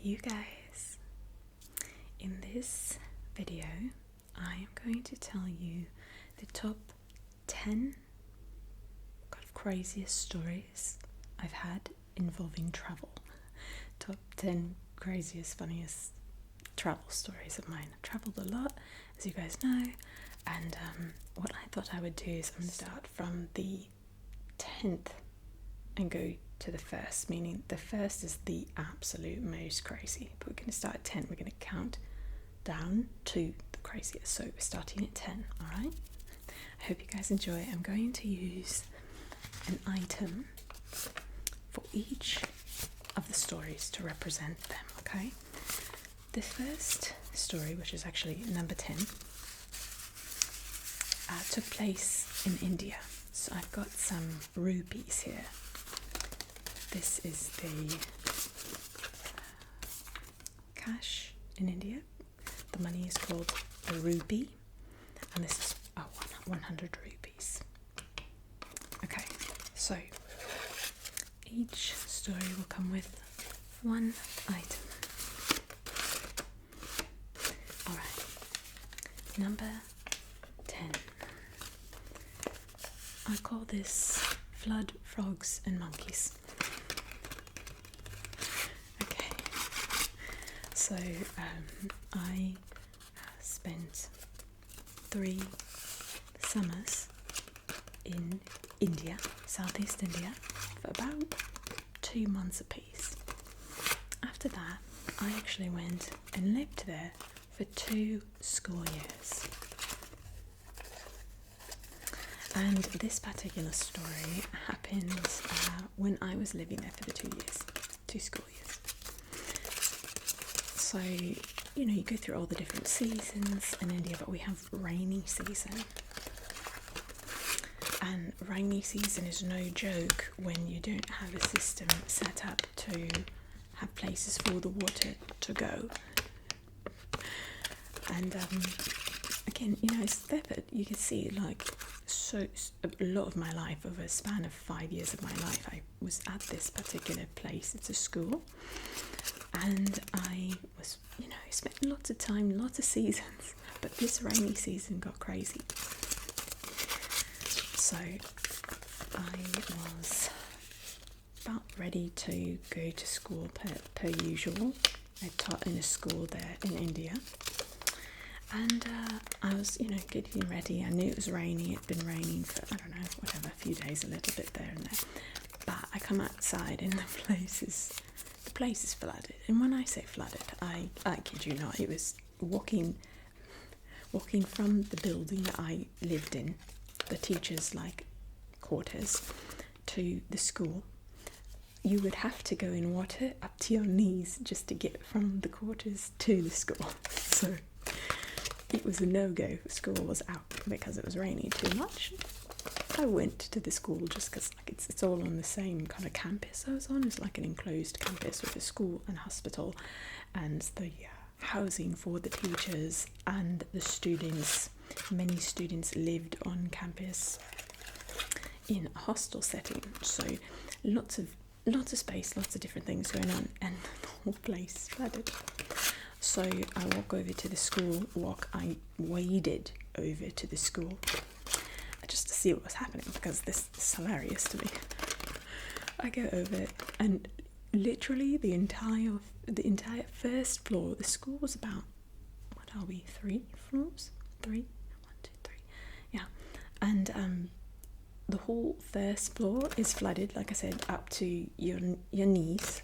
you guys. In this video, I am going to tell you the top 10 kind of craziest stories I've had involving travel. Top 10 craziest, funniest travel stories of mine. I've travelled a lot, as you guys know, and what I thought I would do is I'm going to start from the 10th and go to the first, meaning the first is the absolute most crazy, but we're going to start at 10. We're going to count down to the craziest, so we're starting at 10. All right, I hope you guys enjoy. I'm going to use an item for each of the stories to represent them. Okay, the first story, which is actually number 10, took place in India. So I've got some rupees here. This is the cash in India. The money is called a rupee, and this is 100 rupees. Okay, so each story will come with one item. Alright, number 10. I call this Flood, Frogs and Monkeys. Okay, so I spent 3 summers in India, Southeast India, for about 2 months apiece. After that, I actually went and lived there for 2 school years. And this particular story happened when I was living there for the 2 school years. So, you know, you go through all the different seasons in India, but we have rainy season. And rainy season is no joke when you don't have a system set up to have places for the water to go. And again, you know, it's there, but you can see like a lot of my life, over a span of 5 years of my life, I was at this particular place. It's a school, and I was, you know, spent lots of time, lots of seasons, but this rainy season got crazy. So I was about ready to go to school per usual. I taught in a school there in India. And I was, you know, getting ready. I knew it was rainy. It'd been raining for, I don't know, whatever, a few days, a little bit there and there. But I come outside and the place is flooded. And when I say flooded, I kid you not, it was walking from the building that I lived in, the teachers' like quarters, to the school. You would have to go in water up to your knees just to get from the quarters to the school. So it was a no-go. School was out because it was raining too much. I went to the school just because like it's all on the same kind of campus I was on. It's like an enclosed campus with a school and hospital, and the housing for the teachers and the students. Many students lived on campus in a hostel setting, so lots of space, lots of different things going on, and the whole place flooded. So I walk over to the school, I waded over to the school just to see what was happening, because this is hilarious to me. I go over, and literally the entire first floor, the school was about, what are we, 3 floors? 3? 1, 2, 3. Yeah. And the whole first floor is flooded, like I said, up to your knees.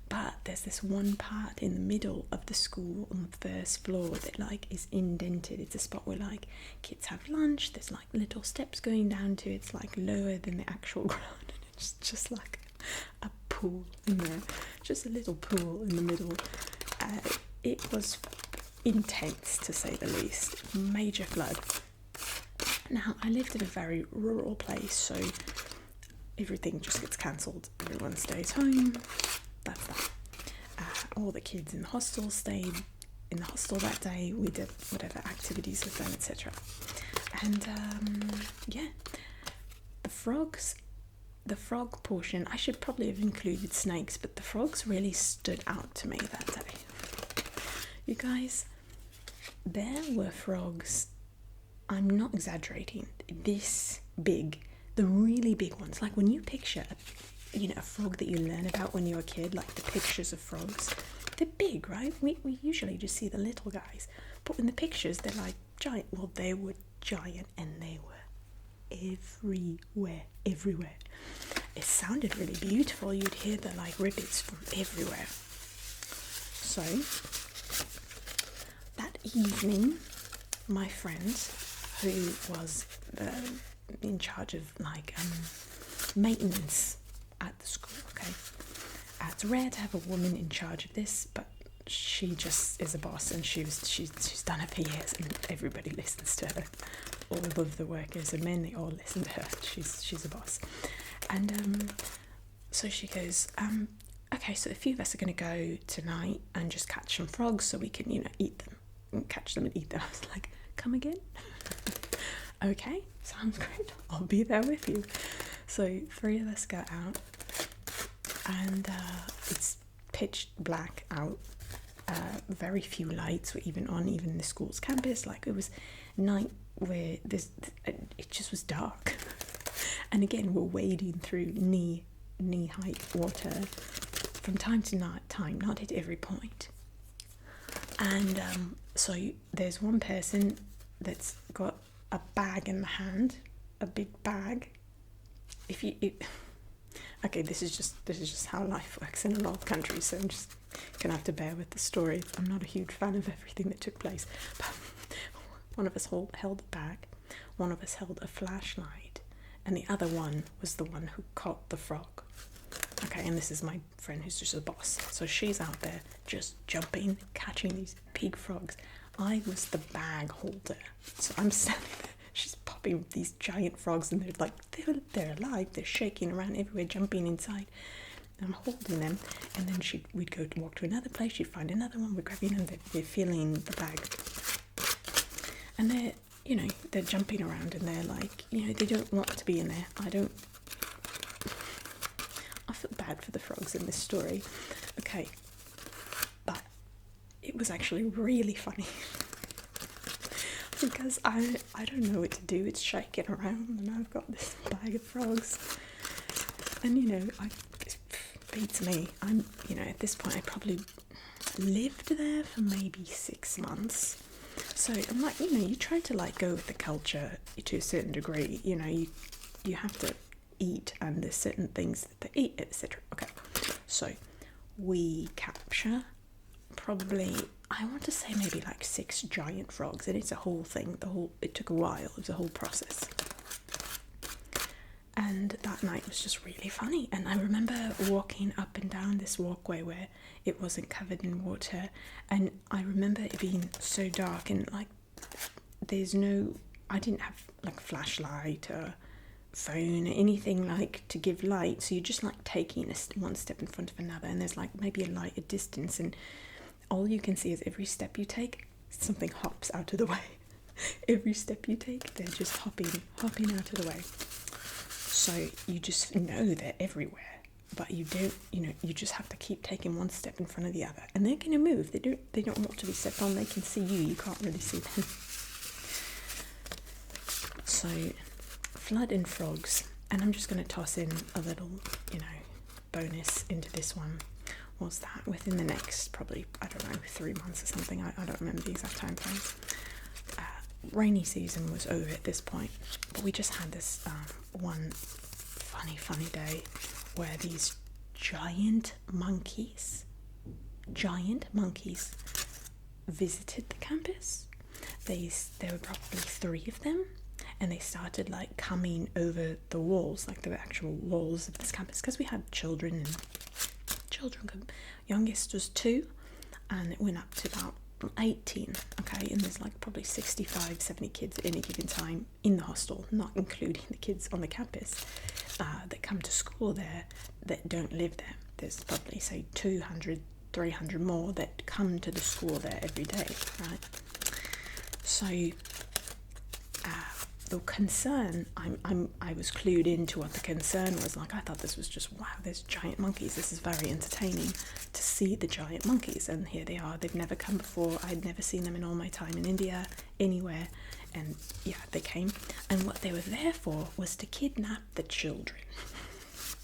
But there's this one part in the middle of the school on the first floor that like is indented. It's a spot where like kids have lunch. There's like little steps going down to it. It's like lower than the actual ground, and it's just like a pool in there, just a little pool in the middle. It was intense, to say the least. Major flood. Now I lived in a very rural place, so everything just gets cancelled. Everyone stays home. That's that. All the kids in the hostel stayed in the hostel that day. We did whatever activities with them, etc. And yeah, the frogs the frog portion, I should probably have included snakes, but the frogs really stood out to me that day. You guys, there were frogs, I'm not exaggerating, this big, the really big ones. Like when you picture, a frog that you learn about when you're a kid, like the pictures of frogs, they're big, right? We usually just see the little guys, but in the pictures, they're like giant. Well, they were giant, and they were everywhere. It sounded really beautiful. You'd hear the like ribbits from everywhere. So that evening, my friend, who was in charge of like maintenance at the school, okay, it's rare to have a woman in charge of this, but she just is a boss, and she's done it for years, and everybody listens to her. All of the workers and men, they all listen to her. She's a boss. And so she goes, okay, so a few of us are going to go tonight and just catch some frogs so we can, eat them, and catch them and eat them. I was like, come again? Okay, sounds great. I'll be there with you. So 3 of us go out, and it's pitch black out. Very few lights were even on, even in the school's campus. Like it was night where it just was dark. And again, we're wading through knee-height water from time to time, not at every point. And so there's one person that's got a bag in the hand, a big bag. Okay, this is just how life works in a lot of countries, so I'm just gonna have to bear with the story. I'm not a huge fan of everything that took place, but one of us held a bag, one of us held a flashlight, and the other one was the one who caught the frog. Okay, and this is my friend who's just a boss. So she's out there just jumping, catching these big frogs. I was the bag holder. So I'm standing there, she's popping these giant frogs, and they're alive, they're shaking around everywhere, jumping inside. I'm holding them, and then we'd walk to another place, she'd find another one, we're grabbing them, they're feeling the bag. And they're jumping around, and they're like, they don't want to be in there. I feel bad for the frogs in this story. Okay, but it was actually really funny because I don't know what to do. It's shaking around, and I've got this bag of frogs, and it beats me. At this point I probably lived there for maybe 6 months. So I'm like, you try to like go with the culture to a certain degree. You have to eat, and there's certain things that they eat, etc. Okay, so we capture probably, I want to say maybe like 6 giant frogs, and it's a whole thing. It took a while. It was a whole process. And that night was just really funny. And I remember walking up and down this walkway where it wasn't covered in water, and I remember it being so dark, and like I didn't have like flashlight or phone or anything like to give light, so you're just like taking one step in front of another, and there's like maybe a light at distance, and all you can see is every step you take, something hops out of the way. Every step you take, they're just hopping out of the way. So you just know they're everywhere, but you don't, you just have to keep taking one step in front of the other, and they're going to move. They don't want to be stepped on. They can see you can't really see them. So flood and frogs, and I'm just going to toss in a little, bonus into this one, was that within the next probably, 3 months or something, I don't remember the exact time frame, rainy season was over at this point, but we just had this one funny day where these giant monkeys visited the campus. There were probably 3 of them, and they started like coming over the walls, like the actual walls of this campus, because we had children. Youngest was 2, and it went up to about 18. Okay, and there's like probably 65, 70 kids at any given time in the hostel, not including the kids on the campus that come to school there that don't live there. There's probably say 200, 300 more that come to the school there every day, right? So the concern, I was clued into what the concern was. Like, I thought this was just, wow, there's giant monkeys. This is very entertaining to see the giant monkeys. And here they are. They've never come before. I'd never seen them in all my time in India, anywhere. And yeah, they came. And what they were there for was to kidnap the children,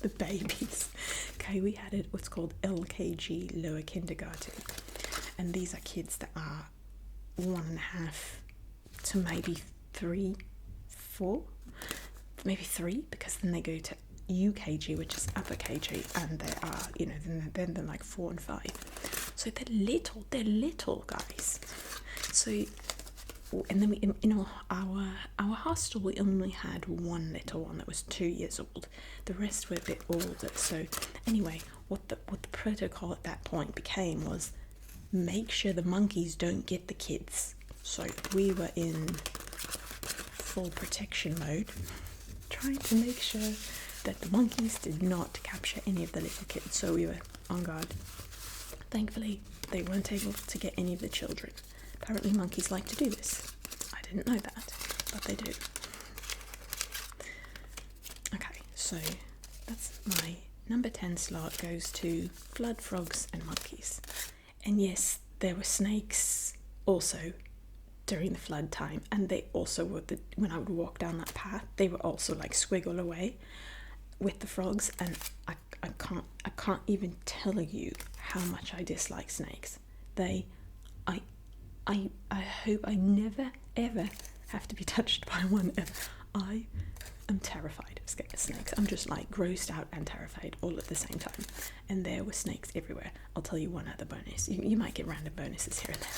the babies. Okay, we had what's called LKG, lower kindergarten. And these are kids that are 1.5 to maybe 3, 4, maybe 3, because then they go to UKG, which is upper KG, and they are, you know, then they're like 4 and 5. So they're little guys. So, and then we, in our hostel, we only had one little one that was 2 years old. The rest were a bit older. So anyway, what the protocol at that point became was, make sure the monkeys don't get the kids. So we were in full protection mode, trying to make sure that the monkeys did not capture any of the little kids. So we were on guard. Thankfully, they weren't able to get any of the children. Apparently monkeys like to do this. I didn't know that, but they do. Okay, so that's my number 10 slot, goes to flood frogs and monkeys. And yes, there were snakes also during the flood time, and they also were, when I would walk down that path, they were also like squiggle away with the frogs. And I can't even tell you how much I dislike snakes. I hope I never ever have to be touched by one ever. I am terrified of snakes. I'm just like grossed out and terrified all at the same time. And there were snakes everywhere. I'll tell you one other bonus. You might get random bonuses here and there.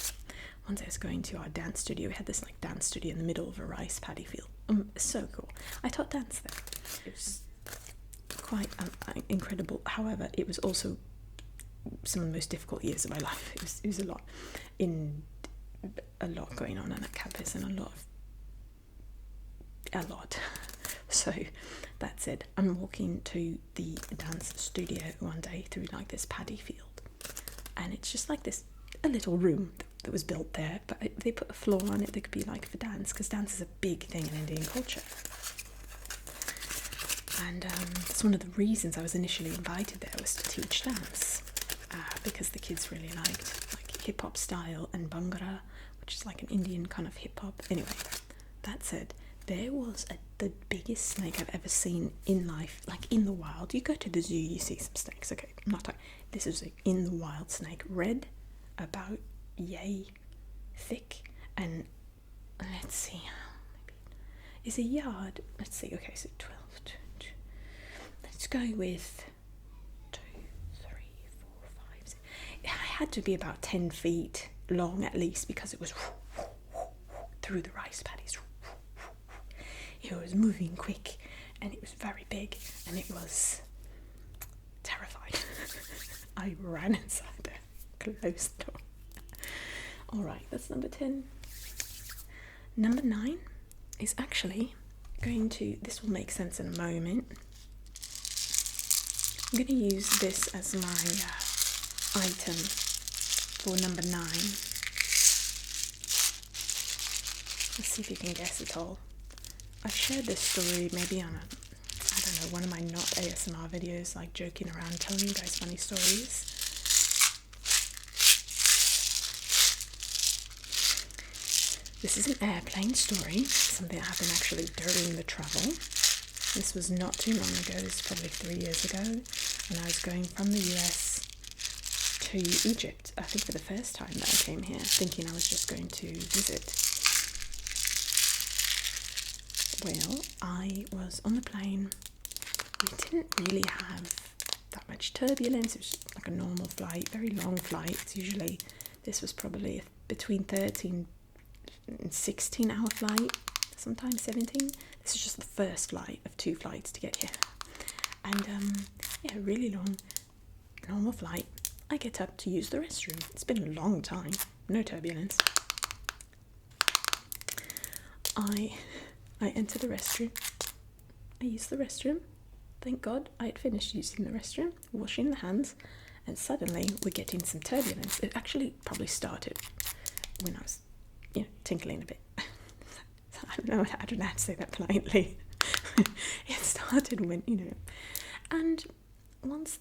Once I was going to our dance studio, we had this like dance studio in the middle of a rice paddy field. So cool. I taught dance there. It was quite incredible. However, it was also some of the most difficult years of my life. It was a lot going on that campus, and a lot. So that said, I'm walking to the dance studio one day through like this paddy field, and it's just like a little room that was built there, but they put a floor on it that could be like for dance, because dance is a big thing in Indian culture. And that's one of the reasons I was initially invited there, was to teach dance, because the kids really liked like hip-hop style and bhangra, which is like an Indian kind of hip-hop. Anyway, that said, there was the biggest snake I've ever seen in life, like in the wild. You go to the zoo, you see some snakes. Okay, I'm not talking. This is in the wild snake, red, about yay thick, and let's see, maybe is a yard. Let's see. Okay, so 12. Let's go with 2, 3, 4, 5, 6. It had to be about 10 feet long at least, because it was through the rice paddies. It was moving quick, and it was very big, and it was terrifying. I ran inside there, closed the door. Alright, that's number 10. Number 9 is actually going to, this will make sense in a moment. I'm going to use this as my item for number 9. Let's see if you can guess it all. I've shared this story maybe on one of my not ASMR videos, like joking around, telling you guys funny stories. This is an airplane story, something that happened actually during the travel. This was not too long ago, this was probably 3 years ago, and I was going from the US to Egypt, I think for the first time that I came here, thinking I was just going to visit. Well, I was on the plane. We didn't really have that much turbulence. It was just like a normal flight, very long flight. Usually this was probably between 13 and 16-hour flight, sometimes 17. This is just the first flight of 2 flights to get here. And yeah, really long, normal flight. I get up to use the restroom. It's been a long time, no turbulence. I enter the restroom. I use the restroom. Thank God I had finished using the restroom, washing the hands, and suddenly we're getting some turbulence. It actually probably started when I was, tinkling a bit. I don't know how to say that politely. It started when, and once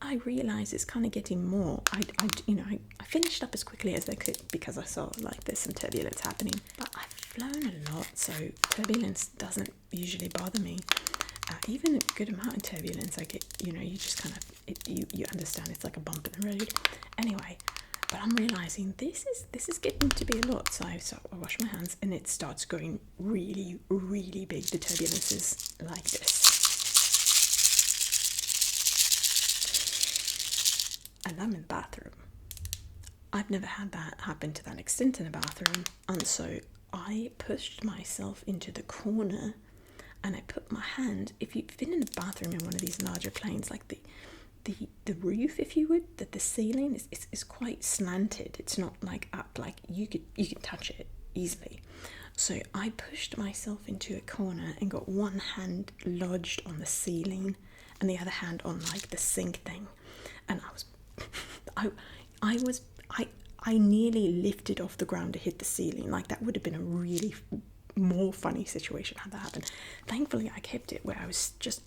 I realised it's kind of getting more, I finished up as quickly as I could because I saw like there's some turbulence happening. But I've flown a lot, so turbulence doesn't usually bother me. Even a good amount of turbulence, I get, you just kind of, you understand it's like a bump in the road. Anyway, but I'm realising this is getting to be a lot. So I wash my hands and it starts going really, really big. The turbulence is like this. And I'm in the bathroom. I've never had that happen to that extent in a bathroom. And so I pushed myself into the corner and I put my hand, if you've been in a bathroom in one of these larger planes, like the roof, if you would, that the ceiling is quite slanted. It's not like up, like you can touch it easily. So I pushed myself into a corner and got one hand lodged on the ceiling and the other hand on like the sink thing. And I nearly lifted off the ground to hit the ceiling. Like that would have been a really more funny situation had that happened. Thankfully, I kept it where I was just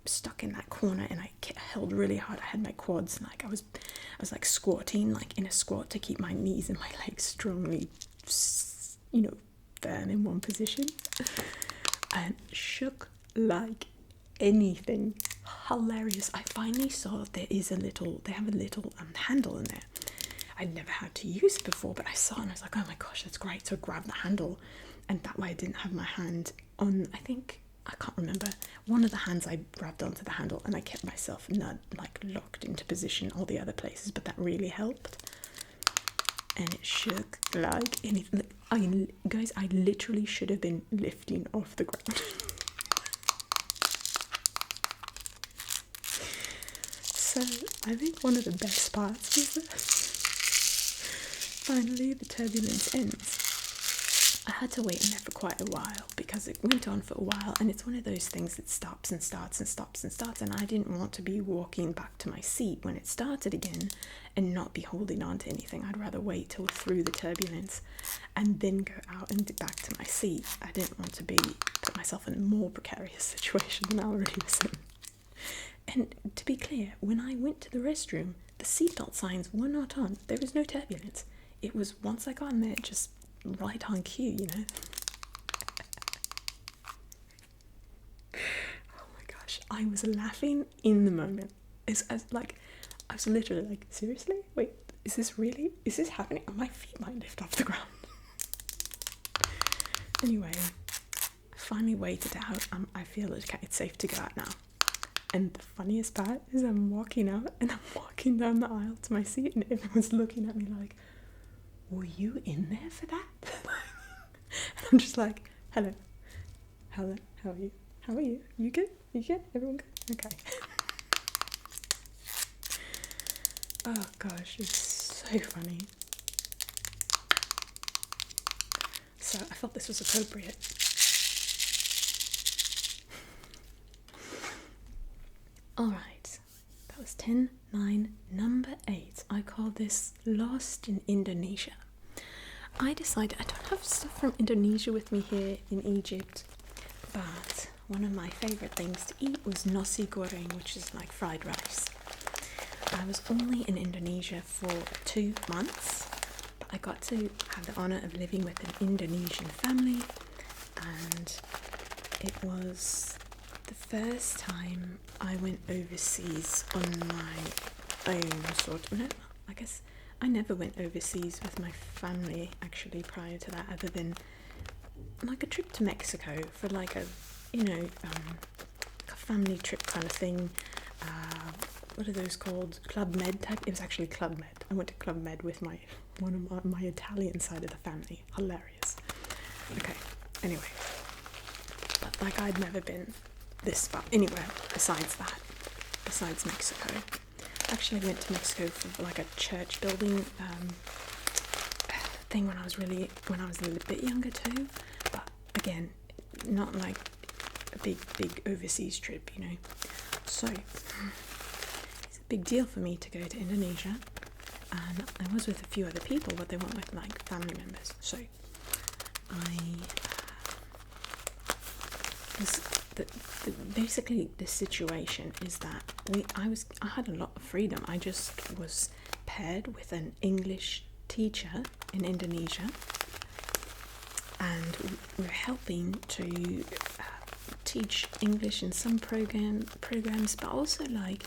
stuck in that corner and I held really hard. I had my quads, like I was like squatting, like in a squat to keep my knees and my legs strongly, firm in one position, and shook like anything. Hilarious. I finally saw they have a little handle in there. I'd never had to use it before, but I saw it and I was like, oh my gosh, that's great. So I grabbed the handle, and that way I didn't have my hand on, I can't remember, one of the hands I grabbed onto the handle and I kept myself not like locked into position all the other places, but that really helped. And it shook like anything. I literally should have been lifting off the ground. So I think one of the best parts is that finally the turbulence ends. I had to wait in there for quite a while because it went on for a while, and it's one of those things that stops and starts and stops and starts, and I didn't want to be walking back to my seat when it started again and not be holding on to anything. I'd rather wait till through the turbulence and then go out and back to my seat. I didn't want to put myself in a more precarious situation than I already was in. And to be clear, when I went to the restroom, the seatbelt signs were not on. There was no turbulence. It was once I got in there, just right on cue, Oh my gosh, I was laughing in the moment. I was literally like, seriously? Wait, is this happening? My feet might lift off the ground. Anyway, I finally waited out. I feel okay, it's safe to go out now. And the funniest part is I'm walking out and I'm walking down the aisle to my seat and everyone's looking at me like, were you in there for that? And I'm just like, hello, how are you? You good? Everyone good? Okay. Oh gosh, it's so funny. So I felt this was appropriate. Alright, that was 10, 9, number 8. I call this Lost in Indonesia. I decided I don't have stuff from Indonesia with me here in Egypt, but one of my favourite things to eat was nasi goreng, which is like fried rice. I was only in Indonesia for 2 months, but I got to have the honour of living with an Indonesian family, and it was the first time I went overseas on my own I guess I never went overseas with my family actually prior to that, other than like a trip to Mexico for like a family trip kind of thing. What are those called? Club Med type? It was actually Club Med. I went to Club Med with my Italian side of the family. Hilarious. Okay, anyway. But like I'd never been this far anywhere besides Mexico. Actually went to Mexico for like a church building thing when I was a little bit younger too, but again, not like a big overseas trip, So it's a big deal for me to go to Indonesia, and I was with a few other people, but they weren't with like family members. So I basically the situation is that I had a lot of freedom. I just was paired with an English teacher in Indonesia, and we're helping to teach English in some programs, but also like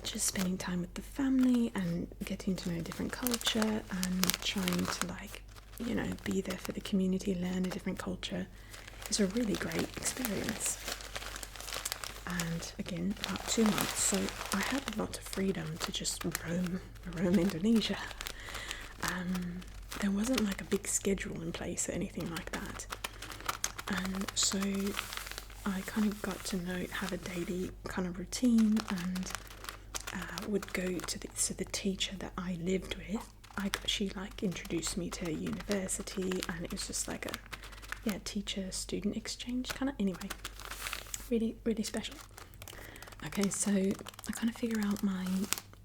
just spending time with the family and getting to know different culture and trying to like, you know, be there for the community, learn a different culture. It's a really great experience. And again, about 2 months, so I had a lot of freedom to just roam Indonesia. There wasn't like a big schedule in place or anything like that, and so I kind of got to have a daily kind of routine, and would go to the teacher that I lived with. She like introduced me to a university, and it was just like a teacher-student exchange kind of. Anyway, really special. Okay, so I kind of figure out my,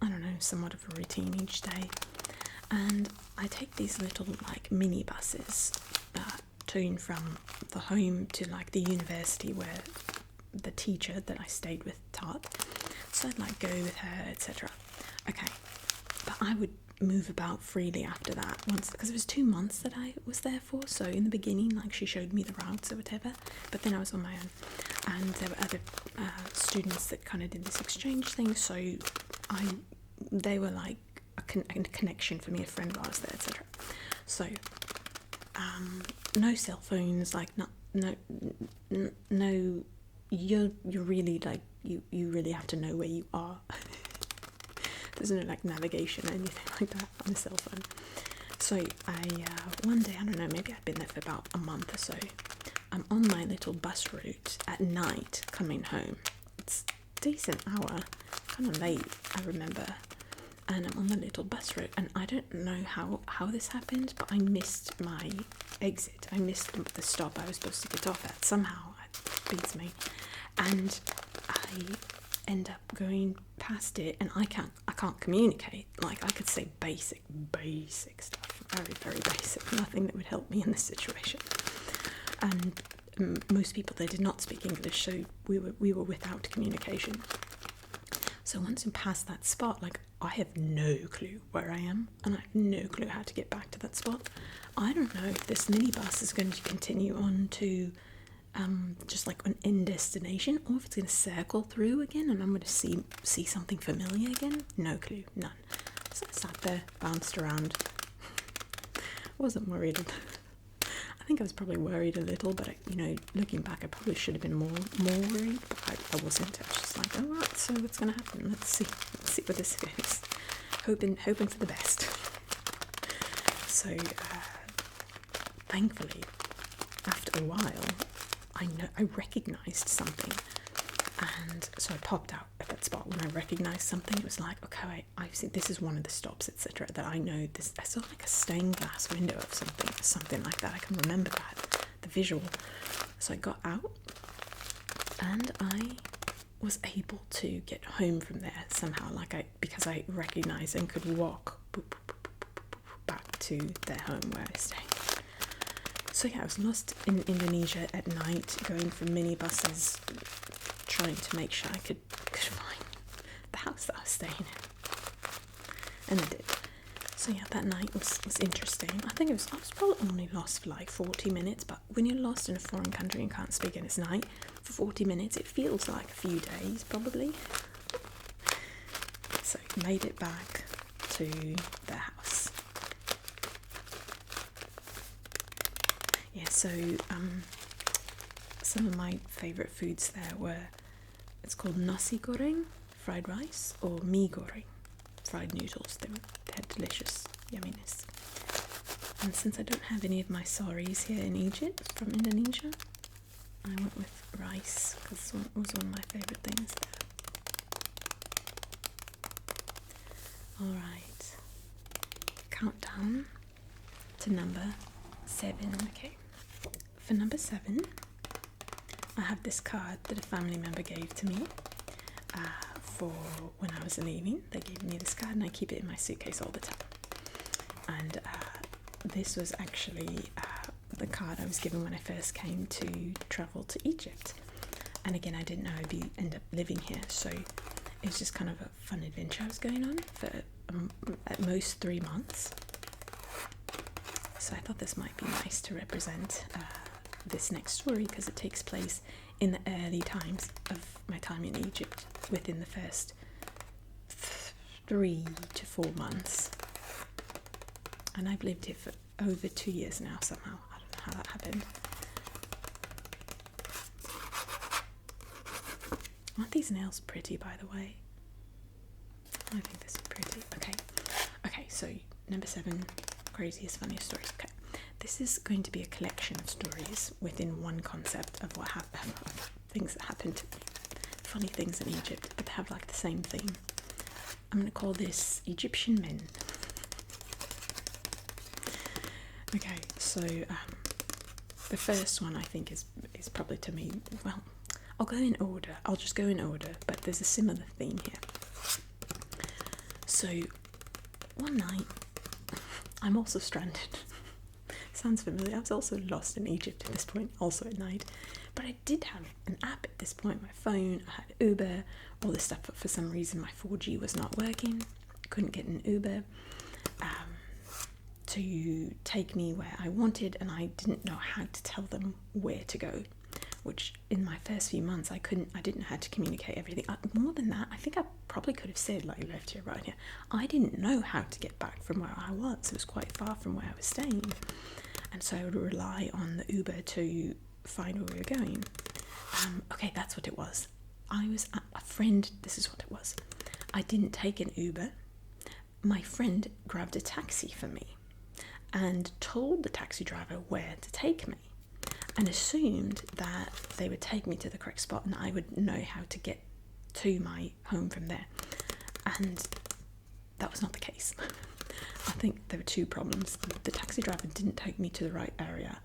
I don't know, somewhat of a routine each day, and I take these little like mini buses to and from the home to like the university where the teacher that I stayed with taught. So I'd like go with her, etc. Okay, but I would move about freely after that, once, because it was 2 months that I was there for. So in the beginning, like, she showed me the routes or whatever, but then I was on my own, and there were other students that kind of did this exchange thing. So they were like a connection for me, a friend of ours there, etc. So no cell phones, like no. You're really like you really have to know where you are. There's no like navigation or anything like that on a cell phone. So one day, I don't know, maybe I'd been there for about a month or so, I'm on my little bus route at night coming home. It's a decent hour, kind of late, I remember, and I'm on the little bus route, and I don't know how this happened, but I missed my exit. I missed the stop I was supposed to get off at. Somehow it beats me, and I end up going past it, and I can't communicate. Like, I could say basic stuff, very basic, nothing that would help me in this situation. And most people there did not speak English, so we were without communication. So once you pass that spot, like, I have no clue where I am, and I have no clue how to get back to that spot. I don't know if this minibus is going to continue on to just like an end destination, or if it's going to circle through again and I'm going to see something familiar again. No clue, none. So I sat there, bounced around. Wasn't worried. I think I was probably worried a little, but looking back, I probably should have been more worried, but I wasn't. I was just like, all right, so what's going to happen? Let's see where this goes. Hoping for the best. So thankfully, after a while, I recognised something, and so I popped out at that spot. When I recognised something, it was like, okay, I've seen, this is one of the stops, etc. That I know. This, I saw like a stained glass window of something like that. I can remember that, the visual. So I got out, and I was able to get home from there somehow. Because I recognised and could walk back to their home where I stayed. So yeah, I was lost in Indonesia at night, going from minibuses, trying to make sure I could find the house that I was staying in. And I did. So yeah, that night was interesting. I was probably only lost for like 40 minutes, but when you're lost in a foreign country and can't speak and it's night, for 40 minutes it feels like a few days probably. So made it back to the house. Yeah, so some of my favourite foods there were, it's called nasi goreng, fried rice, or mee goreng, fried noodles. They had delicious yumminess. And since I don't have any of my saris here in Egypt from Indonesia, I went with rice because it was one of my favourite things there. Alright, countdown to number 7. Okay, for number 7, I have this card that a family member gave to me for when I was leaving. They gave me this card and I keep it in my suitcase all the time. And this was actually the card I was given when I first came to travel to Egypt. And again, I didn't know I'd end up living here, so it was just kind of a fun adventure I was going on for at most 3 months. So I thought this might be nice to represent this next story, because it takes place in the early times of my time in Egypt, within the first 3 to 4 months. And I've lived here for over 2 years now somehow. I don't know how that happened. Aren't these nails pretty, by the way? I think this is pretty. Okay, so number 7, craziest, funniest stories. Okay, this is going to be a collection of stories within one concept of what happened, things that happened to me. Funny things in Egypt, but they have like the same theme. I'm going to call this Egyptian Men. Okay, so the first one I think is probably, to me, well, I'll go in order. I'll just go in order, but there's a similar theme here. So one night, I'm also stranded. Sounds familiar. I was also lost in Egypt at this point, also at night. But I did have an app at this point, my phone, I had Uber, all this stuff, but for some reason my 4G was not working. Couldn't get an Uber to take me where I wanted, and I didn't know how to tell them where to go, which in my first few months I didn't know how to communicate everything. More than that, I think I probably could have said, like, left here, right here. I didn't know how to get back from where I was. It was quite far from where I was staying, and so I would rely on the Uber to find where we were going. Okay, that's what it was. I was a friend. This is what it was. I didn't take an Uber. My friend grabbed a taxi for me and told the taxi driver where to take me, and assumed that they would take me to the correct spot and I would know how to get to my home from there. And that was not the case. I think there were 2 problems. The taxi driver didn't take me to the right area,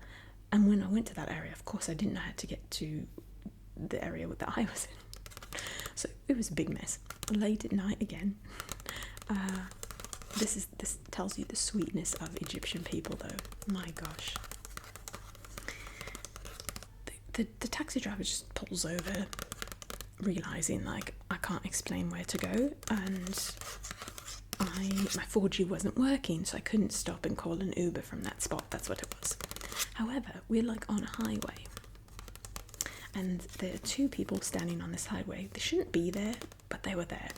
and when I went to that area, of course, I didn't know how to get to the area that I was in. So it was a big mess. Late at night again. This tells you the sweetness of Egyptian people, though. My gosh. The taxi driver just pulls over, realising, like, I can't explain where to go, and my 4G wasn't working, so I couldn't stop and call an Uber from that spot. That's what it was. However, we're like on a highway, and there are 2 people standing on this highway. They shouldn't be there, but they were there.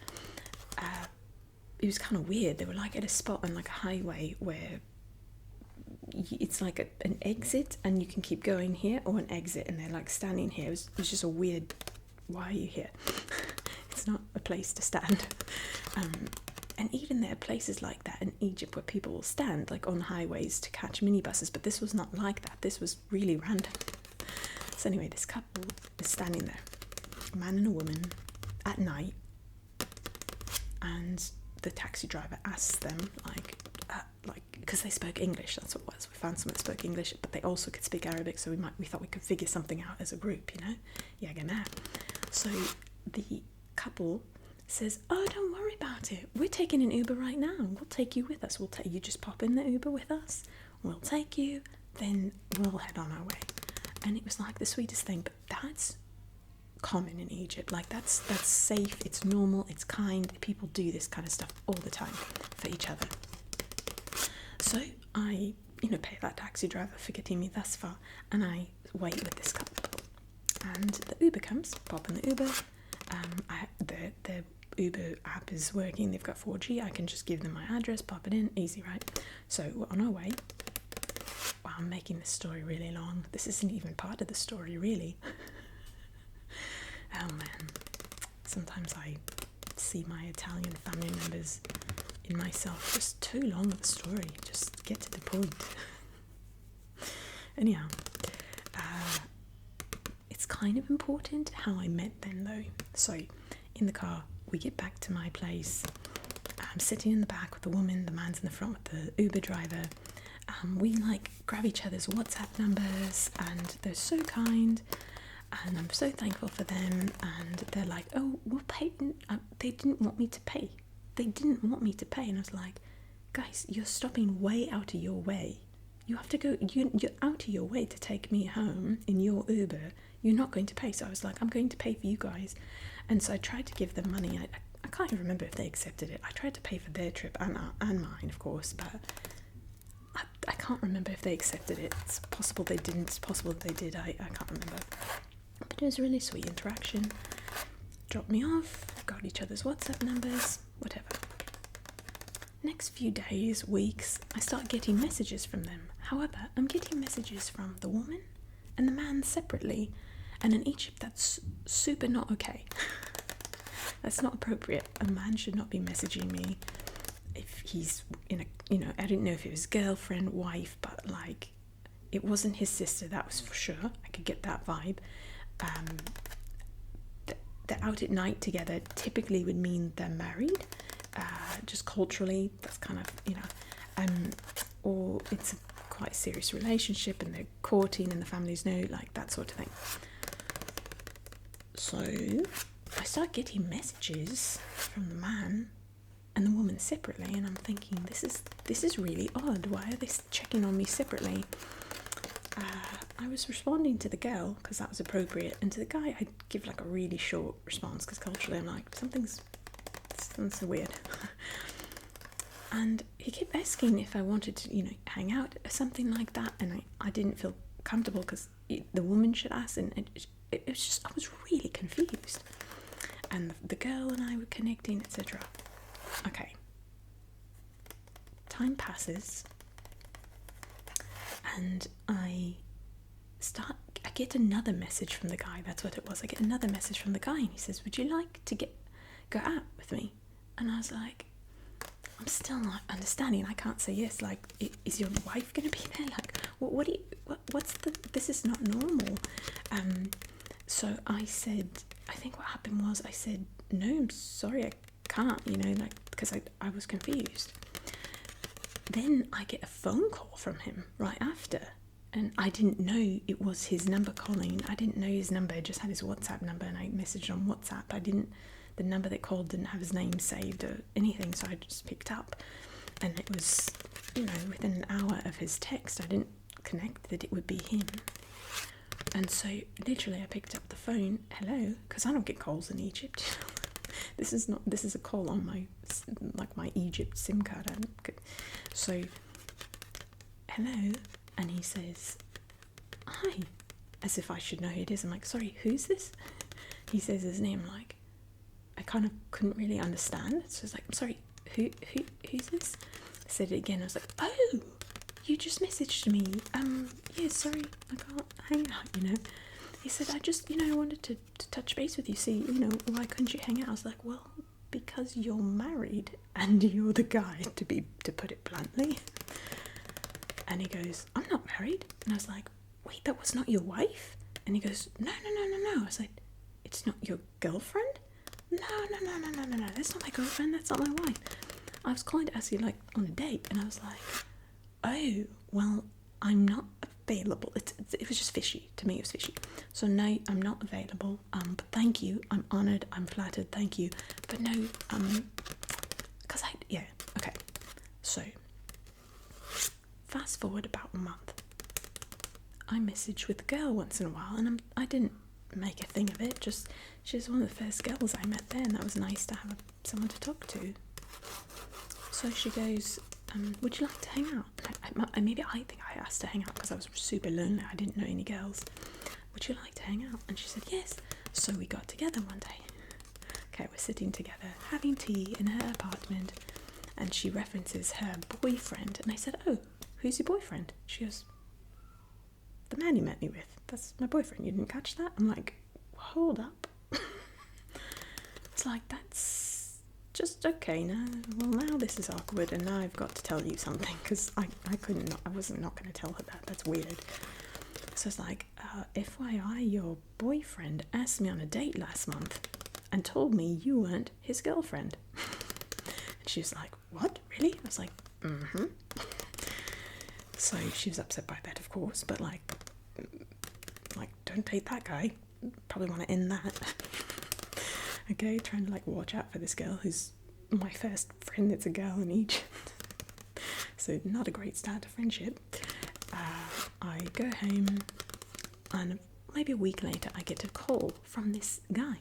It was kind of weird. They were like at a spot on like a highway where it's like an exit and you can keep going here, or an exit and they're like standing here. It was just a weird, why are you here? It's not a place to stand. And even there are places like that in Egypt where people will stand like on highways to catch minibuses, but this was not like that. This was really random. So anyway, this couple is standing there, a man and a woman, at night, and the taxi driver asks them, like, because they spoke English, that's what it was. We found someone that spoke English, but they also could speak Arabic, so we thought we could figure something out as a group, you know? Yeah, genau. So the couple says, oh, don't worry about it. We're taking an Uber right now. We'll take you with us. You just pop in the Uber with us. We'll take you, then we'll head on our way. And it was like the sweetest thing, but that's common in Egypt. Like, that's safe, it's normal, it's kind. People do this kind of stuff all the time for each other. So I, pay that taxi driver for getting me thus far, and I wait with this couple. And the Uber comes, pop in the Uber. The Uber app is working, they've got 4G, I can just give them my address, pop it in, easy, right? So we're on our way. Wow, I'm making this story really long. This isn't even part of the story, really. Oh man, sometimes I see my Italian family members in myself. Just too long of a story, just get to the point. Anyhow, it's kind of important how I met them though. So in the car, we get back to my place. I'm sitting in the back with the woman, the man's in the front with the Uber driver. We grab each other's WhatsApp numbers, and they're so kind. And I'm so thankful for them, and they're like, oh, we'll pay. They didn't want me to pay. And I was like, guys, you're stopping way out of your way you have to go, you're out of your way to take me home in your Uber. You're not going to pay. So I was like, I'm going to pay for you guys. And so I tried to give them money. I can't even remember if they accepted it. I tried to pay for their trip and mine, of course, but I can't remember if they accepted it. It's possible they didn't. It's possible they did. I can't remember. But it was a really sweet interaction. Dropped me off, got each other's WhatsApp numbers, whatever. Next few days, weeks, I start getting messages from them. However, I'm getting messages from the woman and the man separately. And in Egypt, that's super not okay. That's not appropriate. A man should not be messaging me if he's in a, I didn't know if it was girlfriend, wife, but like, it wasn't his sister, that was for sure. I could get that vibe. They're out at night together typically would mean they're married. Just culturally, that's kind of, or it's a quite serious relationship and they're courting and the families know, like that sort of thing. So I start getting messages from the man and the woman separately, and I'm thinking, this is really odd. Why are they checking on me separately? I was responding to the girl because that was appropriate, and to the guy I'd give like a really short response because culturally I'm like, something's so weird. And he kept asking if I wanted to, hang out or something like that, and I didn't feel comfortable because the woman should ask, and it was just, I was really confused. And the girl and I were connecting, etc. Okay. Time passes, and I get another message from the guy. That's what it was. I get another message from the guy, and he says, would you like to go out with me? And I was like, I'm still not understanding. I can't say yes. Like, is your wife going to be there? Like, what's this is not normal. So I said, I think what happened was I said, no, I'm sorry, I can't, because I was confused. Then I get a phone call from him right after, and I didn't know it was his number calling. I didn't know his number. I just had his WhatsApp number, and I messaged on WhatsApp. The number that called didn't have his name saved or anything, so I just picked up, and it was, within an hour of his text, I didn't connect that it would be him. And so literally I picked up the phone, hello, because I don't get calls in Egypt. This is a call on my Egypt SIM card. So, hello, and he says, hi, as if I should know who it is. I'm like, sorry, who's this? He says his name, like, I kind of couldn't really understand. So I was like, I'm sorry, who's this? I said it again. I was like, oh, you just messaged me. Yeah, sorry, I can't hang out, He said, I just, I wanted to touch base with you, see, why couldn't you hang out? I was like, well, because you're married and you're the guy, to put it bluntly. And he goes, I'm not married. And I was like, wait, that was not your wife? And he goes, no. I was like, it's not your girlfriend? No, that's not my girlfriend, that's not my wife. I was calling to ask you, like, on a date, and I was like, oh, well, I'm not available. It was just fishy. To me, it was fishy. So no, I'm not available. But thank you. I'm honoured. I'm flattered. Thank you. But no, because okay. So, fast forward about a month. I message with the girl once in a while, and I didn't make a thing of it. Just she was one of the first girls I met there, and that was nice to have someone to talk to. So she goes, would you like to hang out? Maybe I think I asked to hang out because I was super lonely. I didn't know any girls. Would you like to hang out? And she said yes. So we got together one day. Okay, we're sitting together having tea in her apartment, and she references her boyfriend, and I said, oh, who's your boyfriend? She goes, the man you met me with. That's my boyfriend. You didn't catch that? I'm like, hold up. It's like, that's just okay now. Well, now this is awkward, and now I've got to tell you something, because I wasn't not going to tell her that. That's weird. So it's like, FYI, your boyfriend asked me on a date last month and told me you weren't his girlfriend. And she was like, what? Really? I was like, mm-hmm. So she was upset by that, of course, but like, don't date that guy. Probably want to end that. Okay, trying to like watch out for this girl who's my first friend that's a girl in Egypt. So not a great start to friendship. I go home, and maybe a week later I get a call from this guy.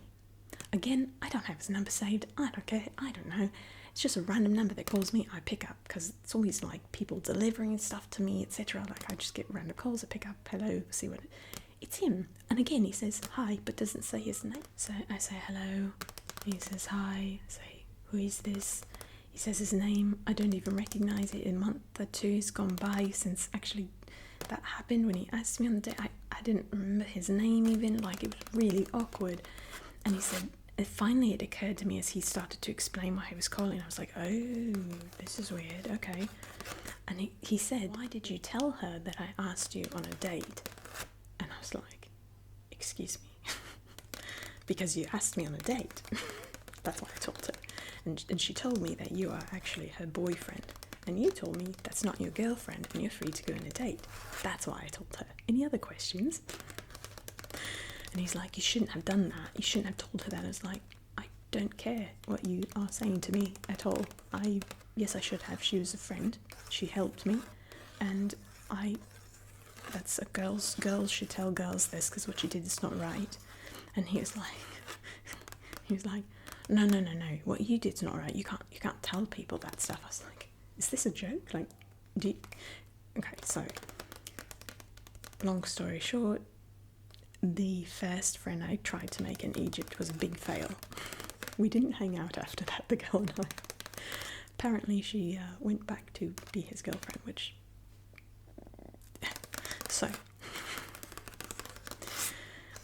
Again, I don't have his number saved. I don't care. I don't know. It's just a random number that calls me. I pick up because it's always like people delivering stuff to me, etc. Like I just get random calls. I pick up. Hello. See what? It's him. And again, he says hi, but doesn't say his name. So I say hello. He says hi. I say, who is this? He says his name. I don't even recognize it. A month or two has gone by since actually that happened when he asked me on the day. I didn't remember his name even. Like, it was really awkward. And he said, finally it occurred to me as he started to explain why he was calling. I was like, oh, this is weird. Okay. And he said, why did you tell her that I asked you on a date? And I was like, excuse me. Because you asked me on a date. That's why I told her. And she told me that you are actually her boyfriend. And you told me that's not your girlfriend and you're free to go on a date. That's why I told her. Any other questions? And he's like, you shouldn't have done that. You shouldn't have told her that. I was like, I don't care what you are saying to me at all. Yes, I should have. She was a friend. She helped me. And that's a girls should tell girls this because what she did is not right. And he was like, no. What you did's not right. You can't tell people that stuff. I was like, is this a joke? Like, okay, so long story short, the first friend I tried to make in Egypt was a big fail. We didn't hang out after that, the girl and I. Apparently she went back to be his girlfriend, which... So,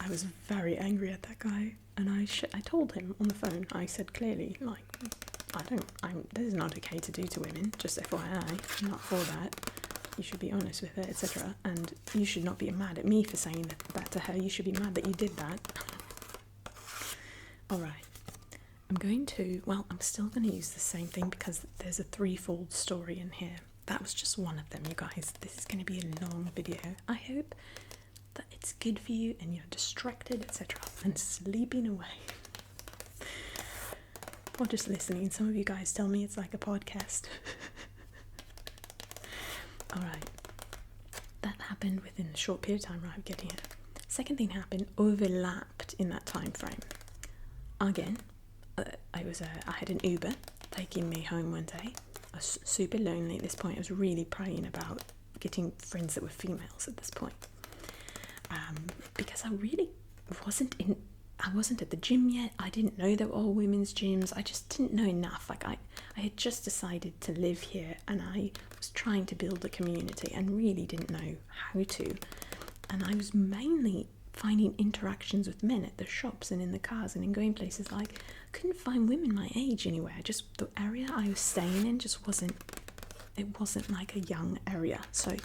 I was very angry at that guy, and I told him on the phone. I said clearly, like, this is not okay to do to women, just FYI, I'm not for that. You should be honest with her, etc. And you should not be mad at me for saying that to her. You should be mad that you did that. Alright. I'm still going to use the same thing because there's a threefold story in here. That was just one of them, you guys. This is going to be a long video. I hope that it's good for you and you're distracted, etc. and sleeping away. Or just listening. Some of you guys tell me it's like a podcast. Alright, that happened within a short period of time, right, getting it. Second thing happened, overlapped in that time frame. Again, I had an Uber taking me home one day. I was super lonely at this point. I was really praying about getting friends that were females at this point. Because I really I wasn't at the gym yet. I didn't know there were all women's gyms. I just didn't know enough. Like I had just decided to live here and I was trying to build a community and really didn't know how to. And I was mainly finding interactions with men at the shops and in the cars and in going places. Like, I couldn't find women my age anywhere. Just the area I was staying in just wasn't like a young area. So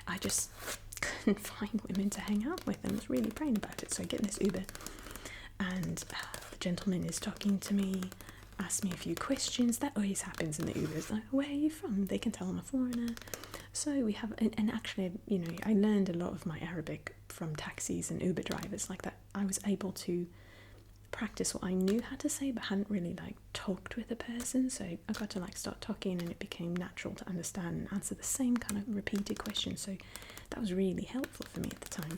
I just couldn't find women to hang out with and I was really praying about it. So I get in this Uber and the gentleman is talking to me, asks me a few questions. That always happens in the Ubers. Like, where are you from? They can tell I'm a foreigner. So we have, and actually, you know, I learned a lot of my Arabic from taxis and Uber drivers like that. I was able to practice what I knew how to say, but hadn't really like talked with a person. So I got to like start talking, and it became natural to understand and answer the same kind of repeated questions. So that was really helpful for me at the time.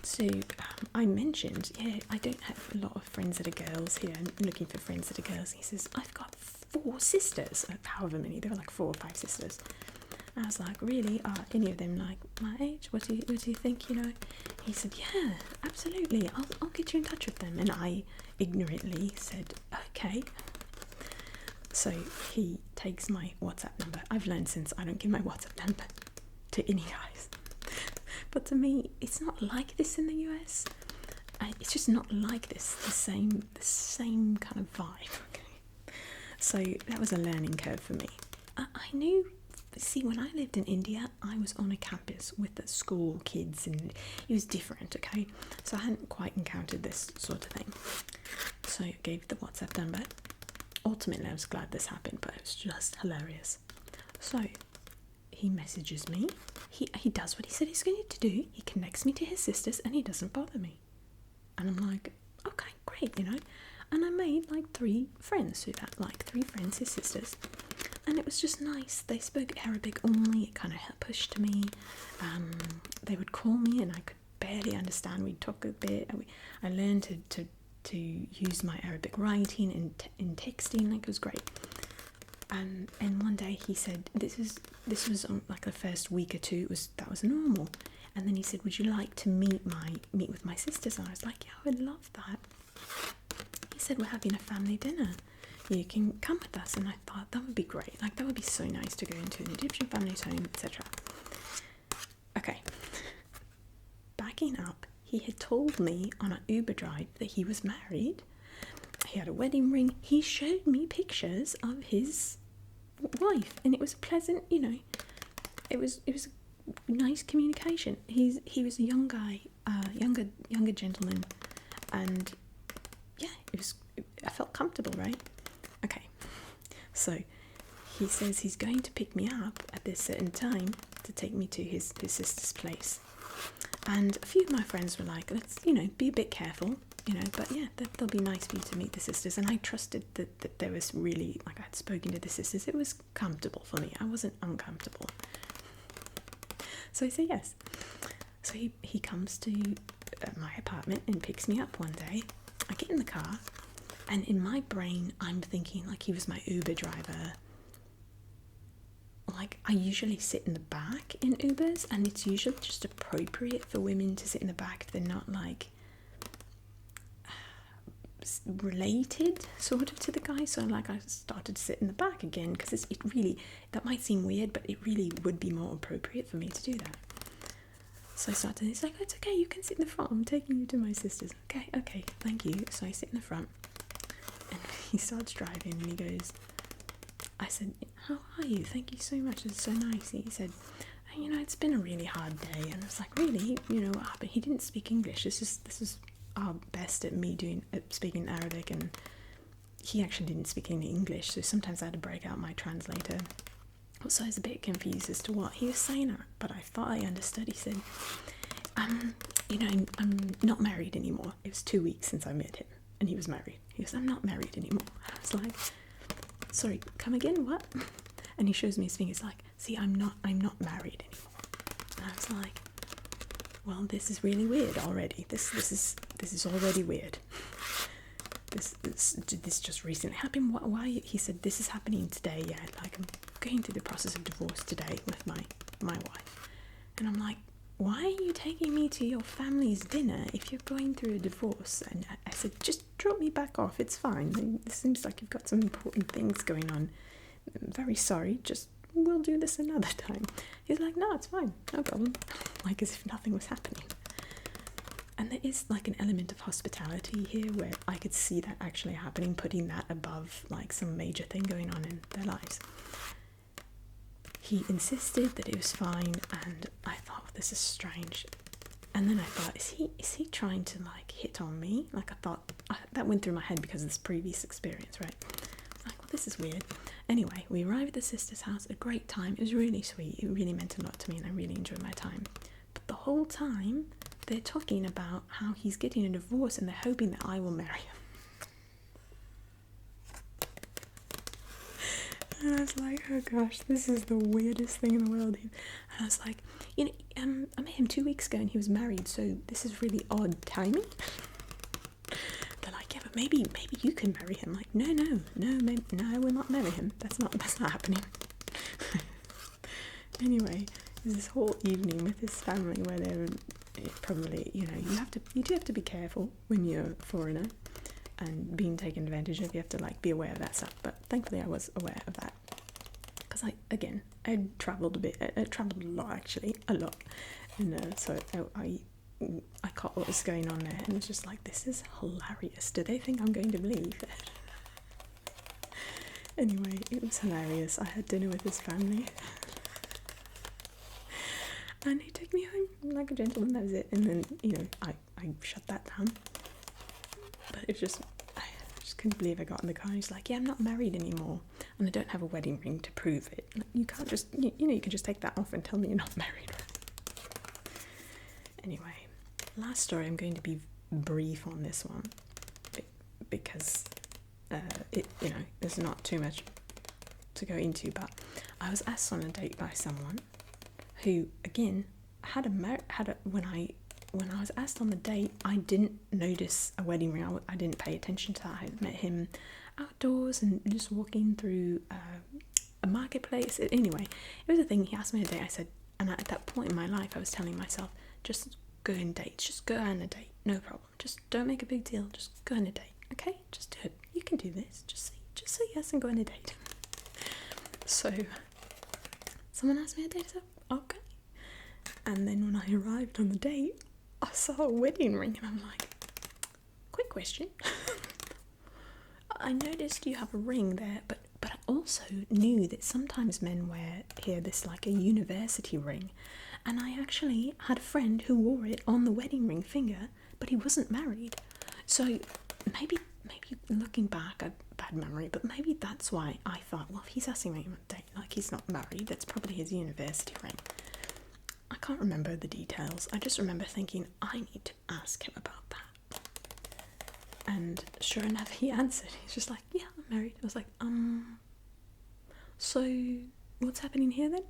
So I mentioned, I don't have a lot of friends that are girls here. I'm looking for friends that are girls. He says, I've got 4 sisters, however many. There were like 4 or 5 sisters. I was like, really? Are any of them like my age? What do you think, you know? He said, yeah, absolutely. I'll get you in touch with them. And I ignorantly said, okay. So he takes my WhatsApp number. I've learned since I don't give my WhatsApp number to any guys. But to me, it's not like this in the US. It's just not like this. The same kind of vibe. Okay. So that was a learning curve for me. I knew. See, when I lived in India, I was on a campus with the school kids, and it was different. Okay, so I hadn't quite encountered this sort of thing. So I gave the WhatsApp number. Ultimately, I was glad this happened, but it was just hilarious. So he messages me. He does what he said he's going to do. He connects me to his sisters and he doesn't bother me. And I'm like, okay, great, you know. And I made like 3 friends through that, like 3 friends, his sisters. And it was just nice. They spoke Arabic only. It kind of pushed me. They would call me and I could barely understand. We'd talk a bit. I learned to use my Arabic writing in texting. Like, it was great. And one day he said, this was like the first week or two, that was normal. And then he said, would you like to meet with my sisters? And I was like, yeah, I would love that. He said, we're having a family dinner. You can come with us. And I thought, that would be great. Like, that would be so nice to go into an Egyptian family's home, etc. Okay. Backing up, he had told me on an Uber drive that he was married. He had a wedding ring. He showed me pictures of his wife, and it was a pleasant, it was a nice communication. He was a young guy, younger gentleman, and yeah, I felt comfortable, right? Okay, so he says he's going to pick me up at this certain time to take me to his sister's place. And a few of my friends were like, let's, be a bit careful, but yeah, they'll be nice for you to meet the sisters. And I trusted that there was really, like, I had spoken to the sisters. It was comfortable for me. I wasn't uncomfortable. So I say yes. So he comes to my apartment and picks me up one day. I get in the car, and in my brain, I'm thinking, like, he was my Uber driver. Like, I usually sit in the back in Ubers, and it's usually just appropriate for women to sit in the back if they're not, like, related sort of to the guy. So like, I started to sit in the back again, because it really, that might seem weird, but it really would be more appropriate for me to do that. So I started, he's like, it's okay, you can sit in the front, I'm taking you to my sister's. Okay, thank you. So I sit in the front, and he starts driving, and he goes, I said, how are you? Thank you so much, it's so nice. He said, it's been a really hard day. And I was like, really? What happened? He didn't speak English. This is our best at me speaking Arabic, and he actually didn't speak any English, so sometimes I had to break out my translator. So I was a bit confused as to what he was saying, but I thought I understood. He said, I'm not married anymore. It was 2 weeks since I met him, and he was married. He goes, I'm not married anymore. I was like, sorry, come again, what? And he shows me his fingers, like, see, I'm not married anymore. And I was like, well, this is really weird already. This is already weird. This just recently happened. Why? He said, this is happening today. Yeah, like, I'm going through the process of divorce today with my wife. And I'm like, why are you taking me to your family's dinner if you're going through a divorce? And I said, just drop me back off, it's fine. It seems like you've got some important things going on. I'm very sorry, we'll do this another time. He's like, no, it's fine, no problem. Like, as if nothing was happening. And there is like an element of hospitality here where I could see that actually happening, putting that above like some major thing going on in their lives. He insisted that it was fine, and I thought, oh, this is strange. And then I thought, is he trying to like hit on me? Like, I thought that went through my head because of this previous experience, right? Like, well, this is weird. Anyway, we arrived at the sister's house, a great time. It was really sweet. It really meant a lot to me, and I really enjoyed my time. But the whole time, they're talking about how he's getting a divorce, and they're hoping that I will marry him. And I was like, oh gosh, this is the weirdest thing in the world. And I was like, I met him 2 weeks ago and he was married, so this is really odd timing. They're like, yeah, but maybe you can marry him. Like, no, I will not marry him. That's not happening. Anyway, there's this whole evening with his family where they're probably, you do have to be careful when you're a foreigner and being taken advantage of. You have to like be aware of that stuff, but thankfully I was aware of that, because I travelled a bit. I travelled a lot, actually, a lot, and so I caught what was going on there, and it was just like, this is hilarious. Do they think I'm going to believe it? Anyway, it was hilarious. I had dinner with his family, and he took me home like a gentleman. That was it. And then I shut that down. But I just couldn't believe I got in the car. He's like, yeah, I'm not married anymore, and I don't have a wedding ring to prove it. Like, you can't just, you can just take that off and tell me you're not married. Anyway, last story. I'm going to be brief on this one because there's not too much to go into, but I was asked on a date by someone who, again, when I was asked on the date, I didn't notice a wedding ring. I didn't pay attention to that. I met him outdoors and just walking through a marketplace. Anyway, it was a thing. He asked me on a date. I said, and at that point in my life, I was telling myself, just go on dates. Just go on a date. No problem. Just don't make a big deal. Just go on a date. Okay? Just do it. You can do this. Just say yes and go on a date. So someone asked me a date. I said, okay. And then when I arrived on the date, I saw a wedding ring and I'm like, quick question. I noticed you have a ring there, but I also knew that sometimes men wear here this like a university ring, and I actually had a friend who wore it on the wedding ring finger, but he wasn't married. So maybe looking back, a bad memory, but maybe that's why I thought, well, if he's asking me on a date, like he's not married, that's probably his university ring. I can't remember the details. I just remember thinking, I need to ask him about that. And sure enough, he answered. He's just like, yeah, I'm married. I was like, so what's happening here then?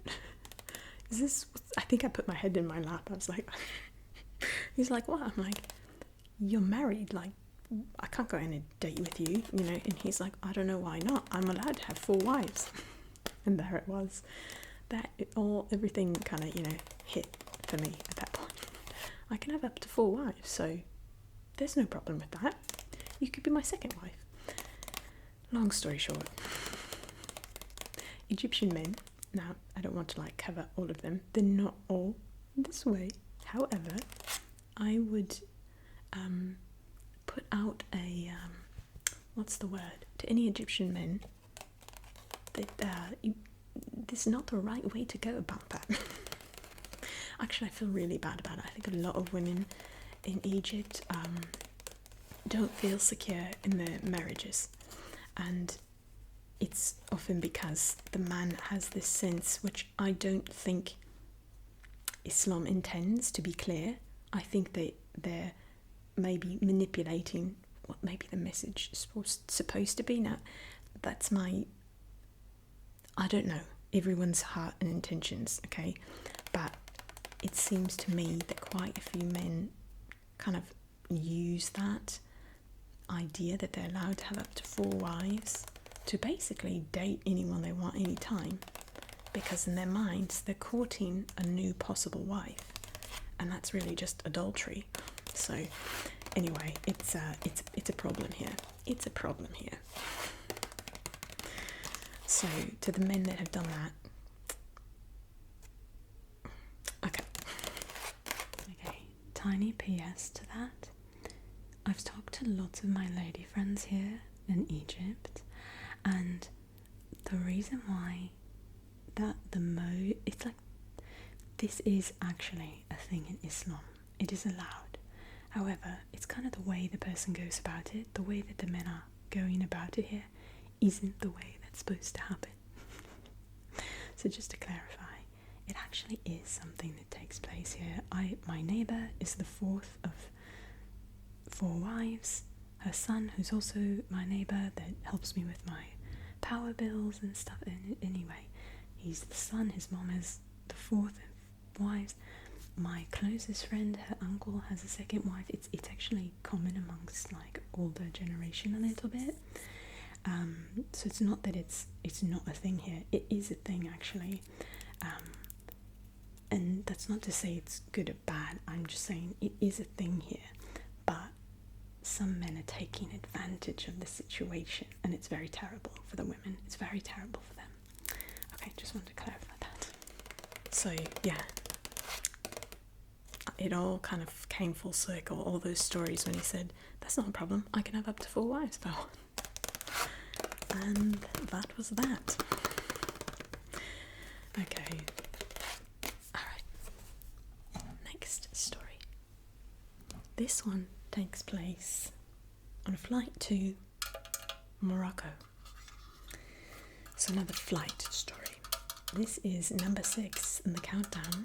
Is this, I think I put my head in my lap. I was like, he's like, what? I'm like, you're married. Like, I can't go on a date with you, you know? And he's like, I don't know why not. I'm allowed to have 4 wives. And there it was. Everything kind of, you know, hit for me at that point. I can have up to 4 wives, so there's no problem with that. You could be my second wife. Long story short, Egyptian men, now I don't want to like cover all of them, they're not all this way. However, I would put out a what's the word to any Egyptian men that this is not the right way to go about that. Actually, I feel really bad about it. I think a lot of women in Egypt don't feel secure in their marriages, and it's often because the man has this sense, which I don't think Islam intends to be clear. I think they're maybe manipulating what maybe the message is supposed to be. Now, that's my, I don't know, everyone's heart and intentions, okay? But it seems to me that quite a few men kind of use that idea that they're allowed to have up to 4 wives to basically date anyone they want anytime, because in their minds they're courting a new possible wife, and that's really just adultery. So anyway, it's a problem here. It's a problem here. So to the men that have done that, okay, tiny PS to that. I've talked to lots of my lady friends here in Egypt, and the reason why that it's like, this is actually a thing in Islam. It is allowed. However, it's kind of the way the person goes about it, the way that the men are going about it here isn't the way that's supposed to happen. So just to clarify, it actually is something that takes place here. My neighbour is the 4th of 4 wives. Her son, who's also my neighbour, that helps me with my power bills and stuff. Anyway, he's the son. His mom is the 4th of wives. My closest friend, her uncle, has a 2nd wife. It's actually common amongst like older generation a little bit. So it's not that it's not a thing here. It is a thing actually. And that's not to say it's good or bad. I'm just saying it is a thing here. But some men are taking advantage of the situation, and it's very terrible for the women. It's very terrible for them. Okay, just wanted to clarify that. So yeah, it all kind of came full circle, all those stories when he said, that's not a problem, I can have up to 4 wives if I want. And that was that. Okay. Alright. Next story. This one takes place on a flight to Morocco. So another flight story. This is number 6 in the countdown.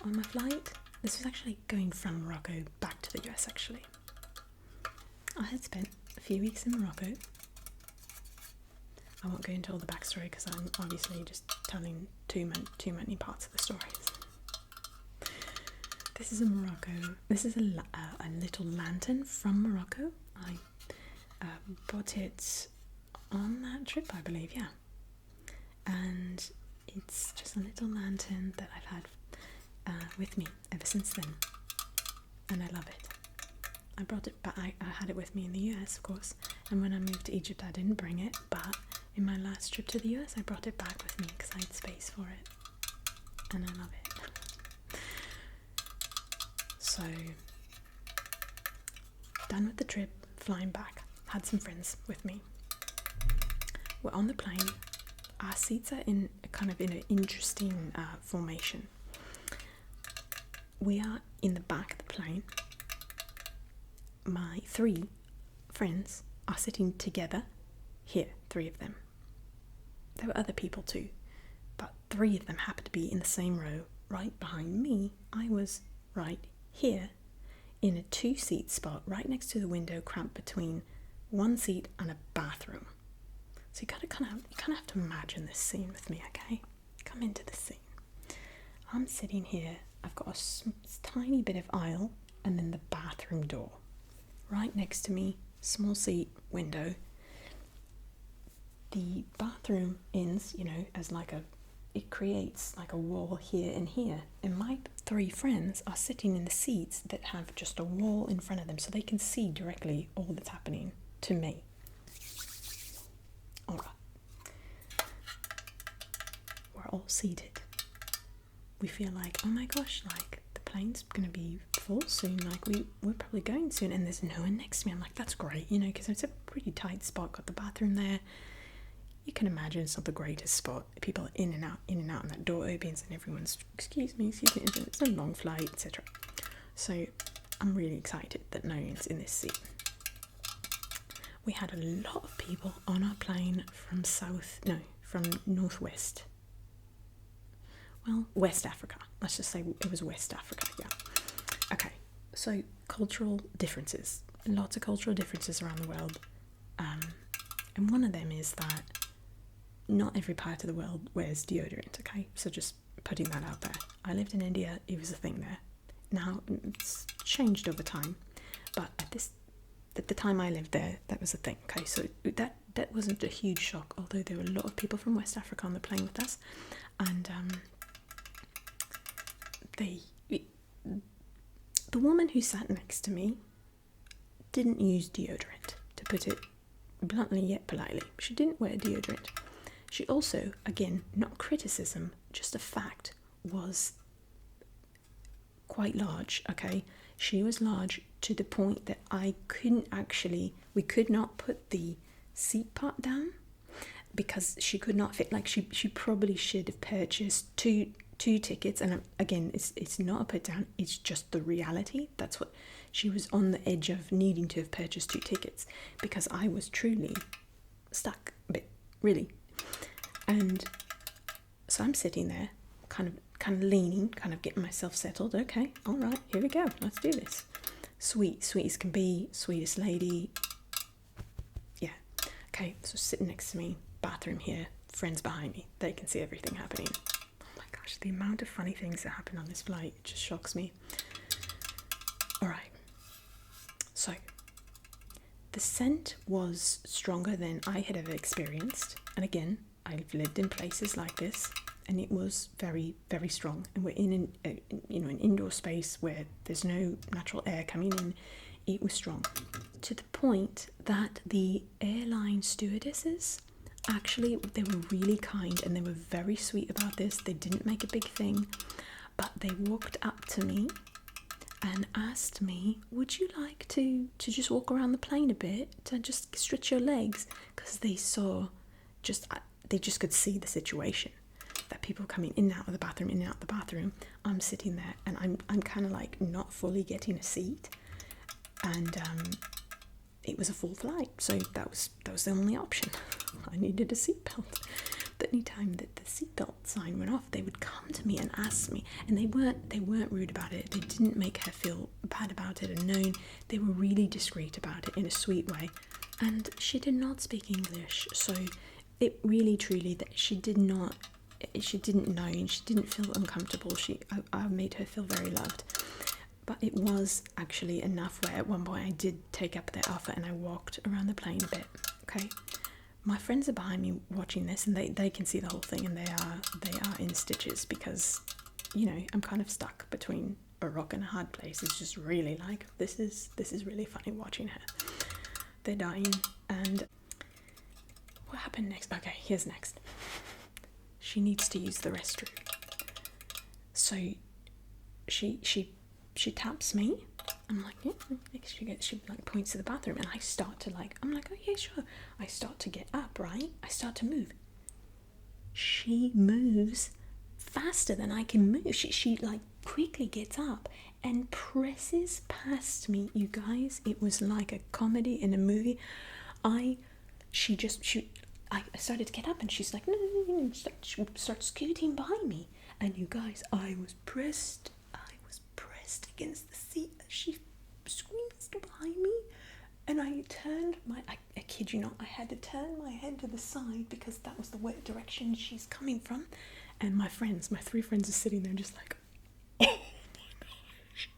On my flight, this was actually going from Morocco back to the US actually. I had spent a few weeks in Morocco, I won't go into all the backstory because I'm obviously just telling too many parts of the stories. This is in Morocco. This is a little lantern from Morocco. I bought it on that trip, I believe, yeah. And it's just a little lantern that I've had with me ever since then. And I love it. I brought it back. I had it with me in the US, of course. And when I moved to Egypt, I didn't bring it. But in my last trip to the US, I brought it back with me because I had space for it. And I love it. So, done with the trip, flying back, had some friends with me. We're on the plane. Our seats are in an interesting formation. We are in the back of the plane. My 3 friends are sitting together here, 3 of them. There were other people too, but 3 of them happened to be in the same row right behind me. I was right here in a 2-seat spot right next to the window, cramped between one seat and a bathroom. So you kind of have to imagine this scene with me, okay? Come into the scene. I'm sitting here. I've got a tiny bit of aisle and then the bathroom door. Right next to me, small seat, window. The bathroom ends, as it creates like a wall here and here. And my 3 friends are sitting in the seats that have just a wall in front of them so they can see directly all that's happening to me. All right. We're all seated. We feel like, oh my gosh, like the plane's gonna be full soon, like we're probably going soon, and there's no one next to me. I'm like, that's great, because it's a pretty tight spot, got the bathroom there. You can imagine it's not the greatest spot. People are in and out, and that door opens and everyone's, excuse me, it's a long flight, etc. So I'm really excited that no one's in this seat. We had a lot of people on our plane from Northwest. Well, West Africa. Let's just say it was West Africa, yeah. Okay, so cultural differences. Lots of cultural differences around the world. And one of them is that not every part of the world wears deodorant, okay? So just putting that out there. I lived in India, it was a thing there. Now, it's changed over time. But at the time I lived there, that was a thing, okay? So that wasn't a huge shock, although there were a lot of people from West Africa on the plane with us. And the woman who sat next to me didn't use deodorant, to put it bluntly yet politely. She didn't wear deodorant. She also, again, not criticism, just a fact, was quite large, okay? She was large to the point that we could not put the seat part down because she could not fit. Like she probably should have purchased two tickets, and again, it's not a put down, it's just the reality. That's what she was on the edge of needing to have purchased 2 tickets, because I was truly stuck a bit, really. And so I'm sitting there, kind of leaning, kind of getting myself settled. Okay, all right, here we go, let's do this. Sweet as can be, sweetest lady. Yeah. Okay, so sitting next to me, bathroom here, friends behind me, they can see everything happening. Gosh, the amount of funny things that happen on this flight just shocks me. All right. So, the scent was stronger than I had ever experienced. And again, I've lived in places like this, and it was very, very strong. And we're in an indoor space where there's no natural air coming in. It was strong. To the point that the airline stewardesses, actually, they were really kind and they were very sweet about this. They didn't make a big thing, but they walked up to me and asked me, would you like to just walk around the plane a bit, to just stretch your legs? Because they just could see the situation, that people coming in and out of the bathroom, I'm sitting there and I'm kind of like not fully getting a seat, and it was a full flight, so that was the only option. I needed a seatbelt. But any time that the seatbelt sign went off, they would come to me and ask me, and they weren't rude about it. They didn't make her feel bad about it, and known. They were really discreet about it in a sweet way. And she did not speak English, so it really truly that she didn't know, and she didn't feel uncomfortable. I made her feel very loved. But it was actually enough where at one point I did take up their offer and I walked around the plane a bit. Okay, my friends are behind me watching this, and they can see the whole thing, and they are in stitches because, you know, I'm kind of stuck between a rock and a hard place. It's just really like this is really funny watching her. They're dying. And what happened next? Okay, here's next. She needs to use the restroom, so she taps me. I'm like, yeah. She like points to the bathroom, and I start to like, I'm like, oh yeah, sure. I start to get up, right? I start to move. She moves faster than I can move. She like quickly gets up and presses past me. You guys, it was like a comedy in a movie. I started to get up, and she's like, no, she starts scooting by me. And you guys, I was pressed against the seat as she squeezed behind me. And I turned I kid you not, I had to turn my head to the side because that was the direction she's coming from. And my 3 friends are sitting there just like, oh my gosh.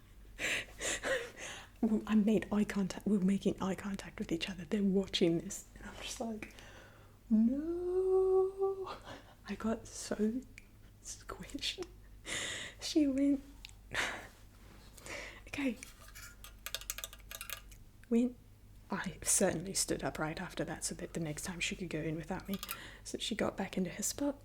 I made eye contact. We're making eye contact with each other. They're watching this. And I'm just like, no. I got so squished. She went, okay. I certainly stood up right after that so that the next time she could go in without me. So she got back into her spot.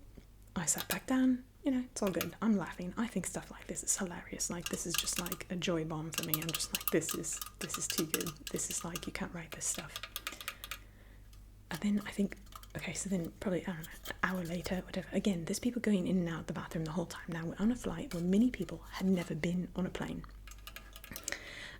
I sat back down. You know, it's all good. I'm laughing. I think stuff like this is hilarious. Like, this is just like a joy bomb for me. I'm just like, this is too good. This is like, you can't write this stuff. And then I think, okay, so then probably, I don't know, an hour later, whatever. Again, there's people going in and out of the bathroom the whole time. Now, we're on a flight where many people had never been on a plane.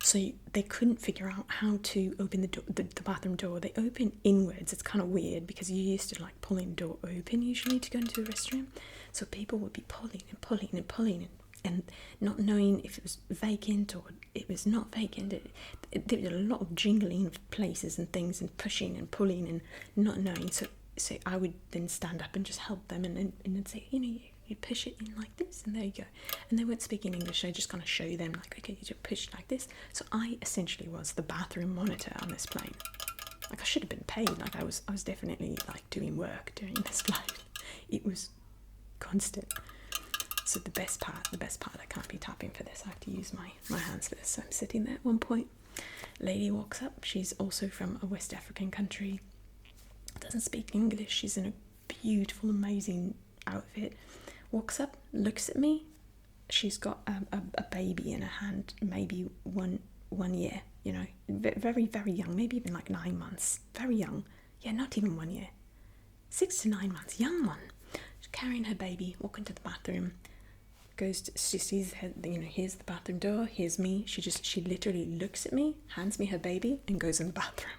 So they couldn't figure out how to open the bathroom door. They open inwards. It's kind of weird because you're used to like pulling the door open usually to go into a restroom. So people would be pulling and not knowing if it was vacant or it was not vacant. There was a lot of jingling of places and things and pushing and pulling and not knowing. So I would then stand up and just help them and then say, you know, you push it in like this, and there you go. And they weren't speaking English, so I just kind of show them like, okay, you just push it like this. So I essentially was the bathroom monitor on this plane. Like, I should have been paid. Like, I was definitely like doing work during this flight. It was constant. So the best part, I can't be tapping for this. I have to use my hands for this. So I'm sitting there at one point. Lady walks up. She's also from a West African country. Doesn't speak English. She's in a beautiful, amazing outfit. Walks up, looks at me. She's got a baby in her hand, maybe one year, you know, very, very young, maybe even like 9 months, very young. Yeah, not even 1 year, 6 to 9 months, young one. She's carrying her baby, walking to the bathroom. She sees her, you know, here's the bathroom door, here's me. She literally looks at me, hands me her baby, and goes in the bathroom.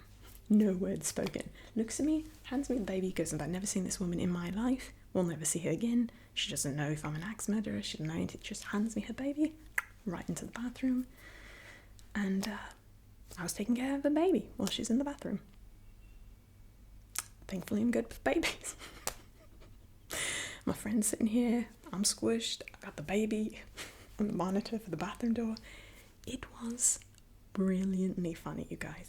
No words spoken. Looks at me, hands me the baby, goes in. I've never seen this woman in my life. We'll never see her again. She doesn't know if I'm an axe murderer. She doesn't know anything. Just hands me her baby right into the bathroom. And I was taking care of the baby while she's in the bathroom. Thankfully, I'm good with babies. My friend's sitting here. I'm squished. I got the baby on the monitor for the bathroom door. It was brilliantly funny, you guys.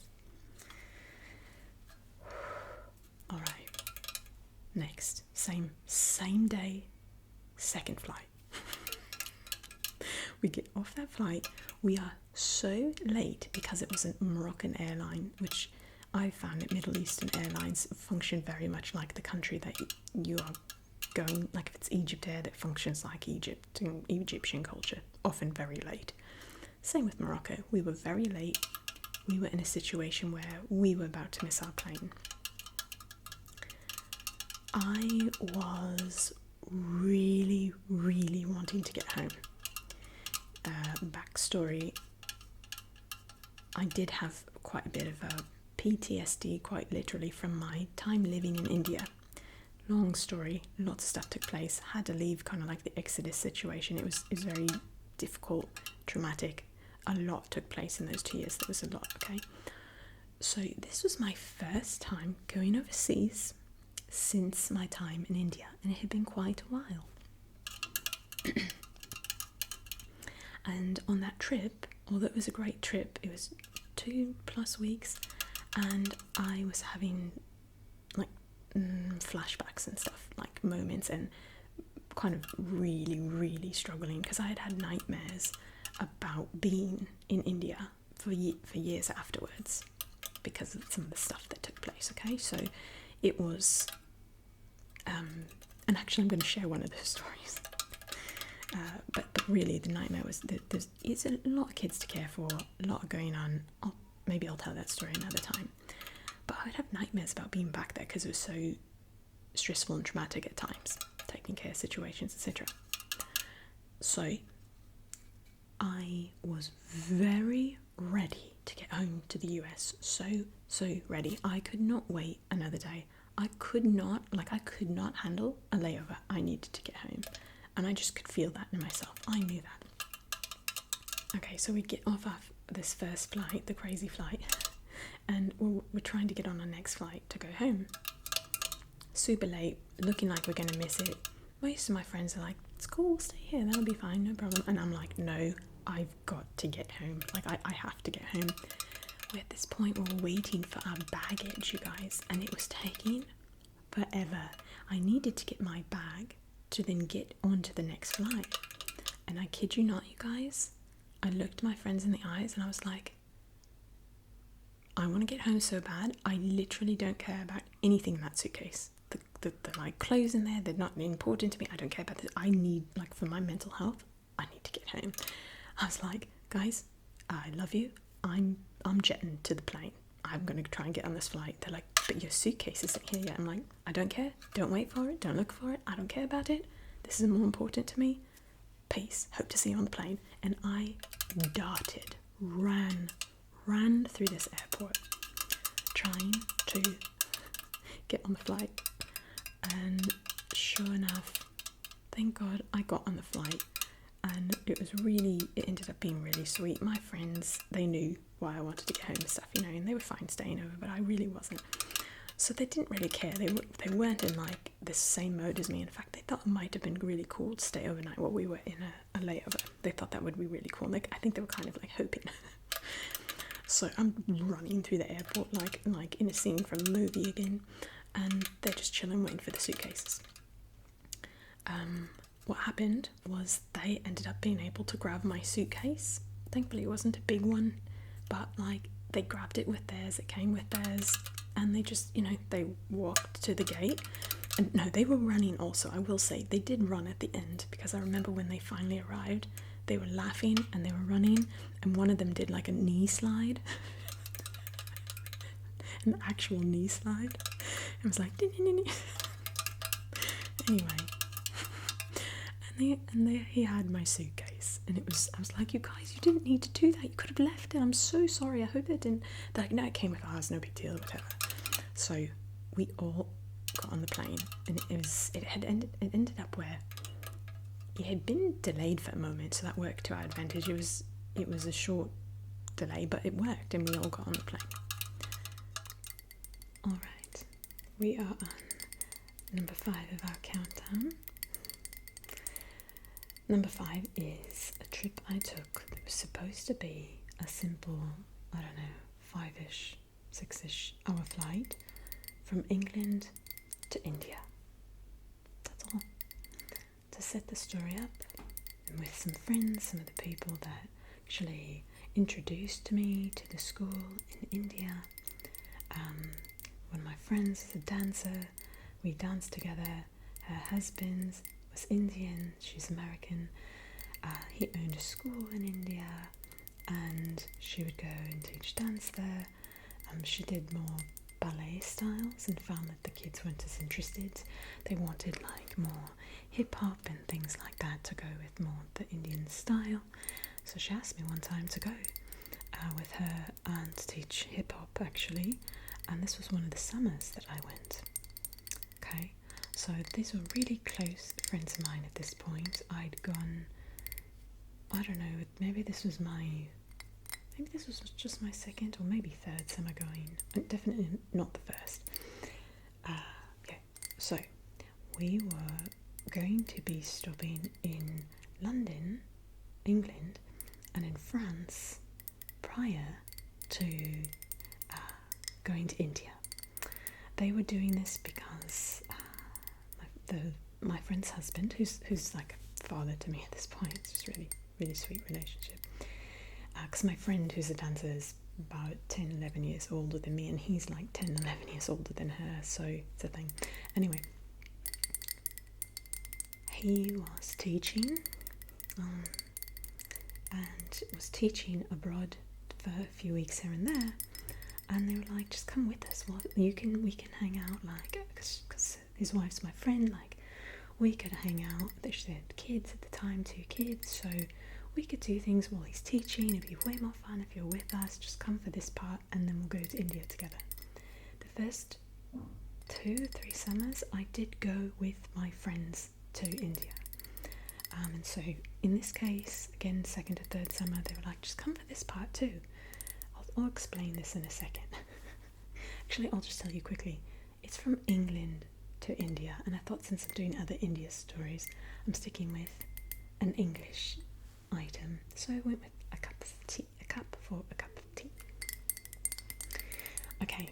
All right. Next, same day, second flight. We get off that flight. We are so late because it was a Moroccan airline, which I found that Middle Eastern airlines function very much like the country that you are going. Like if it's Egypt Air, that functions like Egypt and Egyptian culture, often very late. Same with Morocco. We were very late. We were in a situation where we were about to miss our plane. I was really, really wanting to get home. Backstory, I did have quite a bit of a PTSD, quite literally, from my time living in India. Long story, lots of stuff took place. Had to leave, kind of like the Exodus situation. It was very difficult, traumatic. A lot took place in those 2 years. There was a lot, okay? So this was my first time going overseas. since my time in India, and it had been quite a while. And on that trip, although it was a great trip, it was 2+ weeks, and I was having like flashbacks and stuff, like moments, and kind of really struggling because I had had nightmares about being in India for years afterwards because of some of the stuff that took place. Okay, so it was and actually I'm going to share one of those stories. But really the nightmare was it's a lot of kids to care for, a lot going on. Maybe I'll tell that story another time. But I would have nightmares about being back there because it was so stressful and traumatic at times, taking care of situations, etc. So I was very ready to get home to the US. So ready. I could not wait another day. I could not handle a layover. I needed to get home. And I just could feel that in myself. I knew that. Okay, so we get off this first flight, the crazy flight, and we're trying to get on our next flight to go home. Super late, looking like we're going to miss it. Most of my friends are like, it's cool, stay here, that'll be fine, no problem. And I'm like, no, I've got to get home. Like, I have to get home. We're at this point where we're waiting for our baggage, you guys, and it was taking forever. I needed to get my bag to then get on to the next flight. And I kid you not, you guys, I looked my friends in the eyes and I was like, I want to get home so bad. I literally don't care about anything in that suitcase. The like clothes in there, they're not important to me. I don't care about this. I need, like, for my mental health, I need to get home. I was like, guys, I love you. I'm jetting to the plane. I'm going to try and get on this flight. They're like, but your suitcase isn't here yet. I'm like, I don't care. Don't wait for it. Don't look for it. I don't care about it. This is more important to me. Peace. Hope to see you on the plane. And I ran through this airport, trying to get on the flight. And sure enough, thank God I got on the flight. And it ended up being really sweet. My friends, they knew why I wanted to get home and stuff, and they were fine staying over, but I really wasn't. So they didn't really care. They weren't in like the same mode as me. In fact, they thought it might have been really cool to stay overnight while we were in a layover. They thought that would be really cool. Like, I think they were kind of like hoping. So I'm running through the airport like in a scene from a movie again, and they're just chilling, waiting for the suitcases. What happened was they ended up being able to grab my suitcase. Thankfully it wasn't a big one, but like they grabbed it with theirs, it came with theirs, and they just, they walked to the gate. And no, they were running also, I will say. They did run at the end, because I remember when they finally arrived, they were laughing and they were running, and one of them did like a knee slide. An actual knee slide. It was like, anyway. And he had my suitcase, and I was like, you guys, you didn't need to do that. You could have left it. I'm so sorry. I hope they didn't. They're like, no, it came with ours. No big deal, whatever. So we all got on the plane, and it ended up where it had been delayed for a moment, so that worked to our advantage. It was a short delay, but it worked, and we all got on the plane. All right, we are on number 5 of our countdown. Number 5 is a trip I took that was supposed to be a simple, 5-ish, 6-ish hour flight from England to India. That's all. To set the story up, and with some friends, some of the people that actually introduced me to the school in India. One of my friends is a dancer. We danced together. Her husband was Indian, she's American. He owned a school in India, and she would go and teach dance there. She did more ballet styles and found that the kids weren't as interested. They wanted like more hip hop and things like that to go with more the Indian style. So she asked me one time to go with her and to teach hip hop actually, and this was one of the summers that I went. Okay. So these were really close friends of mine at this point. I'd gone, maybe this was just my second or maybe third summer going. Definitely not the first. So we were going to be stopping in London, England, and in France prior to going to India. They were doing this because my friend's husband, who's like a father to me at this point, it's just really sweet relationship. Because my friend who's a dancer is about 10, 11 years older than me, and he's like 10, 11 years older than her, so it's a thing. Anyway, he was teaching and was teaching abroad for a few weeks here and there, and they were like, just come with us, we can hang out, like, because his wife's my friend, like, we could hang out. They had kids at the time, 2 kids, so we could do things while he's teaching. It'd be way more fun if you're with us. Just come for this part and then we'll go to India together. The first 2-3 summers I did go with my friends to India, and so in this case, again, 2nd or 3rd summer, they were like, just come for this part too. I'll explain this in a second. Actually, I'll just tell you quickly. It's from England to India, and I thought, since I'm doing other India stories, I'm sticking with an English item, so I went with a cup of tea, a cup of tea. Okay,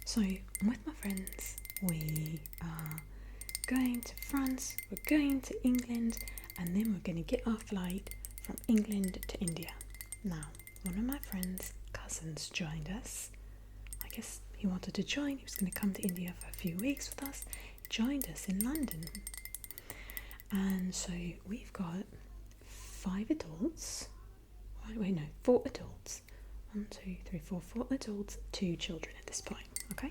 so I'm with my friends. We are going to France, we're going to England, and then we're going to get our flight from England to India. Now, one of my friend's cousins joined us. I guess he wanted to join. He was going to come to India for a few weeks with us. He joined us in London, and so we've got 5 adults. Wait, no, 4 adults. 1, 2, 3, 4, 4 adults, 2 children at this point. Okay,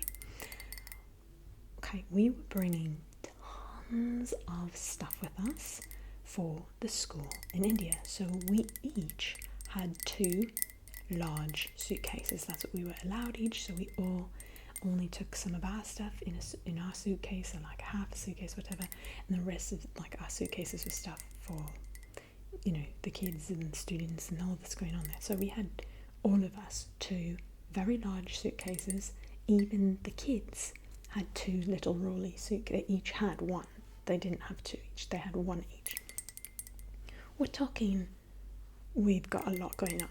we were bringing tons of stuff with us for the school in India. So we each had 2 large suitcases. That's what we were allowed each. So we all only took some of our stuff in our suitcase, or like half a suitcase, whatever, and the rest of like our suitcases were stuff for, you know, the kids and the students and all that's going on there. So we had, all of us, 2 very large suitcases. Even the kids had 2 little rolly suitcases. They each had 1. They didn't have 2 each. They had 1 each. We're talking, we've got a lot going on.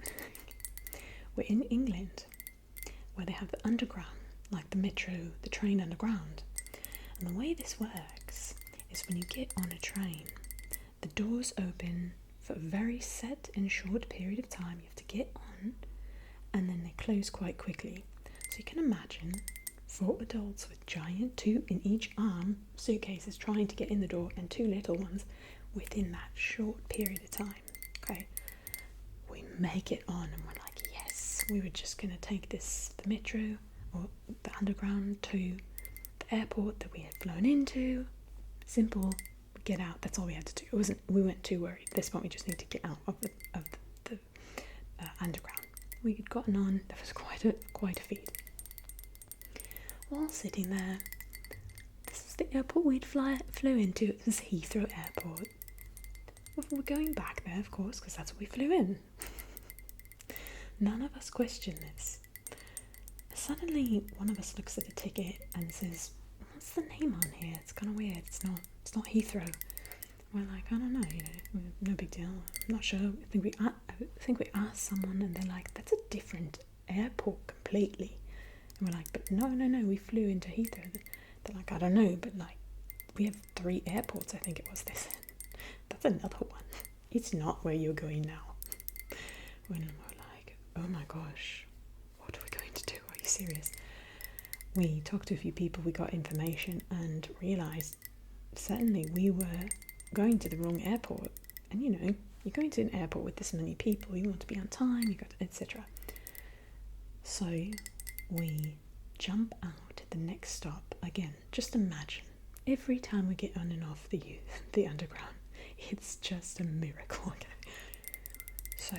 We're in England, where they have the underground, like the metro, the train underground. And the way this works is when you get on a train, the doors open for a very set and short period of time. You have to get on, and then they close quite quickly. So you can imagine 4 adults with giant, 2 in each arm, suitcases trying to get in the door, and 2 little ones within that short period of time. Okay, we make it on, and we're like, yes, we were just going to take the metro or the underground to the airport that we had flown into. Simple, get out. That's all we had to do. We weren't too worried. At this point, we just need to get out of the underground. We had gotten on. There was quite a feed. While sitting there, this is the airport we'd flew into. It was Heathrow Airport. We're going back there, of course, because that's where we flew in. None of us questioned this. Suddenly, one of us looks at the ticket and says, "What's the name on here? It's kind of weird. It's not Heathrow." We're like, "I don't know, no big deal. I'm not sure." I think we asked someone, and they're like, "That's a different airport completely." And we're like, "But no, we flew into Heathrow." They're like, "I don't know, but like, we have 3 airports, I think it was." They said, "That's another one. It's not where you're going now." When we're like, "Oh my gosh, what are we going to do? Are you serious?" We talked to a few people, we got information, and realised certainly we were going to the wrong airport. And you know, you're going to an airport with this many people, you want to be on time, you got etc. So we jump out at the next stop. Again, just imagine, every time we get on and off the underground, it's just a miracle. So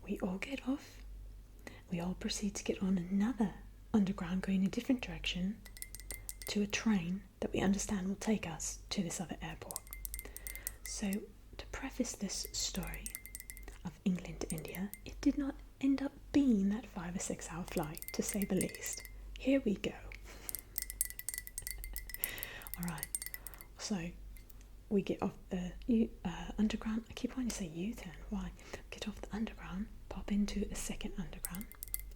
we all get off, we all proceed to get on another underground going a different direction to a train that we understand will take us to this other airport. So to preface this story of England to India, it did not end up being that 5 or 6 hour flight, to say the least. Here we go. Alright, so we get off the underground. I keep wanting to say U-turn. Why? Get off the underground, pop into a second underground.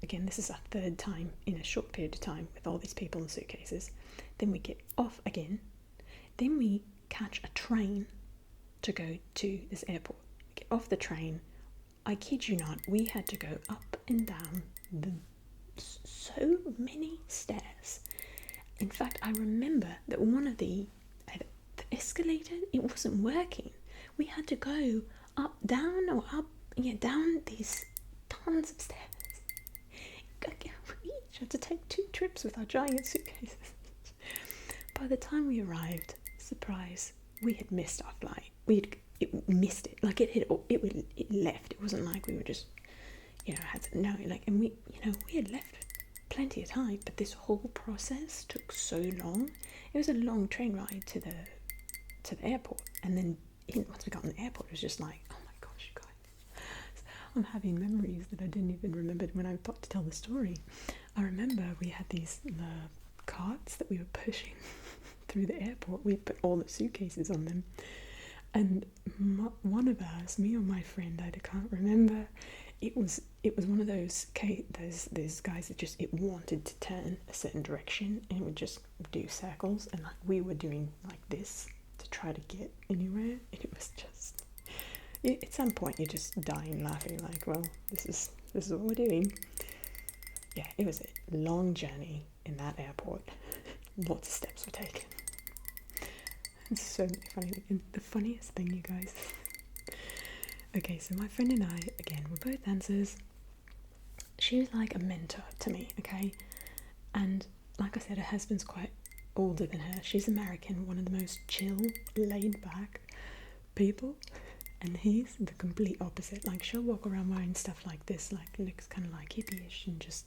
Again, this is our third time in a short period of time with all these people and suitcases. Then we get off again. Then we catch a train to go to this airport. Get off the train. I kid you not, we had to go up and down so many stairs. In fact, I remember that one of the escalator, it wasn't working. We had to go up, down, or up, down these tons of stairs. We each had to take 2 trips with our giant suitcases. By the time we arrived, surprise, we had missed our flight. It missed it. Like it left. It wasn't like we were just, had to know. And we had left plenty of time, but this whole process took so long. It was a long train ride to the airport, and then once we got in the airport, it was just like, oh my gosh, you guys, I'm having memories that I didn't even remember when I thought to tell the story. I remember we had the carts that we were pushing through the airport. We put all the suitcases on them, and one of us, me or my friend, I can't remember, it was one of those guys that just, it wanted to turn a certain direction and it would just do circles, and we were doing like this to try to get anywhere, and it was just, at some point you're just dying laughing, like, well, this is what we're doing. Yeah, it was a long journey in that airport. Lots of steps were taken. It's so funny. And the funniest thing, you guys. Okay, so my friend and I, again, we're both dancers. She was like a mentor to me, okay? And like I said, her husband's quite older than her. She's American, one of the most chill, laid-back people. And he's the complete opposite. Like, she'll walk around wearing stuff like this, like, looks kind of like hippie-ish and just,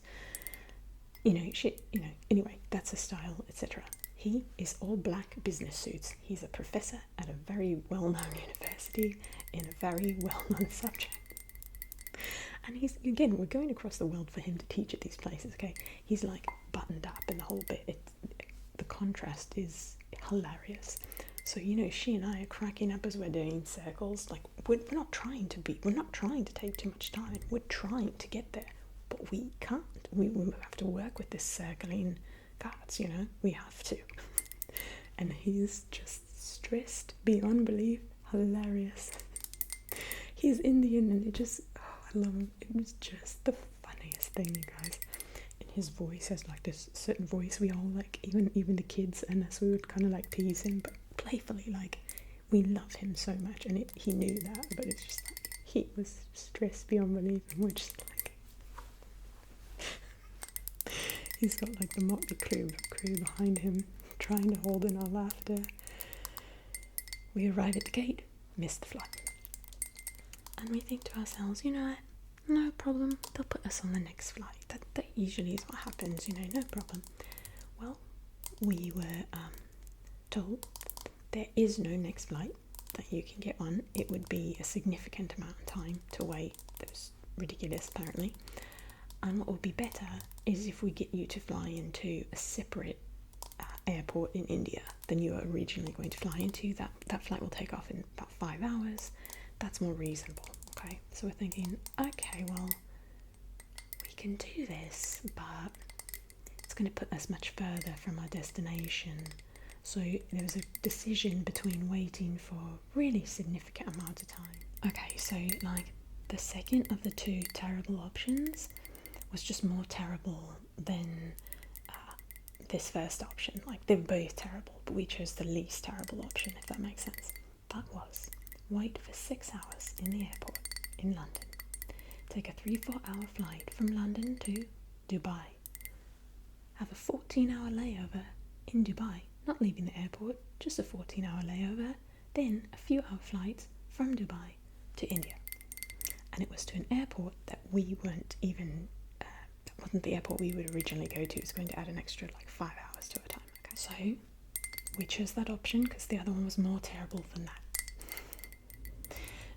anyway, that's her style, etc. He is all black business suits. He's a professor at a very well-known university in a very well-known subject. And he's, again, we're going across the world for him to teach at these places, okay? He's like buttoned up and the whole bit. The contrast is hilarious. So, she and I are cracking up as we're doing circles. Like, we're not trying to take too much time. We're trying to get there, but we can't. We have to work with this circling cards, we have to. And he's just stressed beyond belief. Hilarious. He's Indian, and I love him. It was just the funniest thing, you guys. And his voice has like this certain voice. We all like, even the kids and us, we would kind of like tease him, but playfully, like, we love him so much, and he knew that, but it's just like, he was stressed beyond belief, and we're just like, he's got like the motley crew behind him, trying to hold in our laughter. We arrive at the gate, miss the flight, and we think to ourselves, no problem, they'll put us on the next flight. That usually is what happens, no problem. Well, we were told there is no next flight that you can get on. It would be a significant amount of time to wait. That was ridiculous, apparently. And what would be better is if we get you to fly into a separate airport in India than you were originally going to fly into. That flight will take off in about 5 hours. That's more reasonable, okay? So we're thinking, okay, well, we can do this, but it's going to put us much further from our destination. So there was a decision between waiting for a really significant amount of time. Okay, so like the second of the 2 terrible options was just more terrible than this first option. Like, they're both terrible, but we chose the least terrible option, if that makes sense. That was wait for 6 hours in the airport in London. Take a 3-4 hour flight from London to Dubai. Have a 14-hour layover in Dubai. Not leaving the airport, just a 14-hour layover, then a few hour flights from Dubai to India. And it was to an airport that we weren't even, that wasn't the airport we would originally go to. It was going to add an extra like 5 hours to our time. Okay, so we chose that option because the other one was more terrible than that.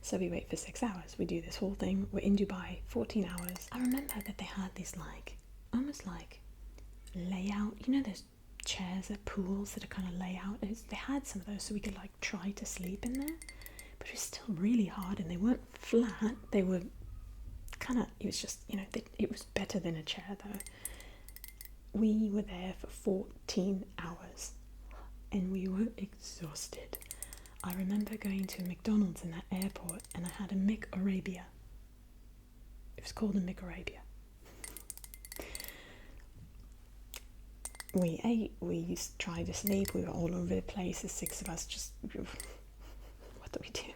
So we wait for 6 hours. We do this whole thing. We're in Dubai, 14 hours. I remember that they had this like, almost like layout, those chairs at pools that are kind of lay out. They had some of those so we could like try to sleep in there, but it was still really hard, and they weren't flat. They were kind of, it was just, it was better than a chair though. We were there for 14 hours and we were exhausted. I remember going to a McDonald's in that airport and I had a McArabia. It was called a McArabia. We ate, we tried to sleep, we were all over the place, the six of us just, what do we do?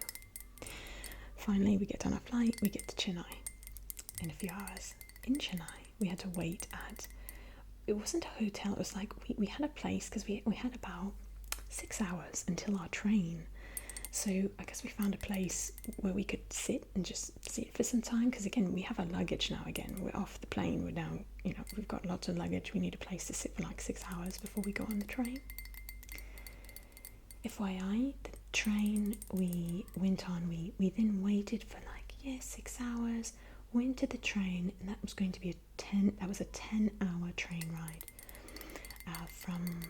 Finally, we get on a flight, we get to Chennai in a few hours. In Chennai, we had to wait at, it wasn't a hotel, it was like, we had a place, because we had about 6 hours until our train. So I guess we found a place where we could sit and just sit for some time, because again, we have our luggage now again. We're off the plane, we're now, we've got lots of luggage. We need a place to sit for like 6 hours before we go on the train. FYI, the train we went on, we then waited for 6 hours, went to the train, and that was going to be a 10-hour train ride from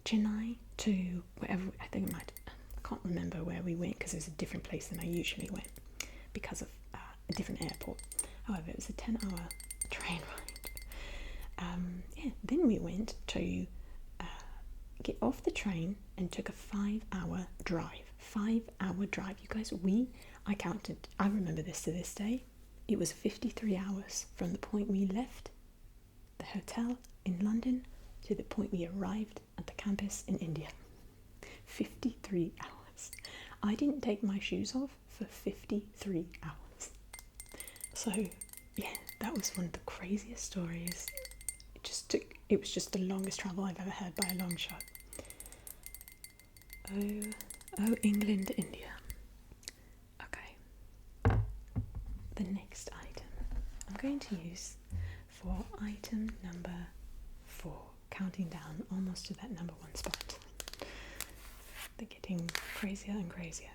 Chennai to wherever, I can't remember where we went because it was a different place than I usually went because of a different airport. However, it was a 10-hour train ride. Then we went to get off the train and took a 5-hour drive. 5-hour drive. You guys, I counted, I remember this to this day. It was 53 hours from the point we left the hotel in London to the point we arrived at the campus in India. 53 hours. I didn't take my shoes off for 53 hours. So, that was one of the craziest stories. It was just the longest travel I've ever had by a long shot. Oh, England, India. Okay. The next item I'm going to use for item number 4, counting down almost to that number 1 spot. They're getting crazier and crazier.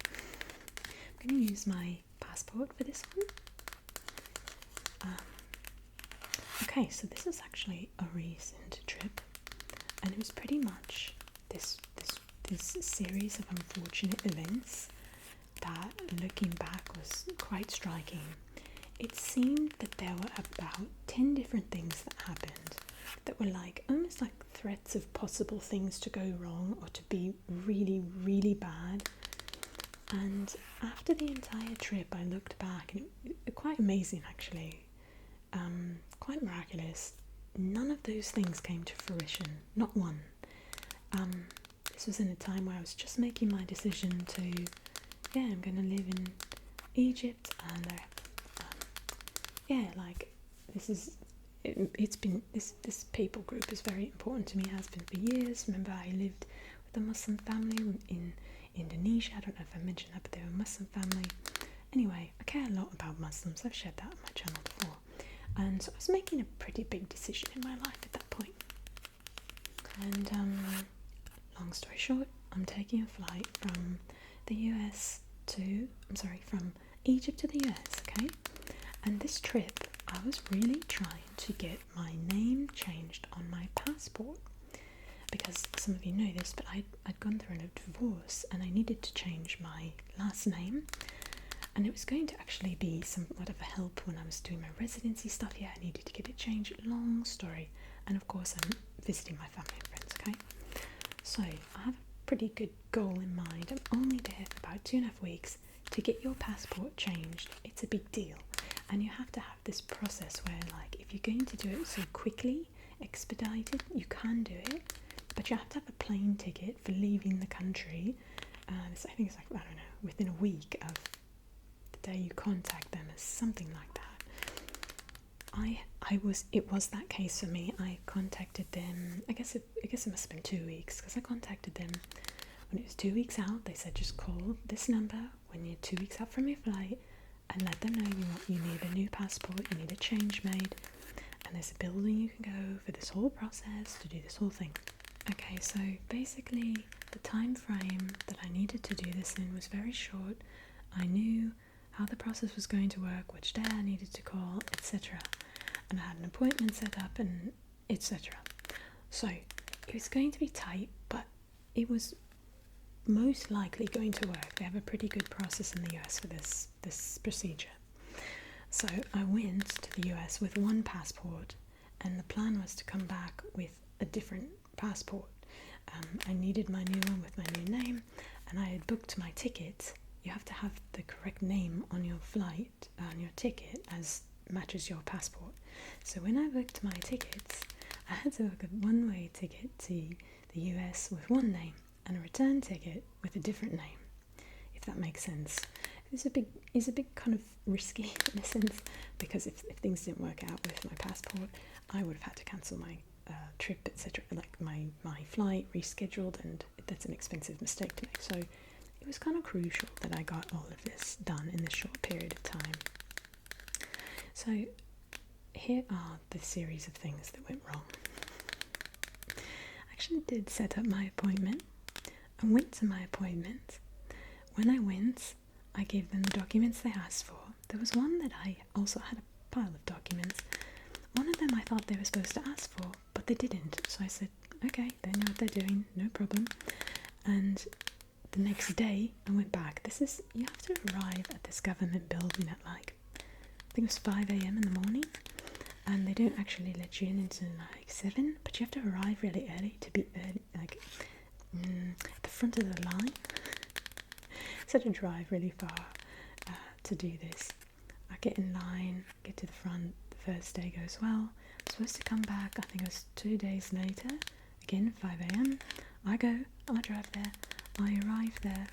I'm going to use my passport for this one. Okay, so this is actually a recent trip, and it was pretty much this series of unfortunate events that, looking back, was quite striking. It seemed that there were about 10 different things that happened that were almost like threats of possible things to go wrong or to be really, really bad. And after the entire trip, I looked back, and it quite amazing actually, quite miraculous. None of those things came to fruition, not one. This was in a time where I was just making my decision to, I'm going to live in Egypt, and this people group is very important to me, has been for years. Remember, I lived with a Muslim family in Indonesia. I don't know if I mentioned that, but they were a Muslim family. Anyway, I care a lot about Muslims. I've shared that on my channel before. And so I was making a pretty big decision in my life at that point. And long story short, I'm taking a flight from from Egypt to the US, okay? And this trip, I was really trying to get my name changed on my passport, because some of you know this, but I'd gone through a divorce and I needed to change my last name, and it was going to actually be somewhat of a help when I was doing my residency stuff. I needed to get it changed. Long story. And of course I'm visiting my family and friends, okay? So I have a pretty good goal in mind. I'm only there for about 2.5 weeks. To get your passport changed, it's a big deal. And you have to have this process where, if you're going to do it so quickly, expedited, you can do it, but you have to have a plane ticket for leaving the country. I think it's within a week of the day you contact them, or something like that. It was that case for me. I contacted them, I guess it must have been 2 weeks, because I contacted them when it was 2 weeks out. They said, just call this number when you're 2 weeks out from your flight and let them know you need a new passport, you need a change made, and there's a building you can go for this whole process to do this whole thing. Okay, so basically the time frame that I needed to do this in was very short. I knew how the process was going to work, which day I needed to call, etc. And I had an appointment set up, and etc. So it was going to be tight, but it was most likely going to work. They have a pretty good process in the US for this procedure. So I went to the US with one passport, and the plan was to come back with a different passport. I needed my new one with my new name, and I had booked my ticket. You have to have the correct name on your flight, on your ticket, as matches your passport. So when I booked my tickets, I had to book a one-way ticket to the US with one name and a return ticket with a different name, if that makes sense. It's a bit kind of risky in a sense, because if things didn't work out with my passport, I would have had to cancel my trip, etc., like my flight rescheduled, and that's an expensive mistake to make. So it was kind of crucial that I got all of this done in this short period of time. So here are the series of things that went wrong. I actually did set up my appointment. I went to my appointment. When I went, I gave them the documents they asked for. There was one that I also had a pile of documents. One of them I thought they were supposed to ask for, but they didn't. So I said, okay, they know what they're doing, no problem. And the next day I went back. You have to arrive at this government building at I think it was 5 a.m. in the morning. And they don't actually let you in until 7, but you have to arrive really early to be early, at the front of the line. So to drive really far to do this. I get in line, get to the front, the first day goes well. I'm supposed to come back, I think it was 2 days later, again 5 a.m. I drive there, I arrive there,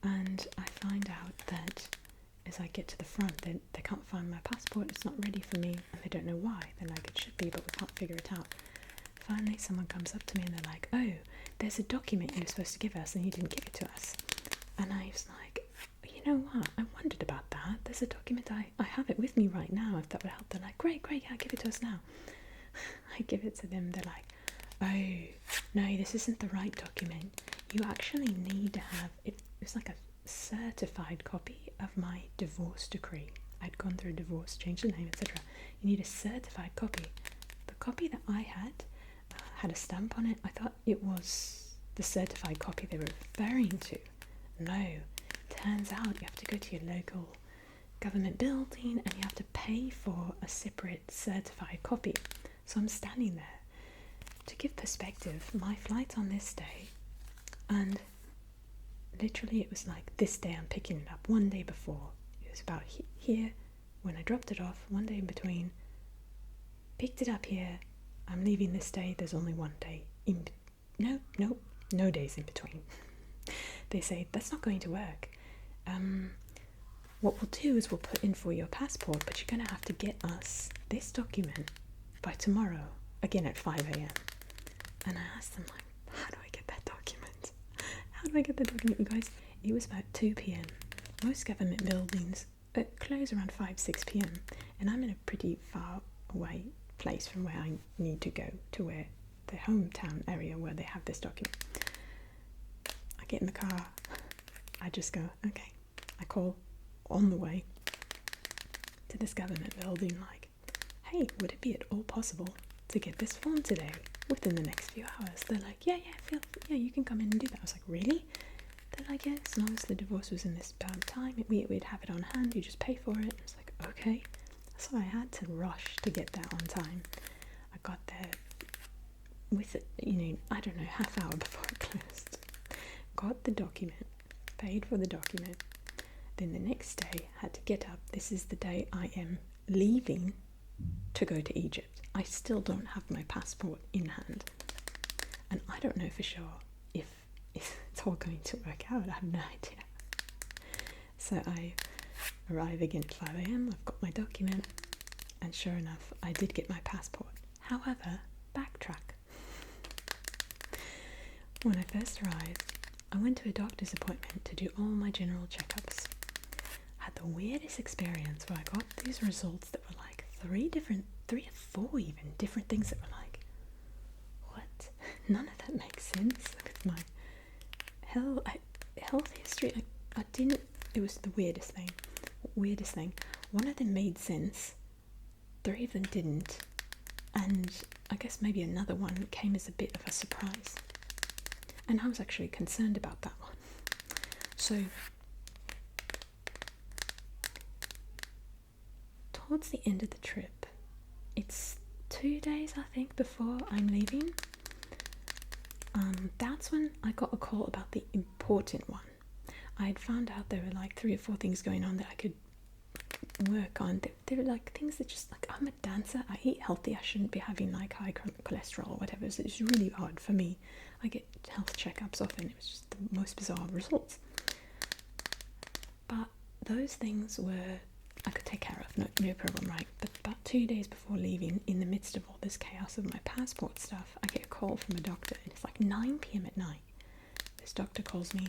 and I find out that as I get to the front, they can't find my passport, it's not ready for me, and they don't know why. They're like, it should be, but we can't figure it out. Finally, someone comes up to me and they're like, oh, there's a document you were supposed to give us and you didn't give it to us. And I was like, you know what, I wondered about that. There's a document, I have it with me right now, if that would help. They're like, great, yeah, give it to us now. I give it to them, they're like, oh, no, this isn't the right document. You actually need to have, it was like a certified copy of my divorce decree. I'd gone through a divorce, changed the name, etc. You need a certified copy. The copy that I had a stamp on it. I thought it was the certified copy they were referring to. No, turns out you have to go to your local government building and you have to pay for a separate certified copy. So I'm standing there. To give perspective, my flight's on this day, and literally it was like this day I'm picking it up. One day before, it was about here when I dropped it off, one day in between, picked it up here, I'm leaving this day, there's only one day no days in between. They say that's not going to work. What we'll do is we'll put in for your passport, but you're going to have to get us this document by tomorrow, again at 5 a.m. And I asked them, how do I get that document? How do I get the document? You guys, it was about 2 p.m. Most government buildings close around 5-6 p.m. and I'm in a pretty far away place from where I need to go to where the hometown area where they have this document. I get in the car, I just go, okay. I call on the way to this government building hey, would it be at all possible to get this form today within the next few hours? They're like, yeah, you can come in and do that. I was like, really? They're like, yeah, as long as the divorce was in this bound time, we'd have it on hand, you just pay for it. I was like, okay. So I had to rush to get that on time. I got there with it, I don't know, half hour before it closed. Got the document, paid for the document. Then the next day, had to get up. This is the day I am leaving to go to Egypt. I still don't have my passport in hand. And I don't know for sure if it's all going to work out. I have no idea. So I arrive again at 5 a.m. I've got my document. And sure enough, I did get my passport. However, backtrack. When I first arrived, I went to a doctor's appointment to do all my general checkups. I had the weirdest experience where I got these results that were like 3 or 4 even different things that were like, what? None of that makes sense with my health history. I didn't, it was the weirdest thing. One of them made sense, 3 of them didn't, And I guess maybe another one came as a bit of a surprise. And I was actually concerned about that one. So, towards the end of the trip, it's 2 days, I think, before I'm leaving. That's when I got a call about the important one. I had found out there were like 3 or 4 things going on that I could work on. They were like things that just, like, I'm a dancer, I eat healthy, I shouldn't be having like high cholesterol or whatever. So it's really hard for me. I get health checkups often. It was just the most bizarre results. But those things were, I could take care of, no problem, right? But about 2 days before leaving, in the midst of all this chaos of my passport stuff, I get a call from a doctor, and it's like 9 p.m. at night. This doctor calls me,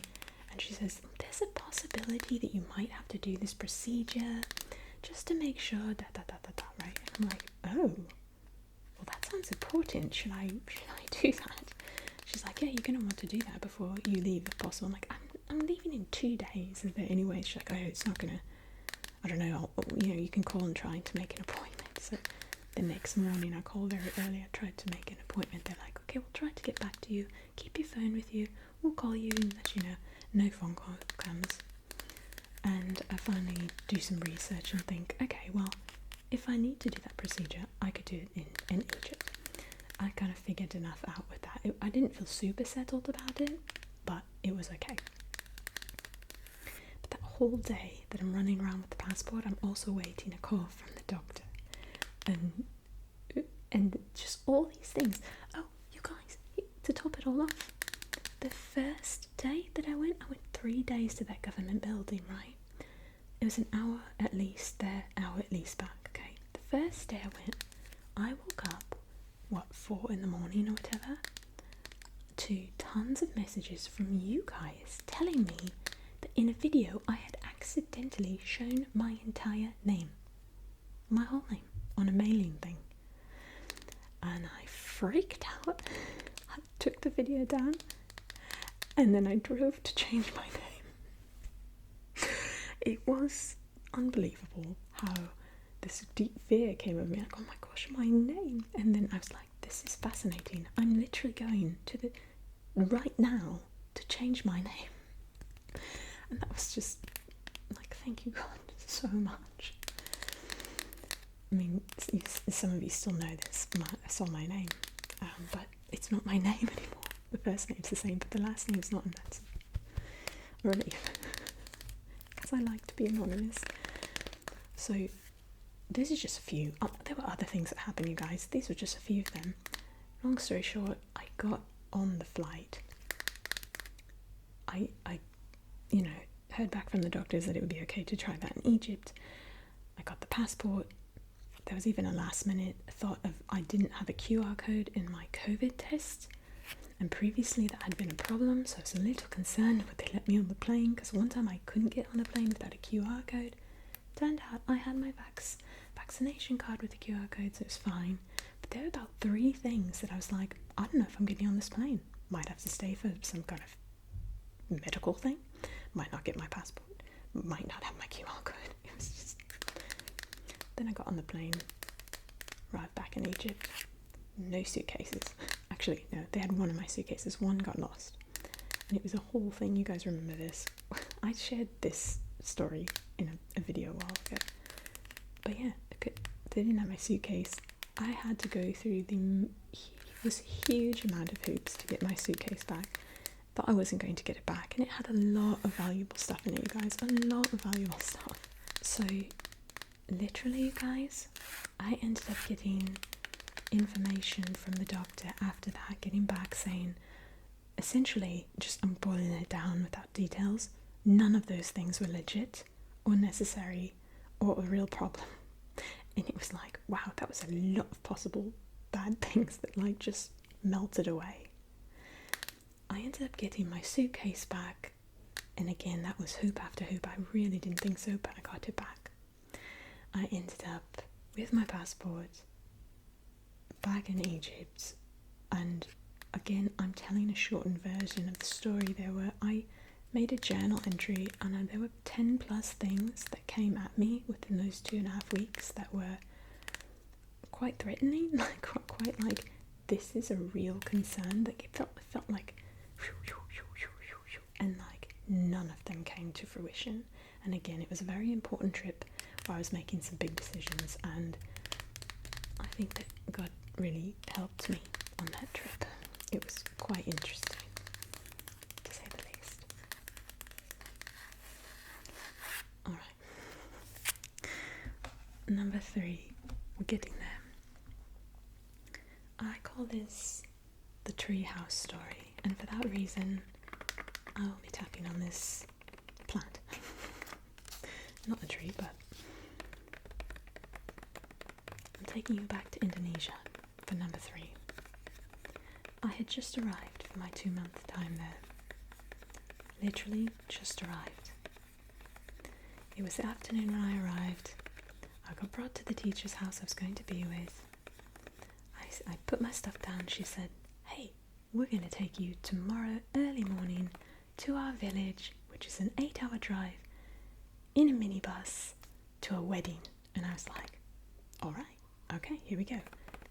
and she says, there's a possibility that you might have to do this procedure just to make sure right? And I'm like, oh, well, that sounds important. Should I do that? She's like, yeah, you're going to want to do that before you leave if possible. I'm like, I'm leaving in 2 days. Is there any way? She's like, oh, it's not going to, I don't know, you can call and try to make an appointment. So the next morning I called very early. I tried to make an appointment. They're like, okay, we'll try to get back to you. Keep your phone with you. We'll call you and let you know. No phone call comes. And I finally do some research and think, okay, well, if I need to do that procedure, I could do it in Egypt. I kind of figured enough out with that. I didn't feel super settled about it, but it was okay. But that whole day that I'm running around with the passport, I'm also waiting a call from the doctor. And just all these things. Oh, you guys, to top it all off, the first day that I went 3 days to that government building, right? It was an hour at least there, hour at least back, okay? The first day I went, I woke up, 4 in the morning or whatever, to tons of messages from you guys telling me that in a video I had accidentally shown my entire name. My whole name on a mailing thing. And I freaked out. I took the video down and then I drove to change my name. It was unbelievable how this deep fear came over me, like, oh my gosh, my name. And then I was like, this is fascinating. I'm literally going to right now to change my name. And that was just like, thank you God so much. I mean, some of you still know this. I saw my name, but it's not my name anymore. The first name's the same, but the last name's not, and that's a relief. Because I like to be anonymous. So this is just a few. There were other things that happened, you guys. These were just a few of them. Long story short, I got on the flight. I heard back from the doctors that it would be okay to try that in Egypt. I got the passport. There was even a last minute thought of I didn't have a QR code in my COVID test, and previously that had been a problem, so I was a little concerned would they let me on the plane, because one time I couldn't get on a plane without a QR code. Turned out I had my vaccination card with a QR code, so it was fine. But there were about 3 things that I was like, I don't know if I'm getting on this plane. Might have to stay for some kind of medical thing. Might not get my passport. Might not have my QR code. It was just... Then I got on the plane, arrived back in Egypt, no suitcases. Actually, no, they had one of my suitcases, one got lost. And it was a whole thing, you guys remember this. I shared this story in a video a while ago. But yeah, they didn't have my suitcase. I had to go through this huge amount of hoops to get my suitcase back. But I wasn't going to get it back. And it had a lot of valuable stuff in it, you guys. A lot of valuable stuff. So... literally, you guys, I ended up getting information from the doctor after that, getting back saying, essentially, just I'm boiling it down without details, none of those things were legit or necessary or a real problem. And it was like, wow, that was a lot of possible bad things that like just melted away. I ended up getting my suitcase back, and again, that was hoop after hoop. I really didn't think so, but I got it back. I ended up with my passport back in Egypt, and again, I'm telling a shortened version of the story. I made a journal entry, and there were 10 plus things that came at me within those 2.5 weeks that were quite threatening, like quite like this is a real concern. Like it felt like, and like none of them came to fruition. And again, it was a very important trip where I was making some big decisions, and I think that God really helped me on that trip. It was quite interesting, to say the least. Alright. Number 3. We're getting there. I call this the treehouse story, and for that reason, I will be tapping on this plant. Not a tree, but I'm taking you back to Indonesia for number 3. I had just arrived for my 2-month time there. Literally just arrived. It was the afternoon when I arrived. I got brought to the teacher's house I was going to be with. I put my stuff down. She said, "Hey, we're going to take you tomorrow early morning to our village, which is an 8-hour drive, in a minibus to a wedding." And I was like, alright, okay, here we go.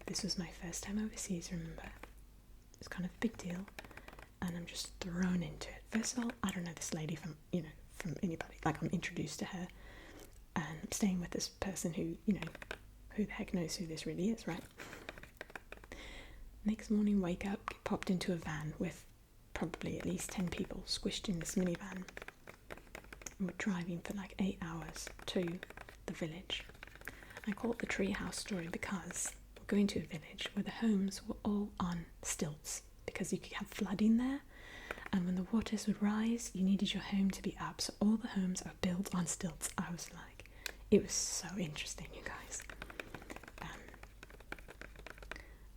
This was my first time overseas, remember? It's kind of a big deal, and I'm just thrown into it. First of all, I don't know this lady from anybody. Like, I'm introduced to her, and I'm staying with this person who, who the heck knows who this really is, right? Next morning, wake up, get popped into a van with probably at least 10 people squished in this minivan. And we're driving for like 8 hours to the village. I call it the treehouse story because we're going to a village where the homes were all on stilts, because you could have flooding there, and when the waters would rise, you needed your home to be up, so all the homes are built on stilts. I was like, it was so interesting, you guys.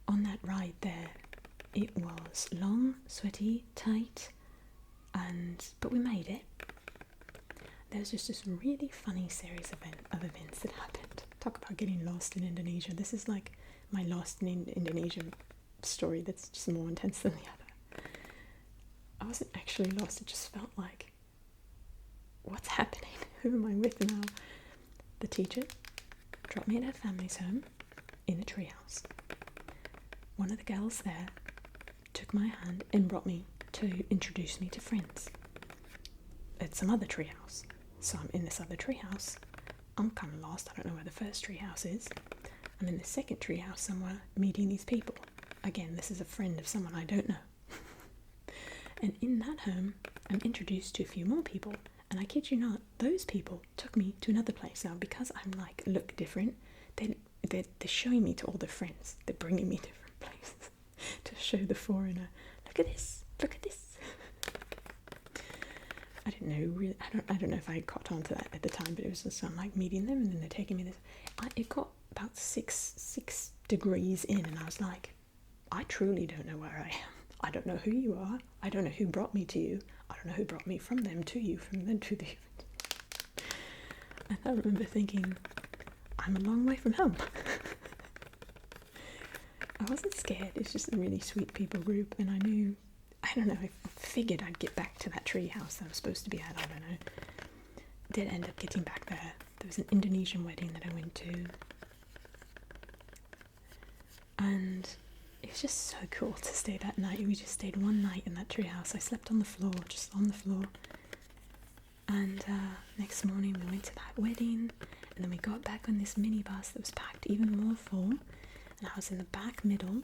On that ride there, it was long, sweaty, tight, but we made it. There was just this really funny series of events that happened. Talk about getting lost in Indonesia. This is like my lost in Indonesia story that's just more intense than the other. I wasn't actually lost, it just felt like, what's happening? Who am I with now? The teacher dropped me at her family's home in a treehouse. One of the girls there took my hand and brought me to introduce me to friends at some other treehouse. So I'm in this other treehouse. I'm kind of lost. I don't know where the first treehouse is. I'm in the second treehouse somewhere meeting these people. Again, this is a friend of someone I don't know. And in that home, I'm introduced to a few more people. And I kid you not, those people took me to another place. Now, because I'm like, look different, they're showing me to all their friends. They're bringing me different places to show the foreigner, look at this, look at this. I didn't know really. I don't know if I caught on to that at the time, but it was just, I'm like meeting them, and then they're taking me this. It got about six degrees in, and I was like, I truly don't know where I am. I don't know who you are. I don't know who brought me to you. I don't know who brought me from them to you, from them to the. And I remember thinking, I'm a long way from home. I wasn't scared. It's just a really sweet people group, and I knew, I don't know, I figured I'd get back to that tree house that I was supposed to be at. I don't know. Did end up getting back there. There was an Indonesian wedding that I went to, and it was just so cool to stay that night. We just stayed one night in that tree house. I slept on the floor, just on the floor. And next morning we went to that wedding, and then we got back on this minibus that was packed even more full. And I was in the back middle,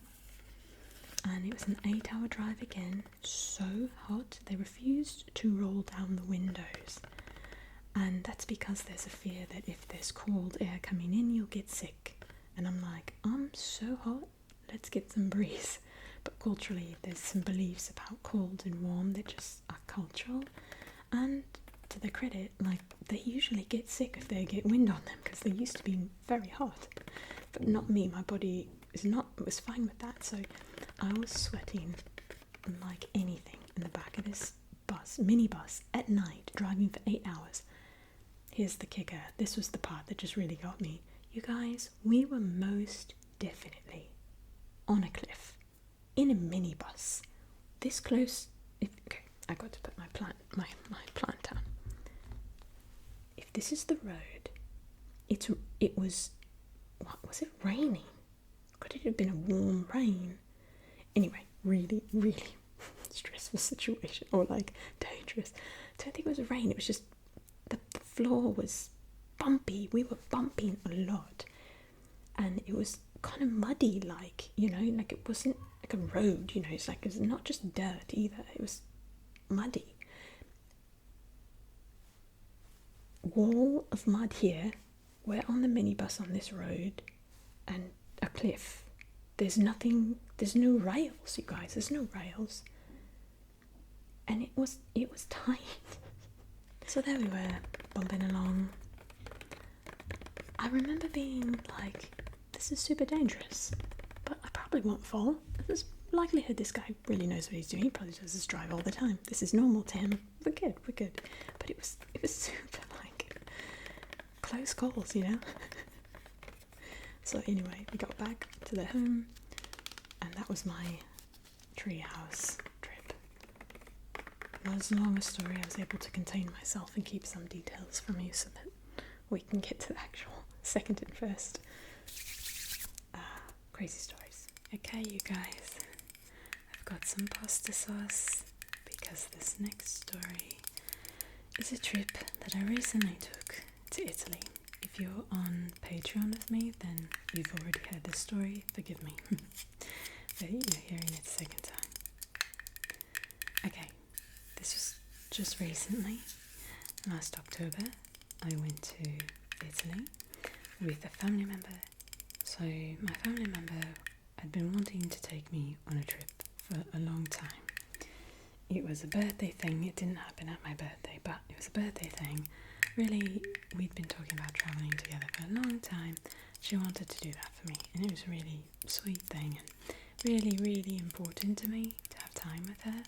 and it was an 8-hour drive again, so hot. They refused to roll down the windows, and that's because there's a fear that if there's cold air coming in, you'll get sick. And I'm like, I'm so hot, let's get some breeze. But culturally, there's some beliefs about cold and warm that just are cultural, and to their credit, like, they usually get sick if they get wind on them, because they used to be very hot. But not me. My body was fine with that. So I was sweating like anything in the back of this minibus at night, driving for 8 hours. Here's the kicker. This was the part that just really got me. You guys, we were most definitely on a cliff in a minibus, this close. Okay, I got to put my plant down. If this is the road, it was. What was it raining? should have been a warm rain. Anyway, really, really stressful situation, or like dangerous. I don't think it was rain, it was just the floor was bumpy. We were bumping a lot, and it was kind of muddy, like, you know, like it wasn't like a road, you know, it's like it's not just dirt either, it was muddy. Wall of mud here. We're on the minibus on this road, and a cliff. There's nothing, there's no rails, you guys, there's no rails. And it was tight. So there we were, bumping along. I remember being like, this is super dangerous, but I probably won't fall. There's likelihood this guy really knows what he's doing. He probably does this drive all the time. This is normal to him. We're good. But it was super like close calls, you know. So anyway, we got back to the home, and that was my treehouse trip. Not as long a story. I was able to contain myself and keep some details from you so that we can get to the actual second and first crazy stories. Okay, you guys, I've got some pasta sauce because this next story is a trip that I recently took to Italy. If you're on Patreon with me, then you've already heard this story, forgive me. But you're hearing it a second time. Okay, this was just recently, last October. I went to Italy with a family member. So my family member had been wanting to take me on a trip for a long time. It was a birthday thing. It didn't happen at my birthday, but it was a birthday thing. Really, we'd been talking about travelling together for a long time. She wanted to do that for me, and it was a really sweet thing and really, really important to me to have time with her.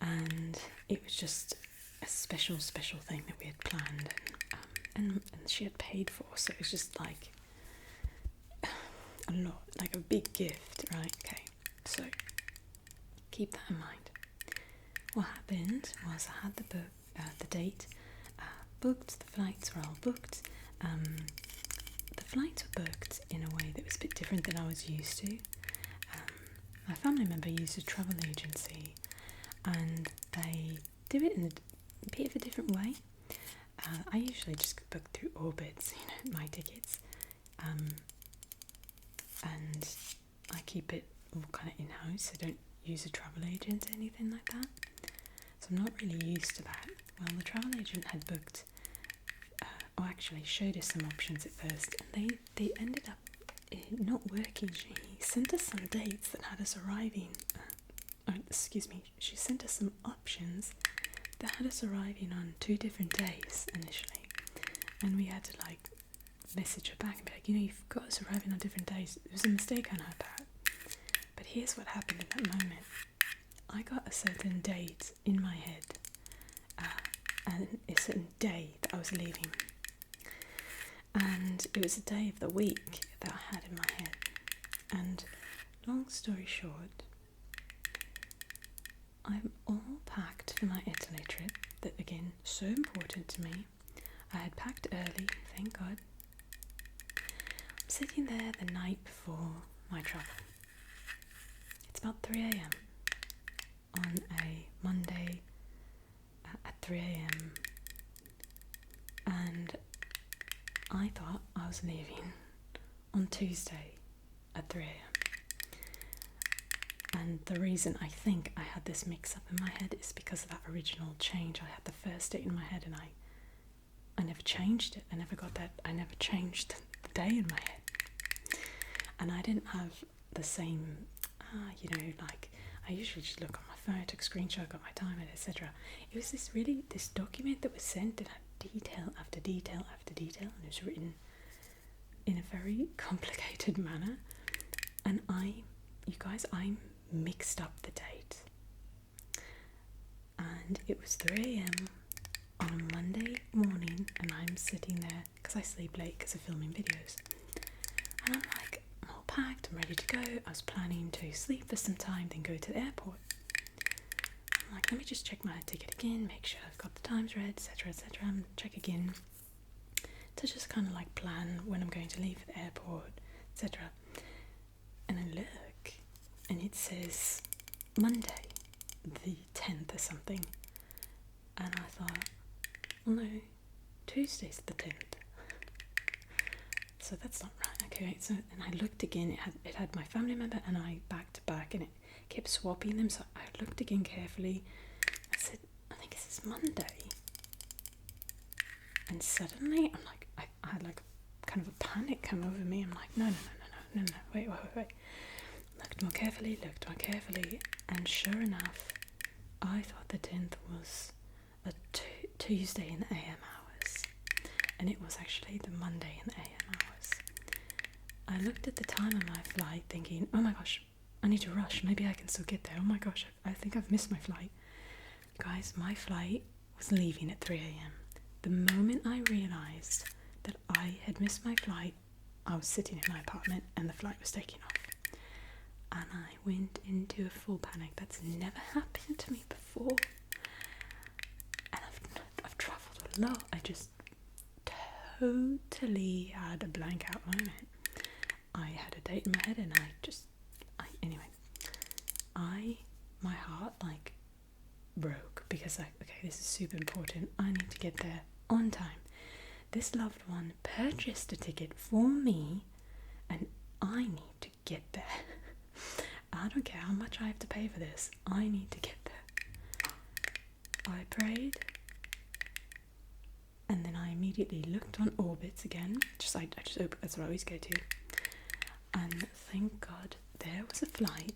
And it was just a special thing that we had planned, and she had paid for, so it was just like a lot, like a big gift, right? Okay, so keep that in mind. What happened was I had the date booked, the flights were all booked. The flights were booked in a way that was a bit different than I was used to. My family member used a travel agency, and they do it in a bit of a different way. I usually just book through Orbitz, you know, my tickets, and I keep it all kind of in-house. I don't use a travel agent or anything like that, so I'm not really used to that. Well, the travel agent had booked, or actually showed us some options at first, and they ended up not working. She sent us some dates that had us arriving, she sent us some options that had us arriving on 2 different days initially, and we had to like message her back and be like, you know, you've got us arriving on different days. It was a mistake on her part. But here's what happened in that moment. I got a certain date in my head, and a certain day that I was leaving, and it was a day of the week that I had in my head. And long story short, I'm all packed for my Italy trip, that again, so important to me. I had packed early, thank God. I'm sitting there the night before my travel. It's about 3 a.m. on a Monday at 3 a.m. and I thought I was leaving on Tuesday at 3 a.m. And the reason I think I had this mix up in my head is because of that original change. I had the first date in my head, and I never changed it. I never changed the day in my head. And I didn't have the same, like I usually just look on my phone, I took a screenshot, got my time, etc. It was this document that was sent that had detail after detail after detail, and it was written in a very complicated manner. And I mixed up the date, and it was 3 a.m. on a Monday morning, and I'm sitting there because I sleep late because of filming videos, and I'm like, I'm all packed, I'm ready to go. I was planning to sleep for some time, then go to the airport. I'm like, let me just check my ticket again, make sure I've got the times right, etc, and check again to just kind of like plan when I'm going to leave the airport, etc. and I look, and it says Monday, the 10th or something. And I thought, well, no, Tuesday's the 10th. So that's not right. Okay, so, and I looked again, it had my family member and I back to back, and it kept swapping them. So I looked again carefully. I said, I think this is Monday. And suddenly, I'm like, I had like kind of a panic come over me. I'm like, no, wait. Looked more carefully, and sure enough, I thought the 10th was a Tuesday in the AM hours, and it was actually the Monday in the AM hours. I looked at the time on my flight thinking, oh my gosh, I need to rush, maybe I can still get there. Oh my gosh, I think I've missed my flight. Guys, my flight was leaving at 3 AM. The moment I realised that I had missed my flight, I was sitting in my apartment and the flight was taking off. And I went into a full panic. That's never happened to me before. And I've travelled a lot. I just totally had a blank out moment. I had a date in my head and my heart like broke because this is super important. I need to get there on time. This loved one purchased a ticket for me and I need to get there. I don't care how much I have to pay for this. I need to get there. I prayed, and then I immediately looked on Orbitz again. I just opened, that's what I always go to. And thank God there was a flight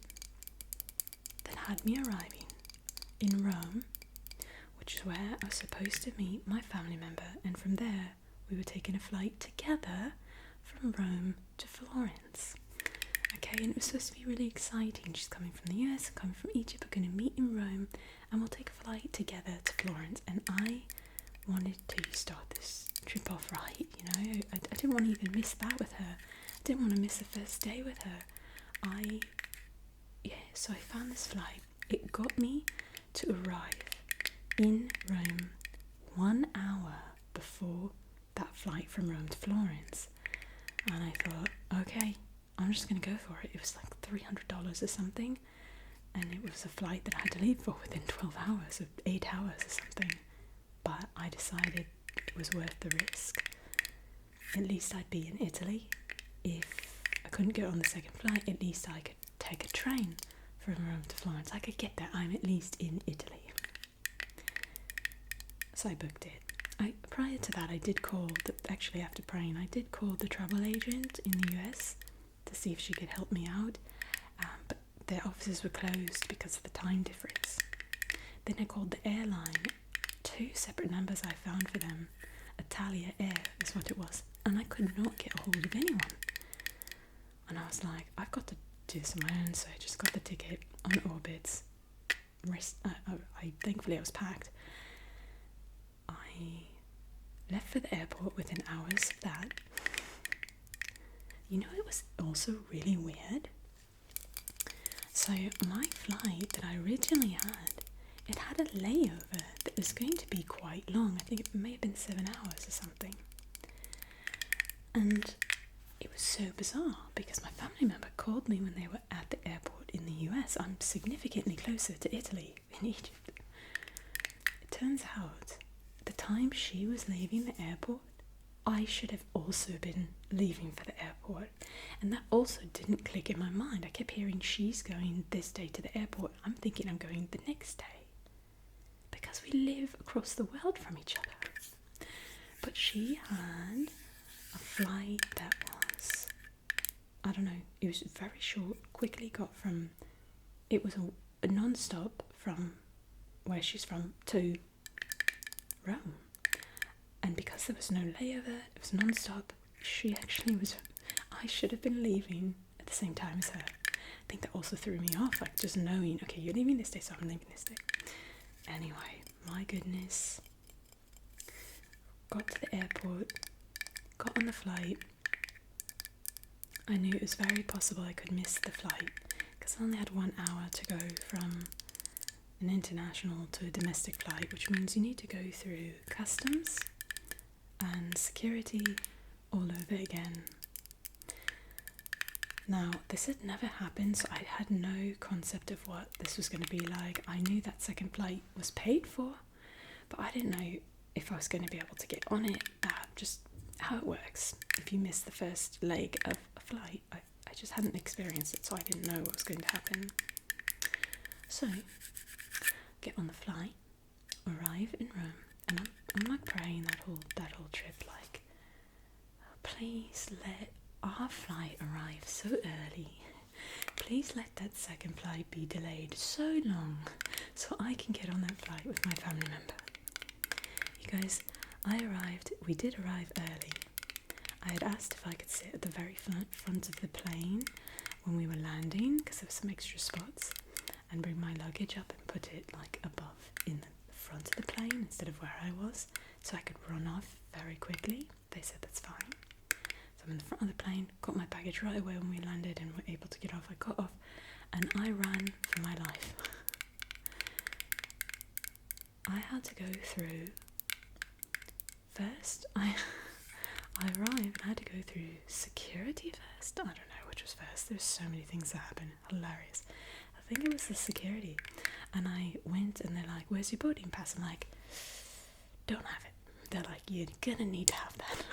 that had me arriving in Rome, which is where I was supposed to meet my family member, and from there we were taking a flight together from Rome to Florence. Okay, and it was supposed to be really exciting. She's coming from the US, I'm coming from Egypt, we're going to meet in Rome, and we'll take a flight together to Florence. And I wanted to start this trip off right, you know. I didn't want to even miss that with her. I didn't want to miss the first day with her. So I found this flight. It got me to arrive in Rome 1 hour before that flight from Rome to Florence. And I thought, okay, I'm just going to go for it. It was like $300 or something. And it was a flight that I had to leave for within 12 hours or 8 hours or something. But I decided it was worth the risk. At least I'd be in Italy. If I couldn't get on the second flight, at least I could take a train from Rome to Florence. I could get there. I'm at least in Italy. So I booked it. Prior to that, I did call, actually after praying, I did call the travel agent in the US to see if she could help me out. But their offices were closed because of the time difference. Then I called the airline. 2 separate numbers I found for them. Italia Air is what it was. And I could not get a hold of anyone. And I was like, I've got to do this on my own. So I just got the ticket on Orbitz. Thankfully I was packed. I left for the airport within hours of that. You know, it was also really weird. So my flight that I originally had, it had a layover that was going to be quite long. I think it may have been 7 hours or something. And it was so bizarre because my family member called me when they were at the airport in the US. I'm significantly closer to Italy than Egypt. It turns out the time she was leaving the airport, I should have also been leaving for the airport. And that also didn't click in my mind. I kept hearing she's going this day to the airport. I'm thinking I'm going the next day. Because we live across the world from each other. But she had a flight that was, I don't know, it was very short, quickly got from, it was a non-stop from where she's from to Rome. And because there was no layover, it was non-stop, I should have been leaving at the same time as her. I think that also threw me off, like just knowing, okay, you're leaving this day, so I'm leaving this day. Anyway, my goodness. Got to the airport, got on the flight. I knew it was very possible I could miss the flight because I only had 1 hour to go from an international to a domestic flight, which means you need to go through customs and security all over again. Now, this had never happened, so I had no concept of what this was going to be like. I knew that second flight was paid for, but I didn't know if I was going to be able to get on it. Just how it works. If you miss the first leg of a flight, I just hadn't experienced it, so I didn't know what was going to happen. So, get on the flight, arrive in Rome, and I'm like praying that whole trip, like, oh, please let our flight arrive so early. Please let that second flight be delayed so long so I can get on that flight with my family member. You guys, we did arrive early. I had asked if I could sit at the very front of the plane when we were landing, because there were some extra spots, and bring my luggage up and put it like above in the front of the plane instead of where I was, so I could run off very quickly. They said that's fine. So I'm in the front of the plane, got my baggage right away when we landed and were able to get off. I got off and I ran for my life. I had to go through, first I arrived and I had to go through security first. I don't know which was first. There's so many things that happen. Hilarious. I think it was the security. And I went and they're like, where's your boarding pass? I'm like, don't have it. They're like, you're gonna need to have that.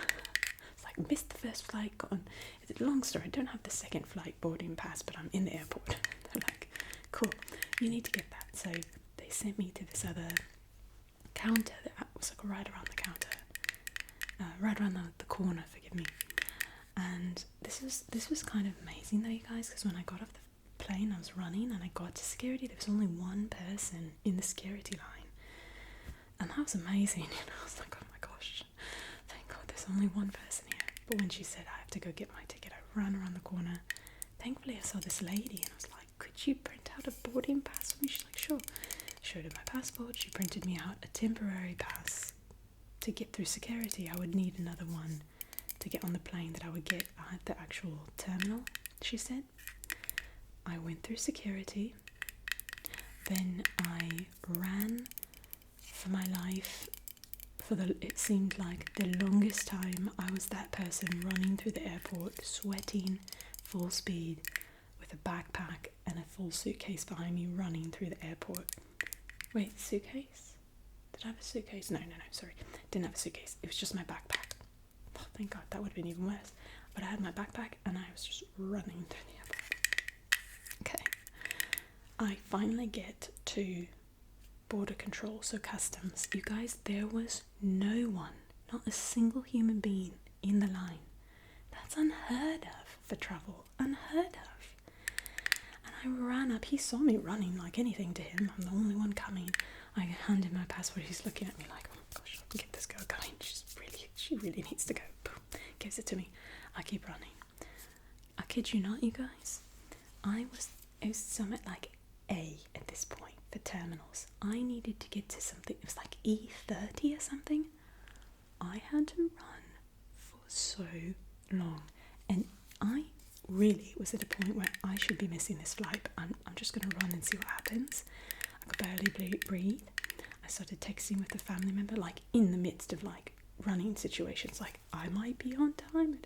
It's like, missed the first flight, got on. It's a long story. I don't have the second flight boarding pass, but I'm in the airport. They're like, cool, you need to get that. So they sent me to this other counter that was like right around the counter. Right around the corner, forgive me. And this was kind of amazing though, you guys, because when I got off the plane, I was running and I got to security. There was only one person in the security line, and that was amazing. I was like, oh my gosh, thank God there's only one person here. But when she said I have to go get my ticket, I ran around the corner. Thankfully I saw this lady and I was like, could you print out a boarding pass for me? She's like, sure. Showed her my passport. She printed me out a temporary pass. To get through security, I would need another one to get on the plane that I would get at the actual terminal, she said. I went through security, then I ran for my life it seemed like the longest time. I was that person running through the airport, sweating, full speed, with a backpack and a full suitcase behind me, running through the airport. Wait, suitcase? Did I have a suitcase? No, sorry. Didn't have a suitcase. It was just my backpack. Oh, thank God, that would have been even worse. But I had my backpack and I was just running through the airport. Okay. I finally get to border control, so customs. You guys, there was no one, not a single human being in the line. That's unheard of for travel. Unheard of. And I ran up. He saw me running like anything to him. I'm the only one coming. I hand him my passport. He's looking at me like, oh my gosh, get this girl going. She really needs to go. Boom. Gives it to me. I keep running. I kid you not, you guys. It was something like A at this point for terminals. I needed to get to something. It was like E30 or something. I had to run for so long. And I really was at a point where I should be missing this flight. But I'm just going to run and see what happens. I could barely breathe. I started texting with a family member, like in the midst of like running situations, like I might be on time.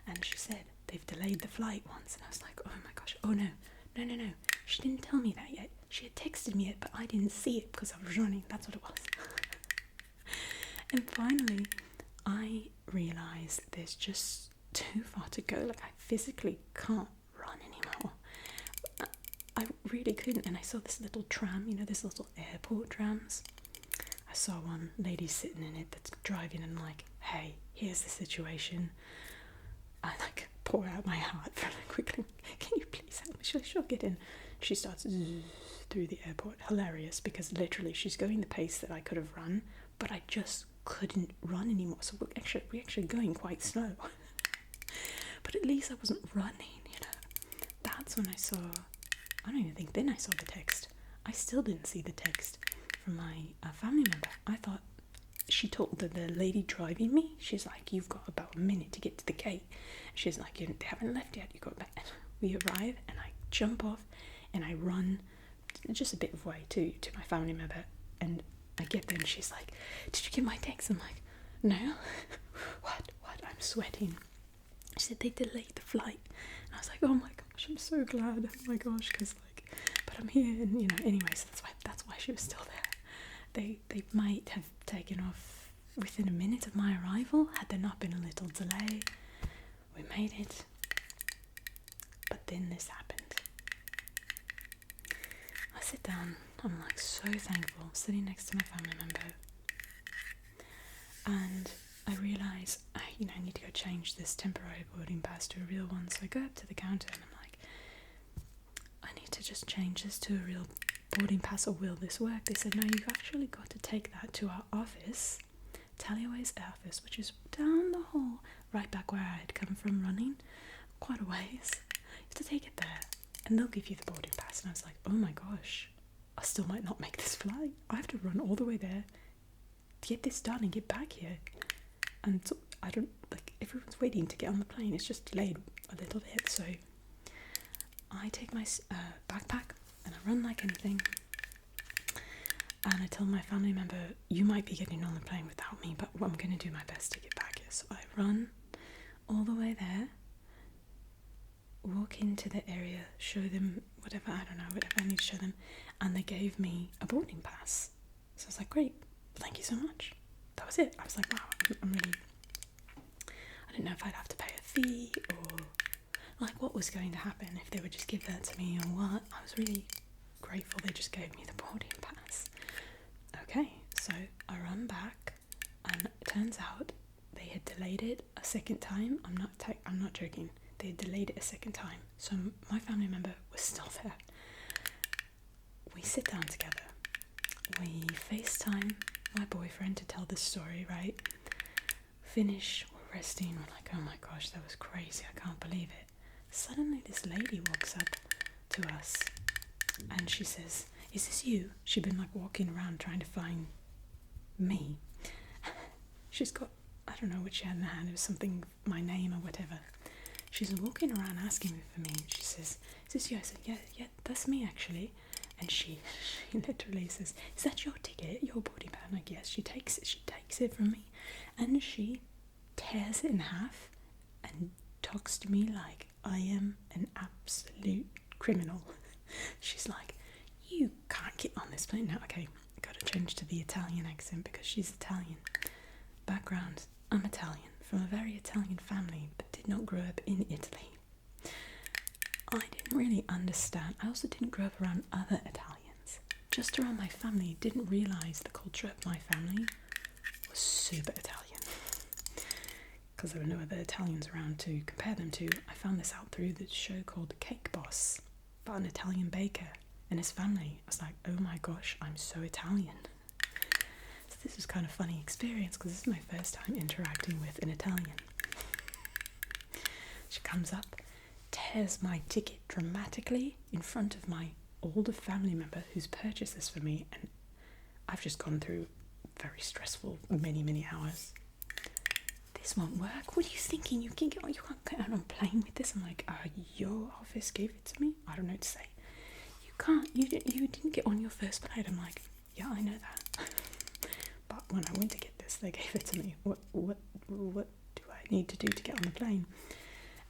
And she said, they've delayed the flight once. And I was like, oh my gosh, oh no. She didn't tell me that yet. She had texted me it, but I didn't see it because I was running. That's what it was. And finally, I realised there's just too far to go. Like I physically can't run anymore. I really couldn't. And I saw this little tram, this little airport trams. I saw one lady sitting in it that's driving and like, hey, here's the situation. I like pour out my heart very quickly. Can you please help me? She'll get in. She starts through the airport. Hilarious, because literally she's going the pace that I could have run, but I just couldn't run anymore. So we're actually going quite slow. But at least I wasn't running, That's when I saw, I don't even think then I saw the text. I still didn't see the text from my family member. I thought she told the lady driving me, she's like, you've got about a minute to get to the gate. She's like, they haven't left yet, you got back. And we arrive and I jump off and I run just a bit of way to my family member, and I get there and she's like, did you get my text? I'm like, no. What? I'm sweating. She said they delayed the flight. I was like, oh my gosh, I'm so glad. Oh my gosh, because like, but I'm here, and you know, anyway, so that's why she was still there. They might have taken off within a minute of my arrival had there not been a little delay. We made it, but then this happened. I sit down, I'm like so thankful, sitting next to my family member, and I realise, I need to go change this temporary boarding pass to a real one. So I go up to the counter and I'm like, I need to just change this to a real boarding pass, or will this work? They said, no, you've actually got to take that to our office, Tallyway's office, which is down the hall, right back where I had come from running, quite a ways. You have to take it there, and they'll give you the boarding pass. And I was like, oh my gosh, I still might not make this flight. I have to run all the way there to get this done and get back here. And so I don't, like, everyone's waiting to get on the plane. It's just delayed a little bit. So I take my backpack and I run like anything. And I tell my family member, you might be getting on the plane without me, but I'm going to do my best to get back here. So I run all the way there, walk into the area, show them whatever I need to show them. And they gave me a boarding pass. So I was like, great, thank you so much. That was it. I was like, wow, I'm really, I didn't know if I'd have to pay a fee or like what was going to happen, if they would just give that to me or what. I was really grateful they just gave me the boarding pass. Okay, so I run back, and it turns out they had delayed it a second time. I'm not joking. They had delayed it a second time. So my family member was still there. We sit down together. We FaceTime my boyfriend to tell the story, right? Finish, we're resting, we're like, oh my gosh, that was crazy, I can't believe it. Suddenly this lady walks up to us and she says, is this you? She'd been like walking around trying to find me. She's got, I don't know what she had in her hand, it was something, my name or whatever. She's walking around asking me for me. She says, is this you? I said, yeah, that's me actually. And she literally says, is that your ticket, your boarding pass? I'm like, yes. She takes it from me, and she tears it in half and talks to me like I am an absolute criminal. She's like, you can't get on this plane now. Okay, gotta change to the Italian accent because she's Italian. Background, I'm Italian, from a very Italian family, but did not grow up in Italy. I didn't really understand. I also didn't grow up around other Italians. Just around my family. Didn't realise the culture of my family was super Italian. Because there were no other Italians around to compare them to. I found this out through the show called Cake Boss, about an Italian baker and his family. I was like, oh my gosh, I'm so Italian. So this was kind of a funny experience because this is my first time interacting with an Italian. She comes up, tears my ticket dramatically in front of my older family member who's purchased this for me, and I've just gone through very stressful many hours. This won't work. What are you thinking? You can't get on a plane with this? I'm like, your office gave it to me. I don't know what to say. You can't. You didn't get on your first flight. I'm like, yeah, I know that. But when I went to get this, they gave it to me. What do I need to do to get on the plane?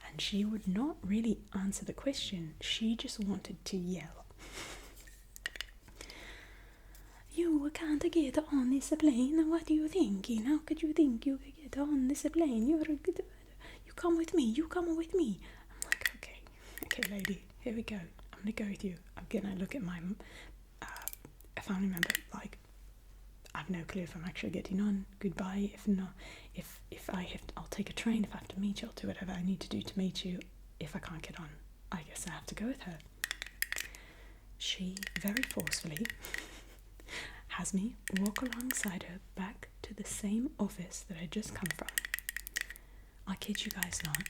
And she would not really answer the question. She just wanted to yell. You can't get on this plane. What are you thinking? How could you think you could get on this plane? You come with me. You come with me. I'm like, okay, lady, here we go. I'm gonna go with you. I'm gonna look at my family member like, I've no clue if I'm actually getting on. Goodbye. If not, if I have, I'll take a train. If I have to meet you, I'll do whatever I need to do to meet you. If I can't get on, I guess I have to go with her. She very forcefully has me walk alongside her back to the same office that I just come from. I kid you guys not.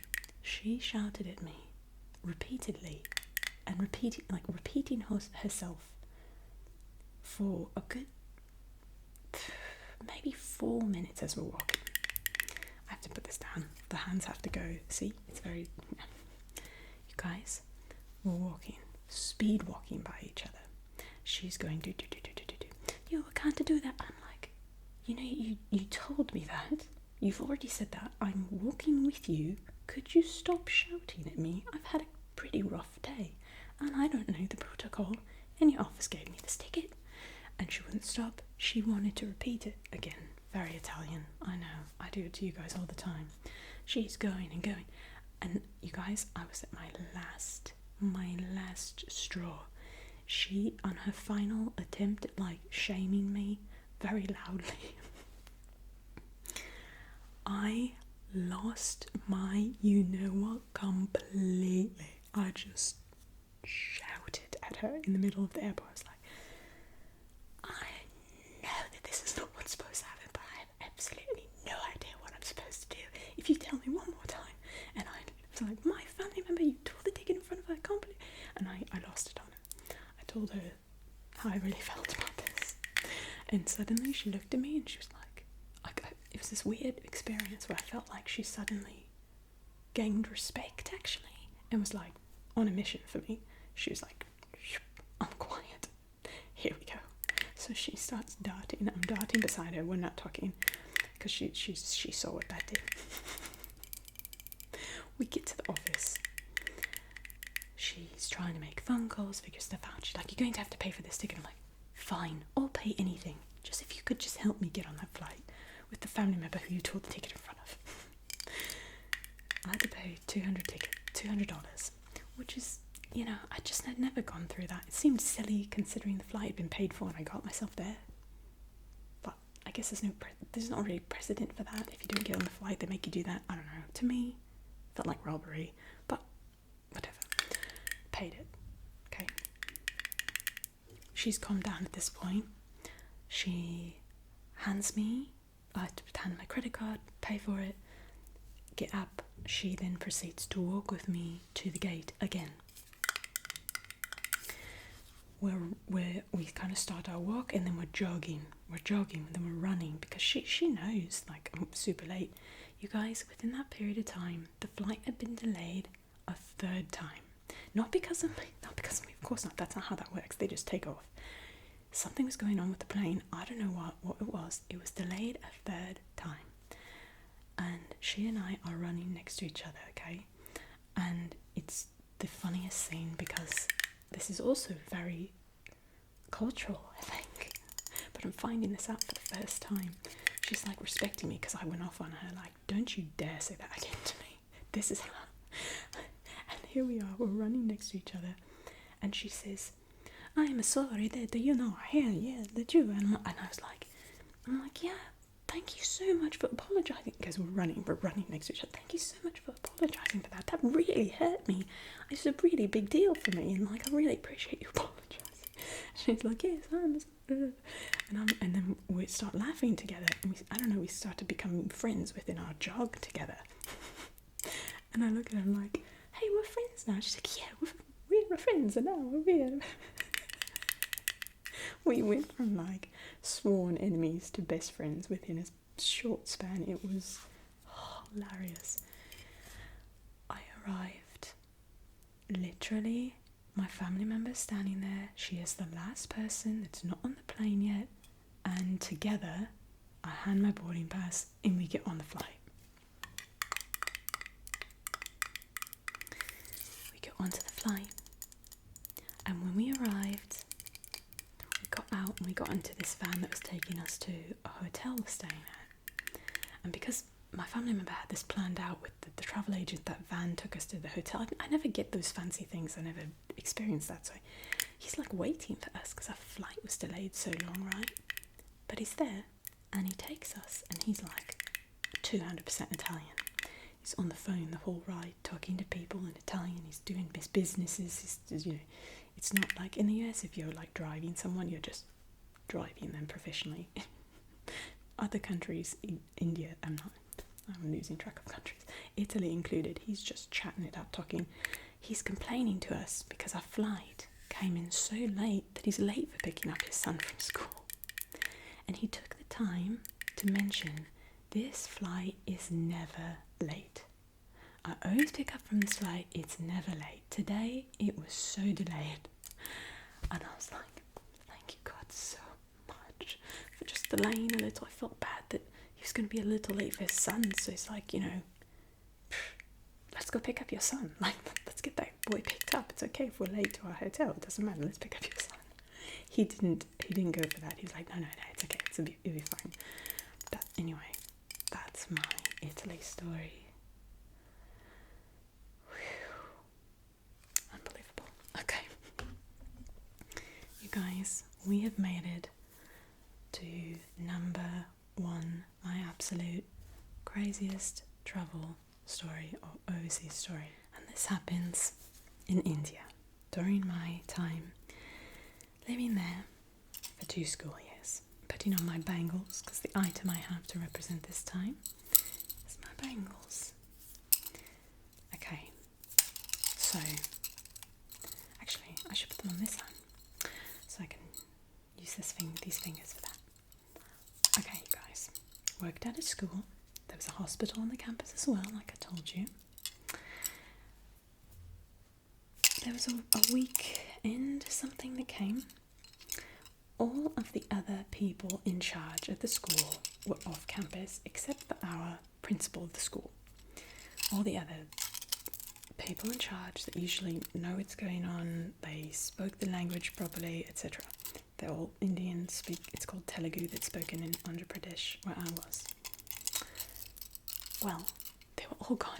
She shouted at me repeatedly and repeating herself for a good maybe 4 minutes as we're walking. I have to put this down. The hands have to go. See, it's very... You guys, we're walking, speed walking by each other. She's going do. You can't do that. I'm like, you told me that. You've already said that. I'm walking with you could you stop shouting at me? I've had a pretty rough day, and I don't know the protocol, and your office gave me this ticket. And she wouldn't stop. She wanted to repeat it again. Very Italian. I know. I do it to you guys all the time. She's going and going. And you guys, I was at my last straw. She, on her final attempt at like shaming me very loudly, I lost my you-know-what completely. I just shouted at her in the middle of the airport. I was like, I know that this is not what's supposed to happen, but I have absolutely no idea what I'm supposed to do. If you tell me one more time. And I was like, my family member, you tore the ticket in front of her company. And I lost it on her. I told her how I really felt about this. And suddenly she looked at me and she was like, it was this weird experience where I felt like she suddenly gained respect, actually, and was like on a mission for me. She was like, I'm quiet. Here we go. So she starts darting. I'm darting beside her. We're not talking because she saw what that did. We get to the office. She's trying to make phone calls, figure stuff out. She's like, you're going to have to pay for this ticket. I'm like, fine, I'll pay anything. Just if you could just help me get on that flight with the family member who you tore the ticket in front of. I had to pay $200, which is, you know, I just had never gone through that. It seemed silly considering the flight had been paid for and I got myself there. But I guess there's not really precedent for that. If you don't get on the flight, they make you do that. I don't know. To me, it felt like robbery, but whatever. Paid it. Okay. She's calmed down at this point. She hands me, I had to hand my credit card, pay for it, get up. She then proceeds to walk with me to the gate again. We kind of start our walk and then we're jogging, and then we're running because she knows, like, I'm super late. You guys, within that period of time, the flight had been delayed a third time. Not because of me, of course not, that's not how that works, they just take off. Something was going on with the plane, I don't know what it was delayed a third time. And she and I are running next to each other, okay? And it's the funniest scene because this is also very cultural, I think. But I'm finding this out for the first time. She's like respecting me because I went off on her, like, don't you dare say that again to me. This is how. And here we are, we're running next to each other. And she says, I am sorry that you know yeah, that you. And I was like, yeah, thank you so much for apologising. Because we're running next to each other. Thank you so much for apologising for that. That really hurt me. It's a really big deal for me. And like, I really appreciate you apologising. She's like, yes, I'm sorry. And then we start laughing together. And we started becoming friends within our jog together. And I look at her and I'm like, hey, we're friends now. She's like, yeah, we're friends and now we're We went from like sworn enemies to best friends within a short span. It was hilarious. I arrived. Literally, my family member's standing there. She is the last person that's not on the plane yet. And together, I hand my boarding pass and we get on the flight. We get onto the flight. And when we arrived, we got out and we got into this van that was taking us to a hotel we're staying at. And because my family member had this planned out with the travel agent, that van took us to the hotel. I never get those fancy things. I never experienced that. So he's like waiting for us because our flight was delayed so long, right? But he's there and he takes us and he's like 200% Italian. He's on the phone the whole ride talking to people in Italian. He's doing his businesses. He's, it's not like in the US, if you're like driving someone, you're just driving them professionally. Other countries, India, I'm losing track of countries, Italy included, he's just chatting it up, talking. He's complaining to us because our flight came in so late that he's late for picking up his son from school. And he took the time to mention, this flight is never late. I always pick up from this flight, it's never late. Today, it was so delayed. And I was like, thank you God so much for just delaying a little. I felt bad that he was going to be a little late for his son. So it's like, let's go pick up your son. Like, let's get that boy picked up. It's okay if we're late to our hotel. It doesn't matter. Let's pick up your son. He didn't go for that. He was like, no, it's okay. It'll be fine. But anyway, that's my Italy story. Whew. Unbelievable. Okay. You guys, we have made it to number 1, my absolute craziest travel story or overseas story. And this happens in India during my time living there for 2 school years. Putting on my bangles, because the item I have to represent this time is my bangles. Okay, so actually I should put them on this hand so I can use these fingers for that. Okay, you guys, worked at a school. There was a hospital on the campus as well, like I told you. There was a weekend something that came. All of the other people in charge at the school were off campus except for our principal of the school. All the other people in charge that usually know what's going on, they spoke the language properly, etc. They're all Indian, it's called Telugu, that's spoken in Andhra Pradesh, where I was. Well, they were all gone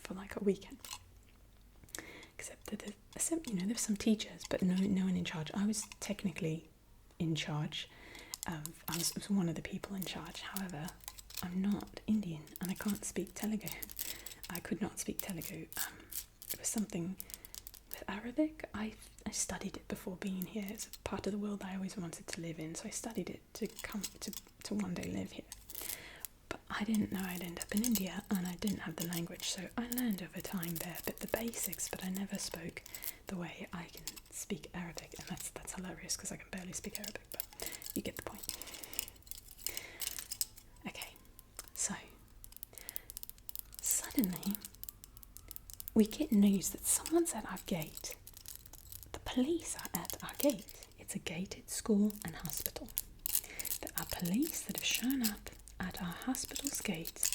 for like a weekend. Except that there were some teachers, but no one in charge. I was technically in charge. I was one of the people in charge. However, I'm not Indian and I can't speak Telugu. I could not speak Telugu. It was something with Arabic. I studied it before being here. It's a part of the world I always wanted to live in, so I studied it to come to one day live here. But I didn't know I'd end up in India, and I didn't have the language, so I learned over time there, but the basics, but I never spoke the way I can speak Arabic, and that's hilarious because I can barely speak Arabic, but you get the point. Okay, so suddenly we get news that someone's at our gate. The police are at our gate. It's a gated school and hospital. There are police that have shown up at our hospital's gate,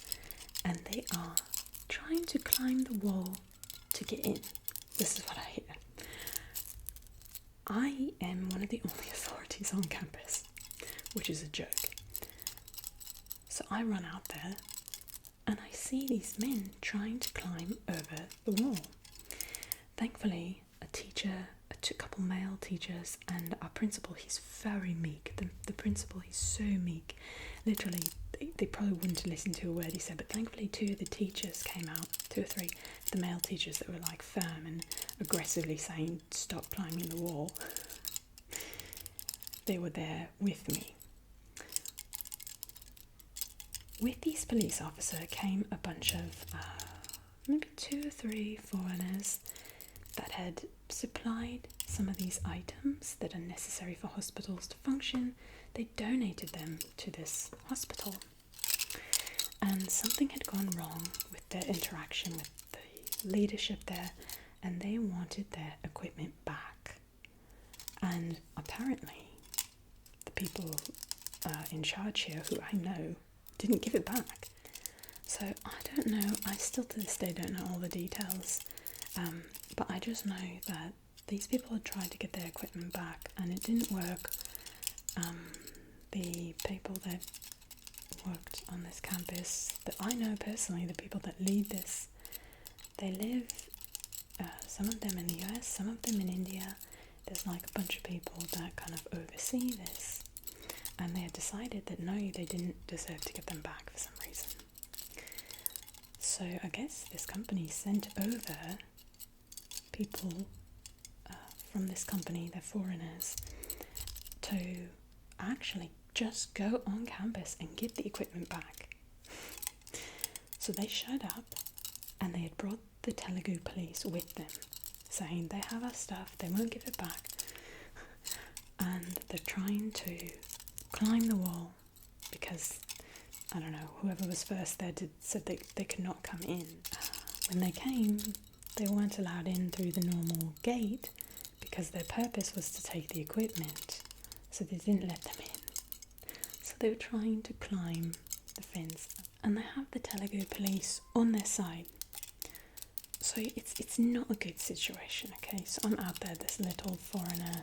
and they are trying to climb the wall to get in. This is what I hear. I am one of the only authorities on campus, which is a joke. So I run out there and I see these men trying to climb over the wall. Thankfully, a couple male teachers, and our principal, he's very meek. The principal, he's so meek. Literally, they probably wouldn't listen to a word he said, but thankfully 2 of the teachers came out, 2 or 3, the male teachers that were like firm and aggressively saying, stop climbing the wall. They were there with me. With these police officers came a bunch of maybe 2 or 3 foreigners that had supplied some of these items that are necessary for hospitals to function. They donated them to this hospital. And something had gone wrong with their interaction with the leadership there, and they wanted their equipment back. And apparently, the people in charge here, who I know, didn't give it back. So I don't know, I still to this day don't know all the details, but I just know that these people had tried to get their equipment back and it didn't work. The people that worked on this campus, that I know personally, the people that lead this, they live, some of them in the US, some of them in India. There's like a bunch of people that kind of oversee this, and they had decided that no, they didn't deserve to get them back for some reason. So I guess this company sent over people from this company, they're foreigners, to actually just go on campus and get the equipment back. So they showed up and they had brought the Telugu police with them, saying they have our stuff, they won't give it back, and they're trying to climb the wall because, I don't know, whoever was first there said they could not come in. When they came, they weren't allowed in through the normal gate because their purpose was to take the equipment, so they didn't let them in. So they were trying to climb the fence, and they have the Telugu police on their side. So it's not a good situation, okay? So I'm out there, this little foreigner,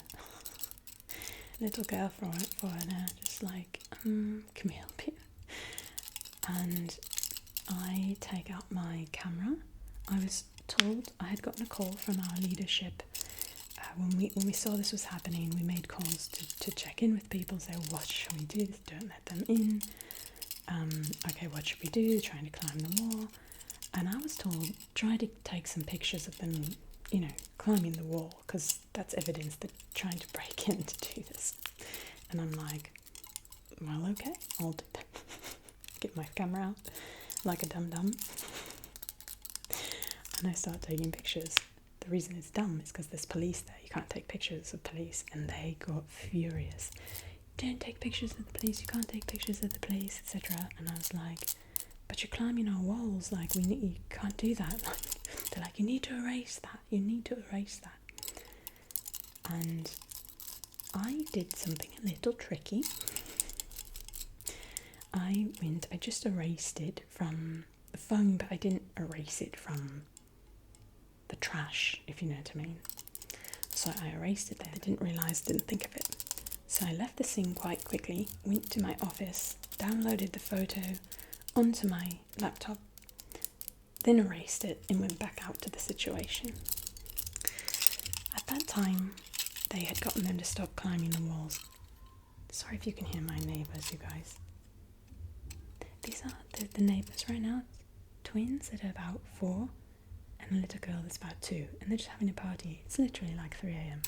little girl foreigner, just like, can we help you? And I take out my camera. I was told, I had gotten a call from our leadership when we saw this was happening. We made calls to check in with people, say, what should we do? Don't let them in. Okay, what should we do? They're trying to climb the wall. And I was told, try to take some pictures of them, you know, climbing the wall, because that's evidence they're trying to break in to do this. And I'm like, well, okay, I'll do that. Get my camera out like a dum-dum. And I start taking pictures. The reason it's dumb is because there's police there. You can't take pictures of police. And they got furious. Don't take pictures of the police. You can't take pictures of the police, etc. And I was like, but you're climbing our walls. Like, you can't do that. They're like, you need to erase that. You need to erase that. And I did something a little tricky. I just erased it from the phone, but I didn't erase it from the trash, if you know what I mean. So I erased it there. I didn't think of it. So I left the scene quite quickly, went to my office, downloaded the photo onto my laptop, then erased it and went back out to the situation. At that time, they had gotten them to stop climbing the walls. Sorry if you can hear my neighbours, you guys. These are the neighbours right now, twins that are about 4 and a little girl that's about 2, and they're just having a party. It's literally like 3 a.m.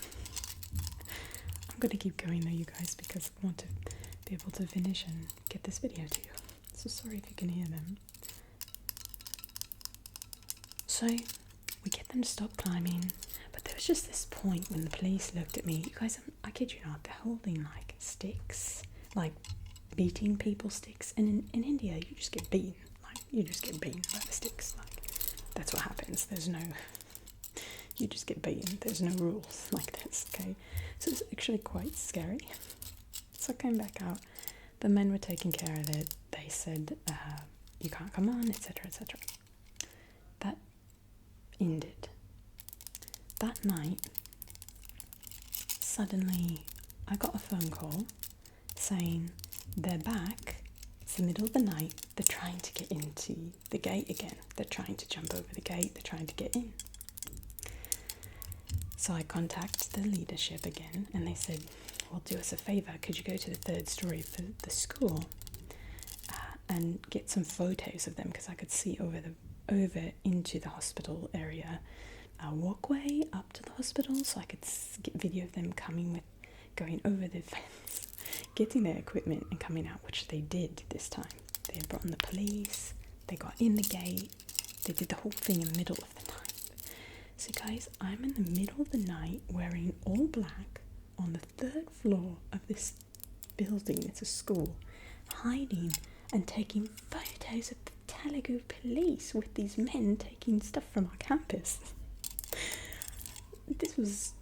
I'm going to keep going though, you guys, because I want to be able to finish and get this video to you. So sorry if you can hear them. So we get them to stop climbing, but there was just this point when the police looked at me. You guys, I kid you not, they're holding like sticks, like beating people sticks. And in India, you just get beaten. Like, you just get beaten by the sticks. Like, that's what happens. You just get beaten. There's no rules like this, okay? So it's actually quite scary. So I came back out. The men were taking care of it. They said, you can't come on, etc., etc. That ended. That night, suddenly, I got a phone call saying they're back. It's the middle of the night. They're trying to get into the gate again. They're trying to jump over the gate. They're trying to get in. So I contacted the leadership again, and they said, well, do us a favour. Could you go to the 3rd story of the school and get some photos of them, because I could see over into the hospital area, a walkway up to the hospital, so I could get video of them going over the fence, getting their equipment and coming out, which they did this time. They had brought in the police, they got in the gate, they did the whole thing in the middle of the night. So guys, I'm in the middle of the night wearing all black on the 3rd floor of this building. It's a school, hiding and taking photos of the Telugu police with these men taking stuff from our campus. This was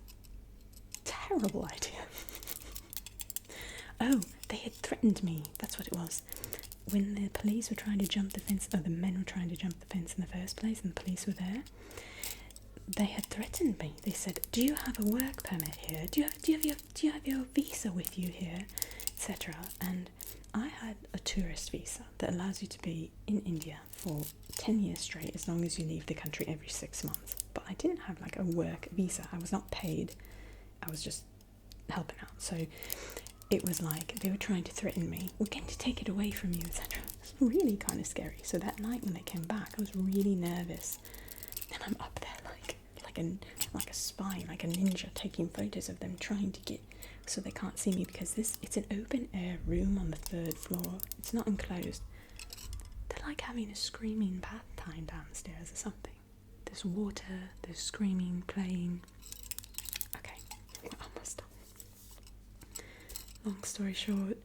a terrible idea. Oh, they had threatened me. That's what it was. When the police were trying to jump the fence, the men were trying to jump the fence in the first place, and the police were there, they had threatened me. They said, do you have a work permit here? Do you have your visa with you here? Etc. And I had a tourist visa that allows you to be in India for 10 years straight, as long as you leave the country every 6 months. But I didn't have like a work visa. I was not paid. I was just helping out. So it was like they were trying to threaten me. We're going to take it away from you, etc. It was really kind of scary. So that night when they came back, I was really nervous. And I'm up there like a spy, like a ninja, taking photos of them, trying to get so they can't see me, because it's an open air room on the 3rd floor. It's not enclosed. They're like having a screaming bath time downstairs or something. There's water, there's screaming, playing. Okay, we're almost done. Long story short,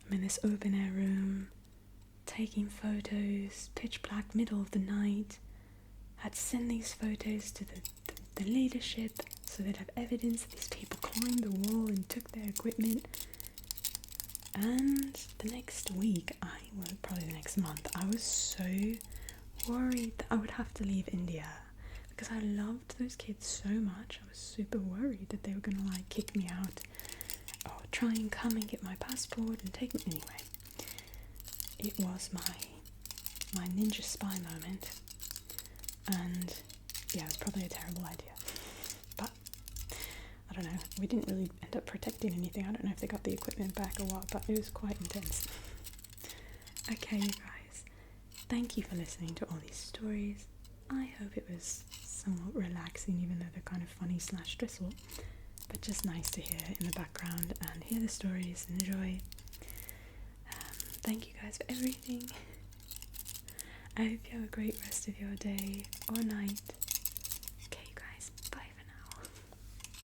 I'm in this open air room, taking photos, pitch black, middle of the night. I had to send these photos to the leadership so they'd have evidence that these people climbed the wall and took their equipment. And the next week, probably the next month, I was so worried that I would have to leave India, because I loved those kids so much. I was super worried that they were gonna like kick me out or try and come and get my passport and take me. Anyway, it was my ninja spy moment, and yeah, it was probably a terrible idea. But I don't know, we didn't really end up protecting anything. I don't know if they got the equipment back or what, but it was quite intense. Okay, you guys, thank you for listening to all these stories. I hope it was somewhat relaxing, even though they're kind of funny / stressful, but just nice to hear in the background and hear the stories and enjoy. Thank you guys for everything. I hope you have a great rest of your day or night,